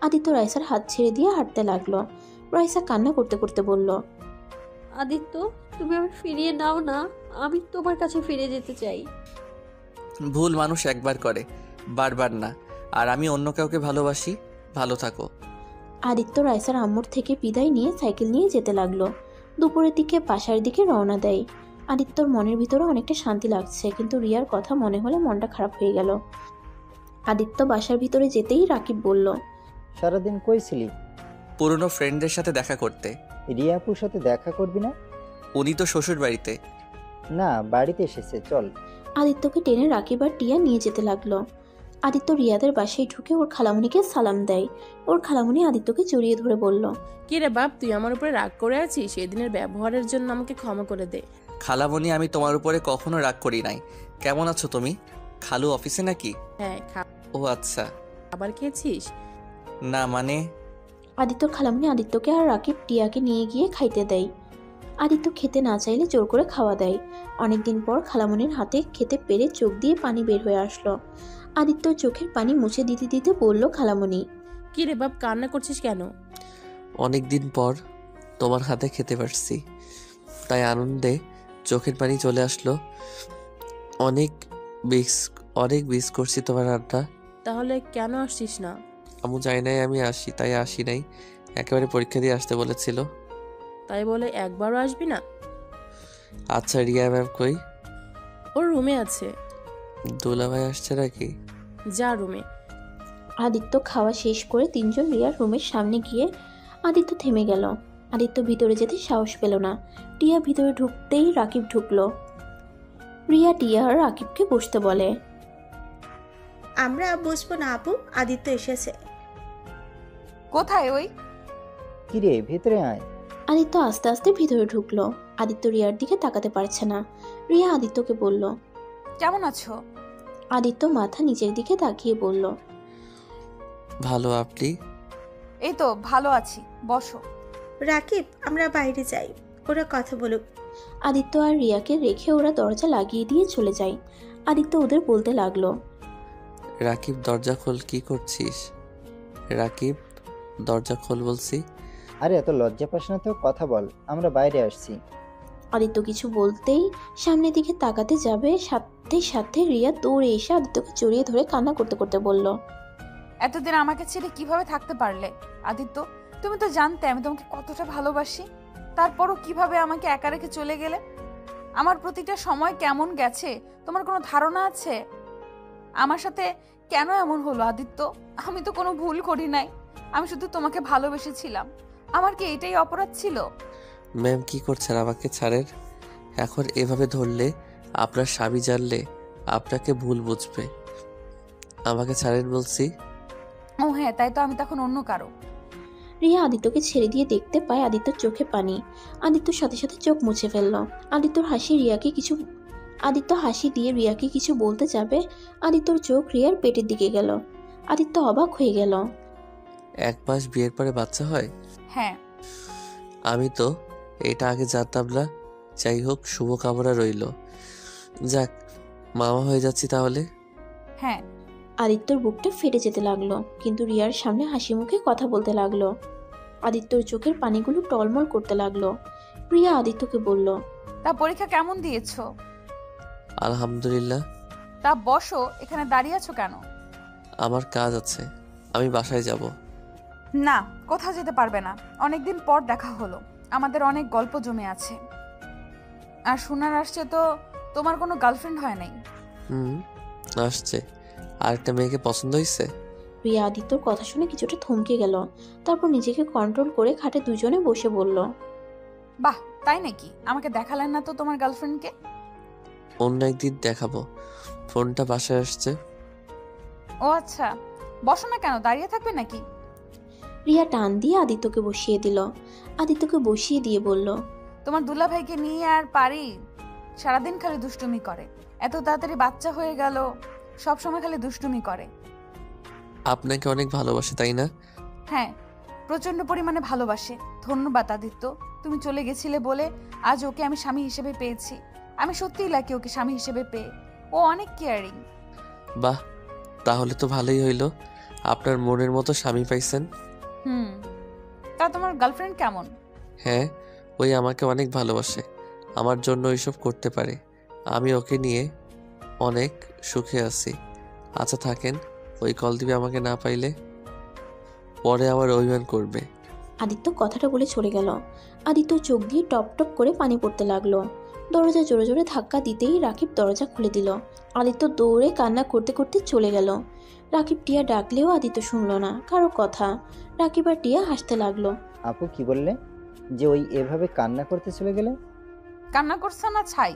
S3: আদিত্য রাইসার হাত ছেড়ে দিয়ে হাঁটতে লাগলো। রাইসা কান্না করতে করতে বলল,
S6: আদিত্য তুমি আমায় ফিরিয়ে নাও না, আমি তোমার কাছে ফিরে যেতে চাই।
S2: ভুল মানুষ একবার করে, বারবার না। আর আমি অন্য কাউকে ভালোবাসি। ভালো থাকো।
S3: আদিত্য রাইসার আম্মুর থেকে বিদায় নিয়ে সাইকেল নিয়ে যেতে লাগলো। দুপুরের দিকে বাসার দিকে রওনা দেয়। আদিত্যর মনের ভিতরে অনেকটা শান্তি লাগছে, কিন্তু রিয়ার কথা মনে হলে মনটা খারাপ হয়ে গেল। আদিত্য বাসার ভিতরে যেতেই রাকিব বলল,
S10: সারাদিন কই ছিলি?
S2: পুরনো ফ্রেন্ডদের সাথে দেখা করতে।
S10: রিয়াপুর সাথে দেখা করবি না?
S2: উনি তো শ্বশুর বাড়িতে।
S10: না, বাড়িতে এসেছে, চল।
S3: আদিত্যকে টেনে রাকিব আর টিয়া নিয়ে যেতে লাগলো। আদিত্য রিয়াদের বাসায় ঢুকে ওর খালামুনিকে সালাম দেয়। ওর খালামুনি আদিত্যকে জড়িয়ে ধরে বলল,
S8: কি রে বাপ, তুই আমার উপরে রাগ করে আছিস? সেদিনের ব্যবহারের জন্য আমাকে ক্ষমা করে দে।
S2: খালামণি, আমি তোমার উপরে কখনো রাগ করি নাই। কেমন আছো তুমি? খালু অফিসে নাকি?
S8: হ্যাঁ,
S2: ও আচ্ছা।
S8: খাবার খেয়েছিস?
S2: না মানে।
S3: আদিত্যর খালামুনি আদিত্যকে আর রাকিব টিয়াকে নিয়ে গিয়ে খাইতে দেয়। আদিত্য খেতে না চাইলে জোর করে খাওয়া দেয়। অনেকদিন পর খালামুনির হাতে খেতে পেরে চোখ দিয়ে পানি বের হয়ে আসলো। আদিত্য চোখের পানি মুছে দিতে দিতে বলল, খালামুনি।
S8: কি রে বাপ, কান্না করছিস কেন?
S2: অনেকদিন পর তোমার হাতে খেতে পারছি, তাই আনন্দে চোখের পানি চলে আসলো। অনেক মিস করছি তোমার রান্না।
S8: তাহলে কেন আসছিস না?
S2: আমু জানি নাই আমি আসি, তাই আসি নাই। একেবারে পরীক্ষা দিয়ে আসতে বলেছিল।
S8: তাই বলে একবারও আসবি না?
S2: আচ্ছা, রিয়া ম্যাম কই?
S8: ওর রুমে আছে।
S2: দুলা ভাই আসছে নাকি?
S8: যা রুমে।
S3: আদিত্য খাওয়া শেষ করে 3 জন রিয়ার রুমের সামনে গিয়ে আদিত্য থেমে গেল। আদিত্য ভিতরে যেতে সাহস পেল না। টিয়া ভিতরে ঢুকতেই রাকিব ঢুকলো। রিয়া টিয়া আর রাকিবকে বসতে বলে।
S12: আমরা বুঝবো না আপু, আদিত্য এসেছে।
S4: কোথায় ওই?
S10: কিরে ভিতরে আয়।
S3: আদিত্য আস্তে আস্তে ভিতরে ঢুকলো। আদিত্য রিয়ার দিকে তাকাতে পারছে না। রিয়া আদিত্যকে বলল,
S4: কেমন আছো?
S3: আদিত্য মাথা নিচের দিকে তাকিয়ে বলল,
S2: ভালো, আপনি?
S4: এই তো ভালো আছি, বসো।
S12: রাকিব, আমরা বাইরে যাই, ওরা কথা বলুক।
S3: আদিত্য আর রিয়াকে রেখে ওরা দরজা লাগিয়ে দিয়ে চলে যায়। আদিত্য ওদের বলতে লাগলো,
S2: রাকিব দরজা খোল, কি করছিস? রাকিব দরজা খোল বলছি।
S10: আরে এত লজ্জা পাস না তো, কথা বল, আমরা বাইরে আসছি।
S3: আদিত্য কিছু বলতেই সামনের দিকে তাকাতে যাবে, সাথে সাথে রিয়া দৌড়ে এসে আদিত্যকে জড়িয়ে ধরে কান্না করতে করতে বলল,
S4: এতদিন আমাকে ছেড়ে কিভাবে থাকতে পারলে আদিত্য? তুমি তো জানতে আমি তোমাকে কতটা ভালোবাসি, তারপরও কিভাবে আমাকে একা রেখে চলে গেলে? আমার প্রতিটা সময় কেমন গেছে তোমার কোনো ধারণা আছে? আমার সাথে কেন এমন হলো আদিত্য? আমি তো কোনো ভুল করি নাই, আমি শুধু তোমাকে ভালোবেসেছিলাম। আমার কি এটাই অপরাধ ছিল?
S2: ম্যাম কি করছেন? আমাকে ছাড়েন। এখন এভাবে ধরলে আপনার স্বামী জানলে আপনাকে ভুল বুঝবে। আমাকে ছাড়েন বলছি।
S4: ও হ্যাঁ, তাই তো, আমি তখন অন্য কারো।
S3: রিয়া আদিত্যকে ছেড়ে দিয়ে দেখতে পায় আদিত্যর চোখে পানি। আদিত্যর সাথে সাথে চোখ মুছে ফেলল। আদিত্য হাসি দিয়ে রিয়াকে কিছু বলতে যাবে, আদিত্যর চোখ রিয়ার পেটের দিকে গেল। আদিত্য অবাক হয়ে গেল।
S2: 1 মাস বিয়ের পরে বাচ্চা হয়?
S4: হ্যাঁ।
S2: আমি তো এটা আগে জানতাম না। যাই হোক, শুভকামনা রইল। যাক, মামা হয়ে যাচ্ছি তাহলে।
S4: হ্যাঁ।
S3: আদিত্যর বুকটা ফেটে যেতে লাগলো, কিন্তু রিয়ার সামনে হাসি মুখে কথা বলতে লাগলো। আদিত্যর চোখের পানিগুলো টলমল করতে লাগলো। রিয়া আদিত্যকে বলল,
S4: তা পরীক্ষা কেমন দিয়েছো?
S2: আলহামদুলিল্লাহ।
S4: তা বসো, এখানে দাঁড়িয়ে আছো কেন?
S2: আমার কাজ আছে, আমি বাসায় যাব।
S4: না, কোথাও যেতে পারবে না। অনেকদিন পর দেখা হলো, আমাদের অনেক গল্প জমে আছে। আর শোনার আসছে তো তোমার কোনো গার্লফ্রেন্ড হয় নাই।
S2: আসছে। আরেকটা মেয়েকে পছন্দ হয়েছে।
S3: রিয়া আদিত্যর কথা শুনে কিছুটা থমকে গেল, তারপর নিজেকে কন্ট্রোল করে খাটে দুজনে বসে বলল,
S4: বাহ, তাই নাকি? আমাকে দেখালেন না তো তোমার গার্লফ্রেন্ডকে।
S2: অন্য একদিন দেখাবো। ফোনটা বাসায় আসছে।
S4: ও আচ্ছা, বসো না, কেন দাঁড়িয়ে থাকবে নাকি?
S3: রিয়া টান দিয়ে আদিত্যকে বসিয়ে দিল। আদিত্যকে বসিয়ে দিয়ে বলল,
S4: তোমার দুলা ভাইকে নিয়ে আর পারি? সারাদিন খালি দুষ্টুমি করে, এত তাড়াতাড়ি বাচ্চা হয়ে গেল, সবসময় খালি দুষ্টুমি করে।
S2: আপনাকে অনেক ভালোবাসে, তাই না?
S4: হ্যাঁ, প্রচন্ড পরিমাণে ভালোবাসে। ধন্যবাদ আদিত্য, তুমি চলে গেছিলে বলে আজ ওকে আমি স্বামী হিসেবে পেয়েছি। আমি সত্যিই লাকি ওকে স্বামী হিসেবে পেয়ে। ও অনেক কেয়ারিং।
S2: বাহ, তাহলে তো ভালোই হইলো, আপনার মনের মতো স্বামী পাইছেন।
S4: তা তোমার গার্লফ্রেন্ড কেমন?
S2: হ্যাঁ, ওই আমাকে অনেক ভালোবাসে, আমার জন্য ওইসব করতে পারে। আমি ওকে নিয়ে অনেক সুখে আছি। আচ্ছা থাকেন, ওই কল দিবে আমাকে না পাইলে, পরে আবার অভিমান করবে।
S3: আদিত্য কথাটা বলে চলে গেল। আদিত্য চোখ দিয়ে টপ টপ করে পানি পড়তে লাগলো। দরজা জোরে জোরে ধাক্কা দিতেই রাকিব দরজা খুলে দিল। আদিত্য দৌড়ে কান্না করতে করতে চলে গেল। রাকিব টিয়া ডাকলেও আদিত্য শুনলো না কারো কথা। রাকিব আর টিয়া হাসতে লাগলো।
S10: আপু কি বললে যে ওই এভাবে কান্না করতে চলে গেলে?
S4: কান্না করছে না ছাই,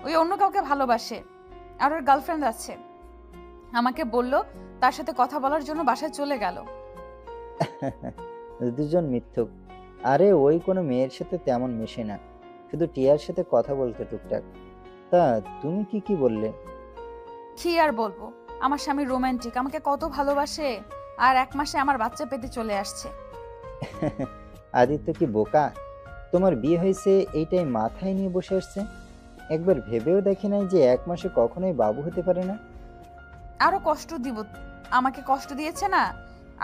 S4: ওই অন্য কাউকে ভালোবাসে আর ওর গার্লফ্রেন্ড আছে। আমাকে বলল তার সাথে কথা বলার জন্য বাসায় চলে গেল।
S10: দুজন মিথ্যুক। আরে ওই কোনো মেয়ের সাথে তেমন মেশে না, শুধু টিয়ার সাথে কথা বলতে টুকটাক। তা তুমি কি বললে?
S4: কি আর বলবো, আমার স্বামী রোমান্টিক, আমাকে কত ভালোবাসে, আর 1 মাসে আমার বাচ্চা পেতে চলে আসছে।
S10: আদিত্য কি বোকা? তোমার বিয়ে হয়েছে এইটাই মাথায় নিয়ে বসে আসছে। একবার ভেবেও দেখে নাই যে 1 মাসে কখনোই বাবু হতে পারে না।
S4: আরো কষ্ট দিব, আমাকে কষ্ট দিয়েছে না,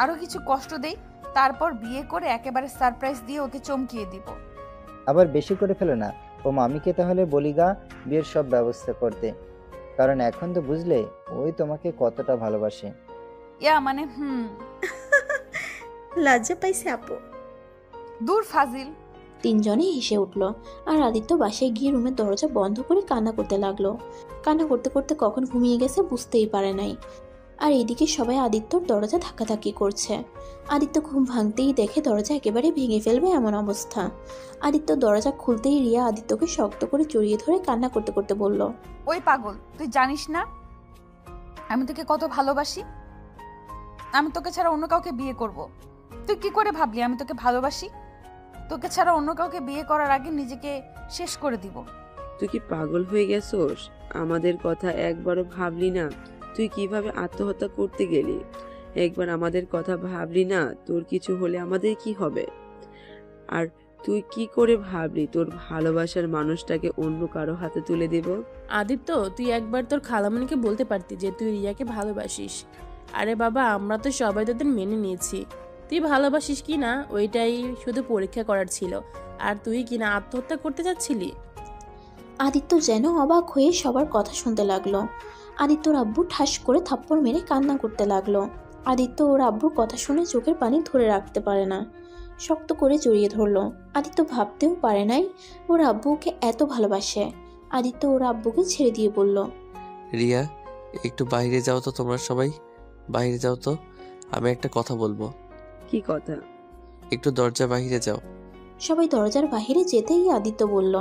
S4: আরো কিছু কষ্ট দেই, তারপর বিয়ে করে একেবারে সারপ্রাইজ দিয়ে ওকে চমকিয়ে দিব।
S10: আবার বেশি করে ফেলো না। ও মামিকে তাহলে বলিগা বিয়ের সব ব্যবস্থা করতে, কারণ এখন তো বুঝলে ওই তোমাকে কতটা ভালোবাসে।
S4: ইয়া মানে
S12: লজ্জা পাইছে আপু।
S4: দূর ফাজিল।
S3: তিনজনেই হেসে উঠল। আর আদিত্য বাসায় গিয়ে রুমের দরজা বন্ধ করে কান্না করতে লাগলো। কান্না করতে করতে কখন ঘুমিয়ে গেছে বুঝতেই পারে নাই। আর এদিকে সবাই আদিত্যর দরজা ধাক্কাধাক্কি করছে। আদিত্য ঘুম ভাঙতেই দেখে দরজা একেবারে ভেঙে ফেলবে এমন অবস্থা। আদিত্য দরজা খুলতেই রিয়া আদিত্যকে শক্ত করে জড়িয়ে ধরে কান্না করতে করতে বলল,
S4: ওই পাগল, তুই জানিস না আমি তোকে কত ভালোবাসি। আমি তোকে ছাড়া অন্য কাউকে বিয়ে করব। তুই কি করে ভাবলি আমি তোকে ভালোবাসি? তোকে ছাড়া অন্য কাউকে বিয়ে করার আগে নিজেকে শেষ করে দিব।
S5: তুই কি পাগল হয়ে গেছোস? আমাদের কথা একবারও ভাবলি না? তুই কিভাবে আত্মহত্যা করতে গেলি? একবার আমাদের কথা ভাবলি না? তোর কিছু হলে আমাদের কি হবে? আর তুই কি করে ভাবলি তোর ভালোবাসার মানুষটাকে অন্য কারো হাতে তুলে দেব?
S8: আদিত্য, তুই একবার তোর খালামণিকে বলতে পারতি যে তুই রিয়াকে ভালোবাসিস। আরে বাবা, আমরা তো সবাই তোদের মেনে নিয়েছি। তুই ভালোবাসিস কি না ওইটাই শুধু পরীক্ষা করার ছিল। আর তুই কিনা আত্মহত্যা করতে যাচ্ছিলি।
S3: আদিত্য যেন অবাক হয়ে সবার কথা শুনতে লাগলো। আদিত্যর আব্বু ঠাস করে থাপ্পড় মেরে কান্না করতে লাগলো। আদিত্য ওর আব্বুর কথা শুনে চোখের পানি ধরে রাখতে পারে না, শক্ত করে জড়িয়ে ধরলো। আদিত্য ভাবতেও পারে নাই ওর আব্বু ওকে এত ভালোবাসে। আদিত্য ওর আব্বুকে ছেড়ে দিয়ে বলল,
S2: রিয়া, একটু বাইরে যাও তো, তোমরা সবাই বাইরে যাও তো, আমি একটা কথা বলবো।
S5: কি কথা?
S2: একটু দরজা বাইরে যাও।
S3: সবাই দরজার বাইরে যেতেই আদিত্য বলল,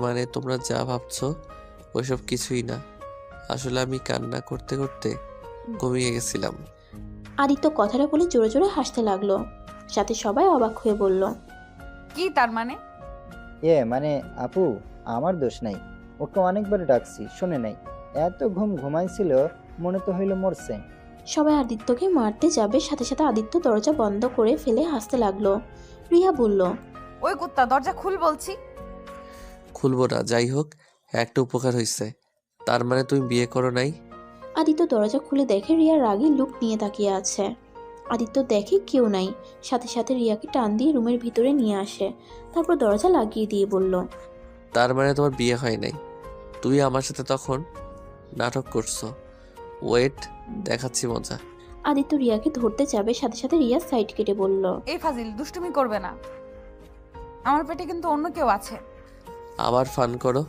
S2: মানে তোমরা যা ভাবছো ওইসব কিছুই না, আসলে আমি কান্না করতে করতে ঘুমিয়ে গেছিলাম।
S3: আদিত্য কথাটা বলে জোরে জোরে হাসতে লাগলো। সাথে সবাই অবাক হয়ে বলল,
S4: কি তার মানে?
S10: মানে আপু, আমার দোষ নাই। ওকে অনেকবার ডাকছি, শুনে নাই। এত ঘুমাইছিল, মনে তো হইল মরছে।
S3: সবাই আদিত্যকে মারতে যাবে, সাথে সাথে আদিত্য দরজা বন্ধ করে ফেলে হাসতে লাগলো। রিয়া বলল,
S4: ওই কুত্তা, দরজা খুল বলছি।
S2: খুলবো না, যাই হোক একটা উপকার হয়েছে। তার মানে তুমি বিয়ে করো নাই?
S3: আদিত্য দরজা খুলে দেখে রিয়া রাগী লুক নিয়ে তাকিয়ে আছে। আদিত্য দেখে কেউ নাই, সাথে সাথে রিয়াকে টান দিয়ে রুমের ভিতরে নিয়ে আসে। তারপর দরজা লাগিয়ে দিয়ে বলল,
S2: তার মানে তোমার বিয়ে হয় নাই? তুই আমার সাথে তখন নাটক করছো। ওয়েট, দেখাচ্ছি মজা।
S3: আদিত্য রিয়াকে ধরতে যাবে, সাথে সাথে রিয়া সাইড কেটে বলল,
S4: এই ফাজিল, দুষ্টুমি করবে না। আমার পেটে কিন্তু অন্য কেউ আছে।
S2: আবার ফান করো।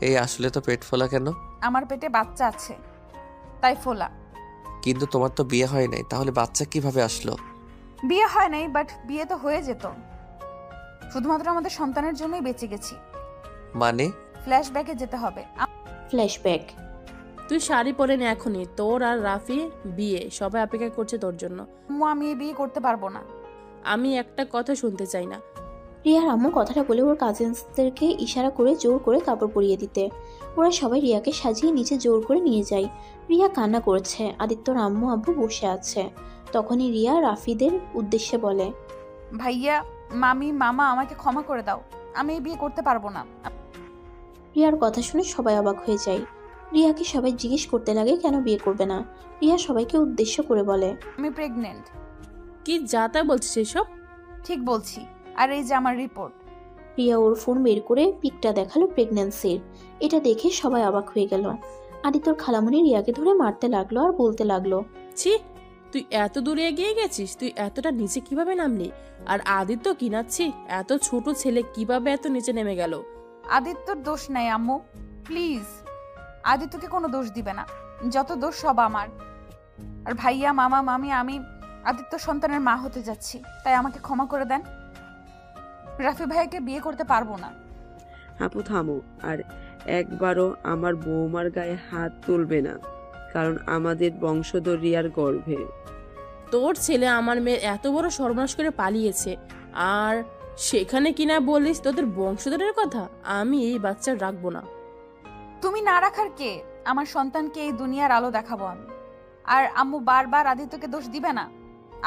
S2: এই আসলে তো পেট ফোলা কেন?
S4: আমার পেটে বাচ্চা আছে, তাই ফোলা।
S2: কিন্তু তোমার তো বিয়ে হয় নাই, তাহলে বাচ্চা কিভাবে আসলো?
S4: বিয়ে হয় নাই, বাট বিয়ে তো হয়ে যেত। শুধুমাত্র আমাদের সন্তানের জন্যই বেঁচে গেছি।
S2: মানে?
S4: ফ্ল্যাশব্যাকে যেতে হবে।
S3: ফ্ল্যাশব্যাক।
S8: তুই শাড়ি পরে নে এখনই, তোর আর রাফি বিয়ে, সবাই অপেক্ষা করছে তোর জন্য।
S4: আমি এই বিয়ে করতে পারবো না।
S8: আমি একটা কথা শুনতে চাই না।
S3: রিয়ার আম্মু কথাটা বলে ওর কাজিনসদেরকে ইশারা করে জোর করে কাপড় পরিয়ে দিতে। ওরা সবাই রিয়াকে সাজিয়ে নিচে জোর করে নিয়ে যায়। রিয়া কান্না করছে, আদিত্যর আম্মু আব্বু বসে আছে। তখনই রিয়া রাফিদের উদ্দেশ্যে বলে,
S4: ভাইয়া, মামি, মামা, আমাকে ক্ষমা করে দাও। আমি এই বিয়ে করতে পারবো না।
S3: রিয়ার কথা শুনে সবাই অবাক হয়ে যায়। রিয়াকে সবাই জিজ্ঞেস করতে লাগে কেন বিয়ে করবে না। রিয়া সবাইকে উদ্দেশ্য করে বলে,
S4: আমি প্রেগনেন্ট।
S8: কি যাতা বলছিস এসব?
S4: ঠিক বলছি, আর এই যে আমার রিপোর্ট।
S3: রিয়া ওর ফোন বের করে পিকটা দেখালো প্রেগন্যান্সির। এটা দেখে সবাই অবাক হয়ে গেল। আদিত্যর খালামণি রিয়াকে ধরে মারতে লাগলো আর বলতে লাগলো,
S8: ছি, তুই এত দূরে এগিয়ে গেছিস? তুই এতটা নিচে কিভাবে নামলি? আর আদিত্য কিনাচ্ছি, এত ছোট ছেলে কিভাবে এত নিচে নেমে গেল?
S4: আদিত্যর দোষ নাই আম্মু, প্লিজ। আদিত্যকে কোনো দোষ দিবে না, যত দোষ সব আমার। আর ভাইয়া, মামা, মামি, আমি আদিত্য সন্তানের মা হতে যাচ্ছি, তাই আমাকে ক্ষমা করে দেন। রাফি ভাইকে বিয়ে করতে পারবো না।
S5: আপু থামো, আর একবারও আমার বৌমার গায়ে হাত তুলবে না, কারণ আমাদের বংশধর রিয়ার গর্ভে।
S8: তোর ছেলে আমার মেয়ের এত বড় সর্বনাশ করে পালিয়েছে, আর সেখানে কিনা বলিস তোদের বংশধরের কথা? আমি এই বাচ্চা রাখবো না।
S4: তুমি না রাখার কে? আমার সন্তানকে এই দুনিয়ার আলো দেখাবো আমি। আর আম্মু বারবার আদিত্যকে দোষ দিবে না।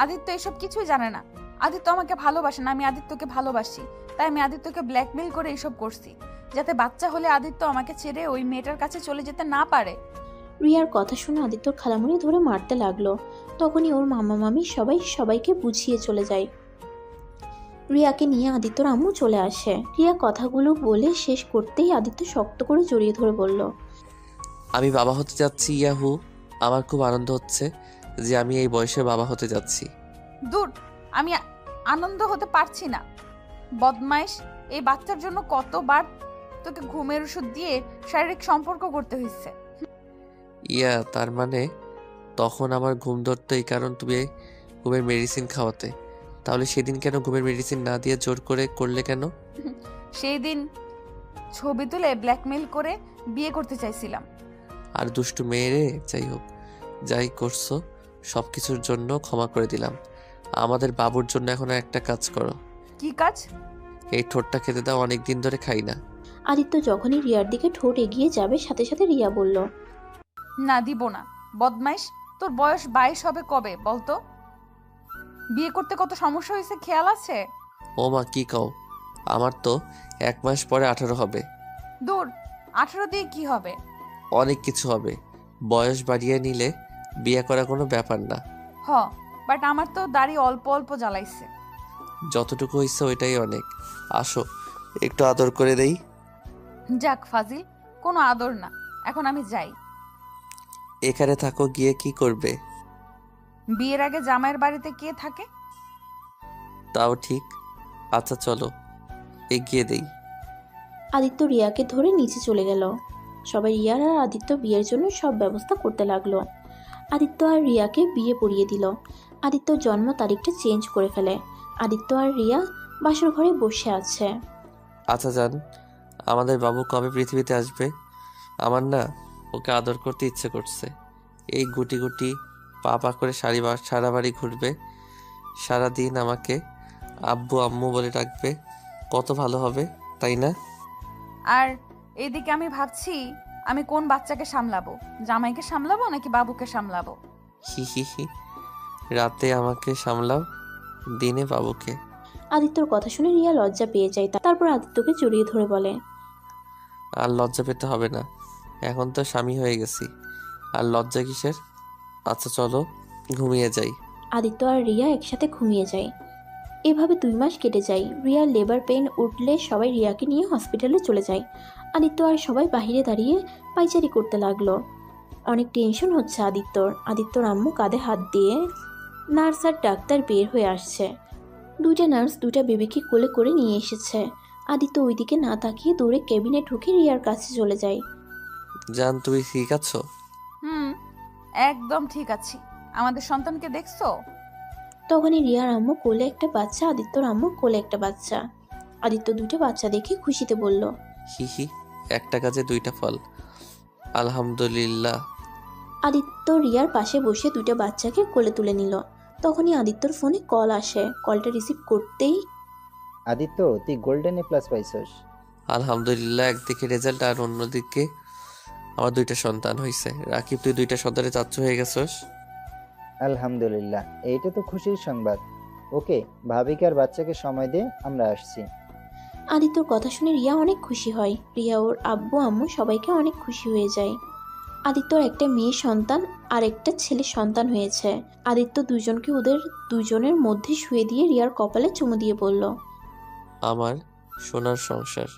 S4: আদিত্য এসব কিছুই জানে না। আদিত্য আমাকে ভালোবাসে না, আমি আদিত্যকে ভালোবাসি। তাই আমি আদিত্যকে ব্ল্যাকমেইল করে এসব করছি, যাতে বাচ্চা হলে আদিত্য আমাকে ছেড়ে ওই মেয়েটার কাছে চলে যেতে না পারে।
S3: রিয়ার কথা শুনে আদিত্যর খালামণি ধরে মারতে লাগলো। তখনই ওর মামা মামি সবাইকে বুঝিয়ে চলে যায়। রিয়াকে নিয়ে আদিত্যর আম্মু চলে আসে। রিয়া কথাগুলো বলে শেষ করতেই আদিত্য শক্ত করে জড়িয়ে ধরে বলল,
S2: আমি বাবা হতে যাচ্ছি। ইয়াহু, আমার খুব আনন্দ হচ্ছে যে আমি এই বয়সে বাবা হতে যাচ্ছি।
S4: দূর, আমি আনন্দ হতে পারছি না। বদমাইশ, এই বাচ্চার জন্য কতবার তোকে ঘুমের ওষুধ দিয়ে শারীরিক সম্পর্ক করতে হয়েছে।
S2: তার মানে তখন আমার ঘুম ধরতো এই কারণ তুমি ঘুমের মেডিসিন খাওয়াতে। তাহলে সেদিন কেন ঘুমের মেডিসিন না দিয়ে জোর করে করলে কেন?
S4: সেই দিন ছবি তুলে ব্ল্যাকমেইল করে বিয়ে করতে চাইছিলাম।
S2: আর দুষ্টু মেয়েরে, যাই হোক, যাই করছো সব কিছুর জন্য ক্ষমা করে দিলাম। আমাদের বাবুর জন্য এখন একটা কাজ করো।
S4: কি কাজ?
S2: এই ঠোঁটটা খেতে দাও, অনেক দিন ধরে খাই না।
S3: আদিত্য যখনই রিয়ার দিকে ঠোঁট এগিয়ে যাবে সাথে সাথে রিয়া বলল,
S4: না দিব না। বদমাইশ, তোর বয়স 22 হবে কবে বলতো? বিয়ে করতে কত সমস্যা হয়েছে খেয়াল আছে?
S2: ও মা, কি কও? আমার তো 1 মাস পরে 18 হবে।
S4: দূর, 18 দিয়ে কি হবে?
S2: অনেক কিছু হবে। বয়স বাড়িয়ে নিলে বিয়ে করা কোনো ব্যাপার না।
S4: হ, বাট আমার তো দাড়ি অল্প অল্প জ্বালাইছে।
S2: যতটুকু হয়েছে ওইটাই অনেক। আসো একটু আদর করে দেই।
S4: যাক ফাজিল, কোনো আদর না, এখন আমি যাই।
S2: এখানে থাকো, গিয়ে কি করবে?
S4: বিয়ের আগে জামাইয়ের বাড়িতে কে থাকে?
S2: তাও ঠিক। আচ্ছা চলো, এগিয়ে দেই।
S3: আদিত্য রিয়াকে ধরে নিচে চলে গেল। সবাই রিয়ার আর আদিত্য বিয়ের জন্য সব ব্যবস্থা করতে লাগলো। আদিত্য আর রিয়াকে বিয়ে পড়িয়ে দিল। আদিত্যর জন্ম তারিখটা চেঞ্জ করে ফেলে। আদিত্য আর রিয়া বাসর ঘরে বসে আছে।
S2: আচ্ছা জান, আমাদের বাবু কবে পৃথিবীতে আসবে? আমার না ওকে আদর করতে ইচ্ছে করছে। এই গুটি গুটি পা পা করে সারা বাড়ি ঘুরবে, সারাদিন আমাকে আব্বু আম্মু বলে ডাকবে। কত ভালো হবে, তাই না?
S4: আর এদিকে আমি ভাবছি আমি কোন বাচ্চাকে সামলাবো, জামাইকে সামলাবো নাকি বাবুকে সামলাবো?
S2: হি হি হি। রাতে আমাকে সামলাও, দিনে বাবুকে।
S3: আদিত্যর কথা শুনে রিয়া লজ্জা পেয়ে যায়। তারপর আদিত্যকে জড়িয়ে ধরে বলে,
S2: আর লজ্জা পেতে হবে না, এখন তো স্বামী হয়ে গেছি, আর লজ্জা কিসের? আচ্ছা চলো ঘুমিয়ে যাই।
S3: আদিত্য আর রিয়া একসাথে ঘুমিয়ে যায়। এভাবে 2 মাস কেটে যায়। রিয়ার লেবার পেইন উঠলে সবাই রিয়াকে নিয়ে হসপিটালে চলে যায়। আদিত্য আর সবাই বাহিরে দাঁড়িয়ে পাইচারি করতে লাগলো। অনেক টেনশন হচ্ছে আদিত্যর আম্মু কাঁধে হাত দিয়ে নার্স আর ডাক্তার বের হয়ে আসছে। 2টা নার্স 2টা বেবিকে কোলে করে নিয়ে এসেছে। আদিত্য ওইদিকে না তাকিয়ে দৌড়ে কেবিনে ঢুকে রিয়ার কাছে চলে যায়।
S2: জান, তুমি ঠিক আছো?
S4: একদম ঠিক আছি। আমাদের সন্তানকে দেখছো?
S3: তখনই রিয়ার আম্মু কোলে একটা বাচ্চা, আদিত্যর আম্মু কোলে একটা বাচ্চা। আদিত্য 2টা বাচ্চা দেখে খুশিতে বলল,
S2: হি হি, একটা কাজে 2টা ফল, আলহামদুলিল্লাহ।
S3: আদিত্য রিয়ার পাশে বসে 2টা বাচ্চাকে কোলে তুলে নিল। তখনই আদিত্যর ফোনে কল আসে। কলটা রিসিভ করতেই,
S10: আদিত্য, তুই গোল্ডেন এ প্লাস পাইছস।
S2: আলহামদুলিল্লাহ, একদিকে রেজাল্ট আর অন্যদিকে আমার 2টা সন্তান হয়েছে। রাকিব, তুই 2টা সন্তানের চাচ্চু হয়ে গেছস।
S10: আলহামদুলিল্লাহ, এইটা তো খুশির সংবাদ। ওকে, ভাবিকে আর বাচ্চাকে সময় দে, আমরা আসছি।
S3: আদিত্যর কথা শুনে রিয়া অনেক খুশি হয়। রিয়া ওর আব্বু আম্মু সবাইকে অনেক খুশি হয়ে যায়। আদিত্যর একটা মেয়ে সন্তান আর একটা ছেলে সন্তান হয়েছে। আদিত্য দুজনকে ওদের দুজনের মধ্যে শুয়ে দিয়ে রিয়ার কপালে চুমু দিয়ে বলল,
S2: আমার সোনার সংসার।